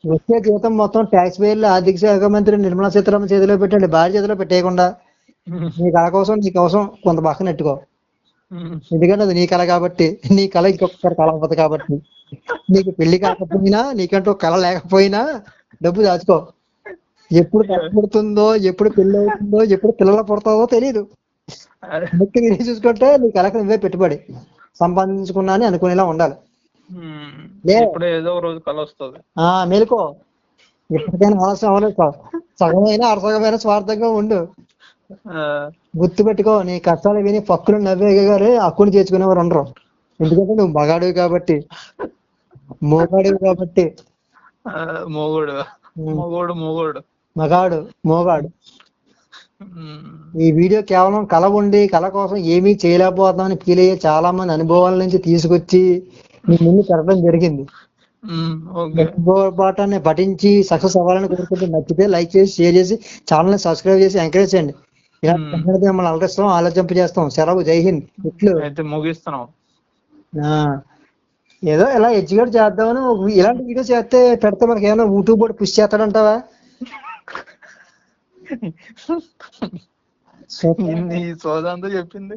వచ్చే జీతం మొత్తం ట్యాక్స్ పేర్లు ఆర్థిక శాఖ మంత్రి నిర్మలా సీతారామన్ చేతిలో పెట్టండి, భార్య చేతిలో పెట్టేయకుండా. నీ కళ కోసం కొంత పక్కన నెట్టుకో. ఎందుకంటే అది నీ కళ కాబట్టి, నీ కళ ఇంకొకసారి కళ అవ్వదు కాబట్టి. నీకు పెళ్లి కాకపోయినా, నీకంటూ కళ లేకపోయినా డబ్బు దాచుకో. ఎప్పుడు కష్టపడుతుందో, ఎప్పుడు పెళ్లి అవుతుందో, ఎప్పుడు పిల్లలు పుడతావో తెలియదు. ముఖ్యంగా చూసుకుంటే నీ కళకు నువ్వే పెట్టుబడి సంపాదించుకున్నా అని అనుకునేలా ఉండాలి.
ఏదో రోజు కళ వస్తుంది.
మేలుకో. ఎప్పటికైనా ఆలస్యం అవ్వలేదు. సగమైనా అరసగమైనా స్వార్థంగా ఉండు. గుర్తు పెట్టుకో, నీ కష్టాలు విని పక్కులు నవ్వేగానే హక్కుని చేర్చుకునేవారు ఉండరు. ఎందుకంటే నువ్వు మగాడివి కాబట్టి, మోగాడివి కాబట్టి. మగాడు. ఈ వీడియో కేవలం కళ ఉండి కళ కోసం ఏమీ చేయలేకపోతామని ఫీల్ అయ్యే చాలా మంది అనుభవాల నుంచి తీసుకొచ్చి మీ ముందు పెట్టడం జరిగింది. పాఠాన్ని పఠించి సక్సెస్ అవ్వాలని కోరుకుంటే నచ్చితే లైక్ చేసి, షేర్ చేసి, ఛానల్ ని సబ్స్క్రైబ్ చేసి ఎంకరేజ్ చేయండి. మిమ్మల్ని అలరిస్తాం, ఆలోచింప చేస్తాం. సెలవు, జై హింద్. ఇట్లు
ముగిస్తున్నాం.
ఏదో ఇలా ఎడ్యుకేట్ చేద్దామని ఇలాంటి వీడియో చేస్తే పెడితే మనకి ఏమైనా యూట్యూబ్ బోర్డు పుష్ చేస్తాడంటావా?
నీ సోదంతా చెప్పింది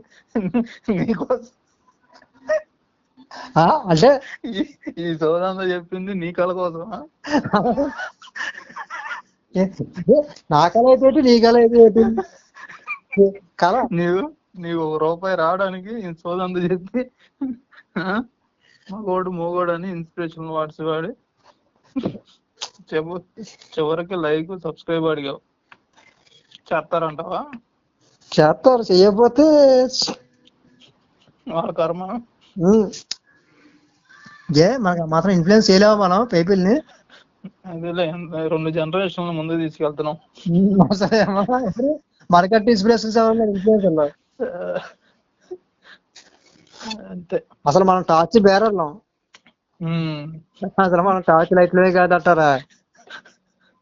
నీకోసం.
అంటే
ఈ సోదంతా చెప్పింది నీ కళ కోసం.
నా కళ అయితే నీ కళ అయితే కళ.
నీవు ₹1 రావడానికి సోదంతా చెప్పి మగోడు అని ఇన్స్పిరేషన్ వాట్స్ వాడి చివరికి లైక్ సబ్స్క్రైబ్ అడిగావు. చేస్తారంటావా?
చేస్తారు. చెయ్యకపోతే
వాళ్ళ కర్మ.
మనకు మాత్రం ఇన్ఫ్లుయెన్స్ చేయలేవా మనం పీపుల్ని?
అదేలే, 2 జనరేషన్ల ముందు తీసుకెళ్తున్నాం.
మనకంటే ఇన్స్పిరేషన్స్ ఇన్ఫ్లుయెన్స్
అంతే.
అసలు మనం టార్చ్ బేరర్లం. అసలు మనం టార్చ్ లైట్లే కాదంటారా?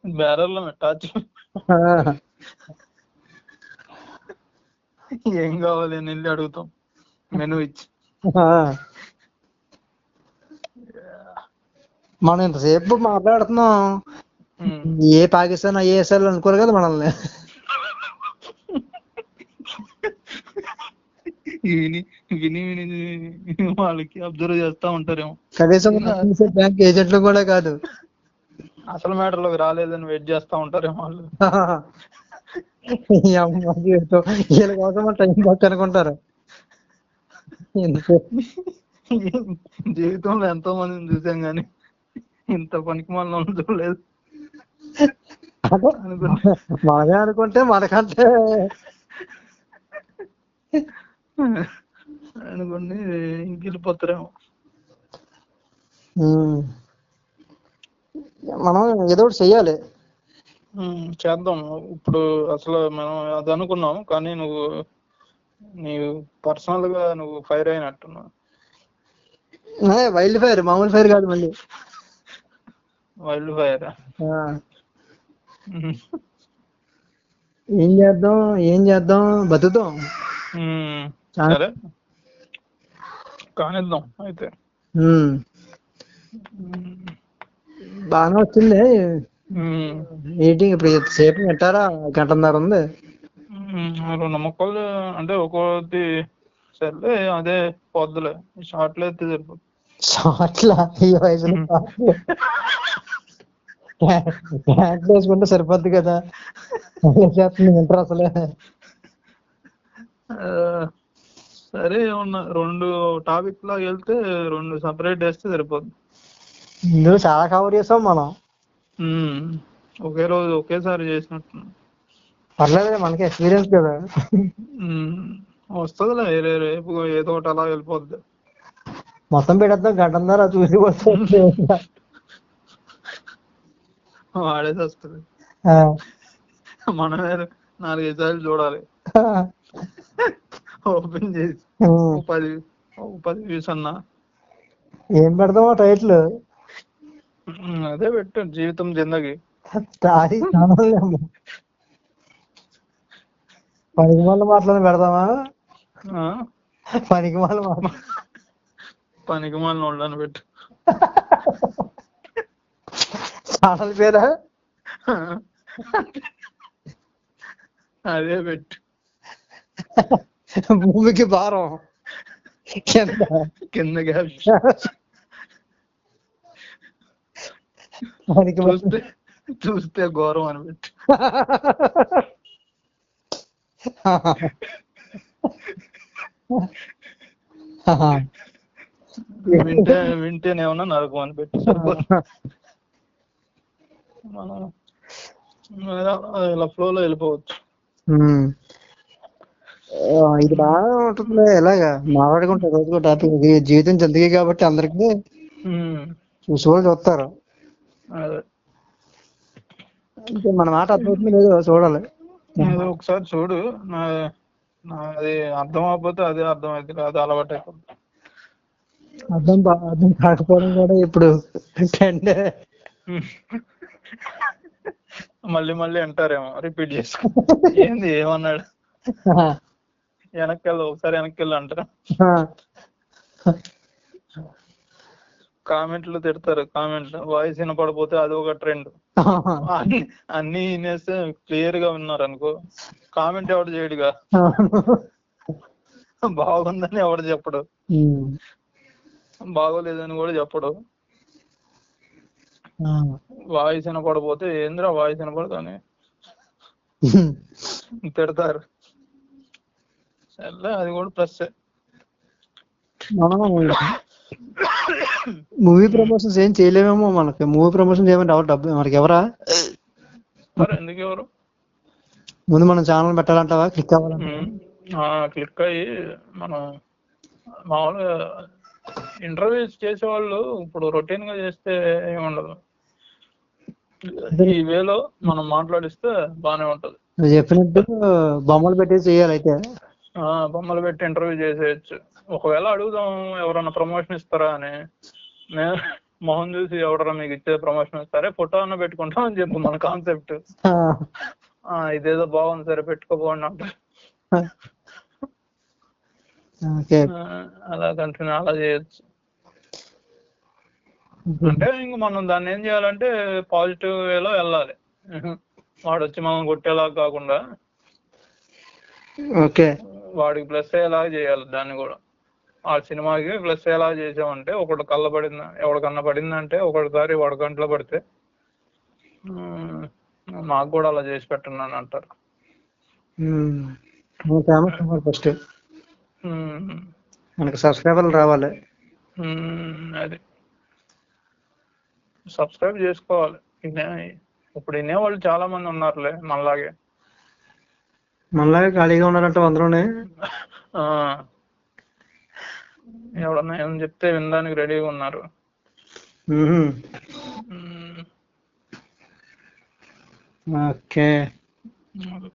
బేరర్లం టార్చ్. ఏం కావాలి అని వెళ్ళి అడుగుతాం, మెనూ ఇచ్చి.
మనం ఇంతసేపు మాట్లాడుతున్నాం, ఏ పాకిస్తాన్ ఐఏఎస్ఎల్ అనుకోరు కదా మనల్ని.
విని వాళ్ళకి అబ్జర్వ్ చేస్తా ఉంటారేమో.
కనీసం బ్యాంక్ ఏజెంట్లు కూడా కాదు,
అసలు మ్యాటర్లోకి రాలేదని వెయిట్ చేస్తా ఉంటారేమో వాళ్ళు. వీళ్ళ కోసం టైం పాస్ అనుకుంటారు. జీవితంలో ఎంతో మందిని చూసాం కానీ ఇంత పనికి మనం చూడలేదు.
మనమే అనుకుంటే మనకంటే
అనుకుని ఇంకెళ్ళిపోతారేమో.
మనం ఏదో ఒకటి చెయ్యాలి.
చేద్దాం. ఇప్పుడు అసలు మనం అది అనుకున్నాం కానీ నీవు పర్సనల్ గా నువ్వు ఫైర్ అయినట్టున్నావు.
వైల్డ్ ఫైర్, మామూలు ఫైర్ కాదు. మళ్ళీ
వైల్డ్ ఫైర్.
ఏం చేద్దాం బతుకుతాం.
సరే కానిద్దాం అయితే.
బాగానే వచ్చింది మీటింగ్. ఇప్పుడు సేపు వింటారా? 1:30 ఉంది.
2 ముక్కలు అంటే ఒక్కోటి సర్లే అదే పొద్దులే షార్ట్లో అయితే సరిపోతుంది.
షార్ట్లా ఈ వయసులో ప్యాంట్లు వేసుకుంటే సరిపోద్ది కదా. చేస్తుంది వింటర్ అసలే.
సరే ఏమన్నా 2 టాపిక్ లాగా వెళ్తే 2 సపరేట్ వేస్తే సరిపోద్ది.
ఇందులో చాలా కవర్ చేసాం మనం.
ఒకే రోజు ఒకేసారి చేసినట్టు.
పర్లేదు మనకి ఎక్స్పీరియన్స్ కదా.
వస్తుందిలే రేపు ఏదో ఒకటి అలా వెళ్ళిపోద్ది.
మొత్తం పెట్టేద్దాం గంటన్నర చూసి వస్తుంది.
వాడేది వస్తుంది, మనమే 4-5 సార్లు చూడాలి ఓపెన్ చేసి. 10 వ్యూస్ అన్నా
ఏం పెడదాం టైటిల్?
అదే పెట్టు, జీవితం జిందగీ.
పనికి మళ్ళీ మాటలను పెడదామా? పనికి మళ్ళీ
పనికి మళ్ళీ వాళ్ళని పెట్టు.
ఛానల్ పేరా?
అదే పెట్టు.
భూమికి భారం
కింద చూస్తే ఘోరం అని పెట్టు. వింటేనేమన్నా నరకం అని పెట్టి మనం ఇలా ఫ్లోలో వెళ్ళిపోవచ్చు.
ఇది బాగా ఉంటుంది. ఎలాగా మాట్లాడుకుంటారు రోజుకో టాపిక్. జీవితం జిందగీ కాబట్టి అందరికి చూసుకోవాలి, చూస్తారు. అంటే మన మాట అర్థమవుతుంది లేదో చూడాలి.
ఒకసారి చూడు, అది అర్థం అవ్వకపోతే అదే అర్థం అవుతుంది, అది అలవాటు అయిపోతుంది.
అర్థం కాకపోవడం కూడా ఇప్పుడు
మళ్ళీ అంటారేమో, రిపీట్ చేసుకో. ఏంది ఏమన్నాడు, ఒకసారి వెనక్కి వెళ్ళి అంటారా. కామెంట్లు తిడతారు, కామెంట్లు వాయిస్ వినపడిపోతే అది ఒక ట్రెండ్. అన్ని వినేస్తే క్లియర్ గా ఉన్నారు అనుకో, కామెంట్ ఎవడు చేయడుగా. బాగుందని ఎవడు చెప్పడు, బాగోలేదని కూడా చెప్పడు. వాయిస్ వినపడపోతే ఏంద్రా వాయిస్ వినపడదని తిడతారు. సర్లే, అది కూడా ప్లస్.
మూవీ ప్రమోషన్స్ ఏం చేయలేమేమో. మనకి మూవీ ప్రమోషన్స్ ఏమంటే డబ్బు మనకి ఎవరా?
ఎందుకు ఎవరు?
ముందు మనం ఛానల్ పెట్టాలంటావా? క్లిక్ అవ్వాలంటే
క్లిక్ అయ్యి మనం మామూలుగా ఇంటర్వ్యూస్ చేసేవాళ్ళు ఇప్పుడు రొటీన్ గా చేస్తే ఏముండదు, ఈ వేలో మనం మాట్లాడిస్తే బానే ఉంటది.
నువ్వు చెప్పినట్టు బొమ్మలు పెట్టి చేయాలి. అయితే
బొమ్మలు పెట్టి ఇంటర్వ్యూ చేసేయచ్చు. ఒకవేళ అడుగుదాం ఎవరన్నా ప్రమోషన్ ఇస్తారా అని, నేను మొహం చూసి ఎవడరా మీకు ఇచ్చే ప్రమోషన్ ఇస్తారే, ఫోటో అన్న పెట్టుకుంటాం అని చెప్పు. మన కాన్సెప్ట్ ఇదేదో బాగుంది, సరే పెట్టుకోపోండి అంటారు. అలా కంటిన్యూ అలా చేయొచ్చు. అంటే ఇంక మనం దాన్ని ఏం చేయాలంటే పాజిటివ్ వేలో వెళ్ళాలి. వాడు వచ్చి మనం కొట్టేలా కాకుండా వాడికి ప్లస్ అయ్యేలాగా చేయాలి. దాన్ని కూడా ఆ సినిమాకి ప్లస్ అయ్యేలాగా చేసామంటే, ఒకటి కళ్ళ పడింది ఎవరికన్నా పడిందంటే, ఒకటిసారి వాడి కంట్లో పడితే నాకు కూడా అలా చేసి పెట్టండి అంటారు.
ఫస్ట్ మనకి సబ్స్క్రైబర్లు రావాలి.
అది సబ్స్క్రైబ్ చేసుకోవాలి. ఇప్పుడు వినేవాళ్ళు చాలా మంది ఉన్నారులే మనలాగే
ఖాళీగా ఉన్నారంట అందులోనే.
ఎవడన్నా ఏమని చెప్తే వినడానికి రెడీగా ఉన్నారు.
ఓకే.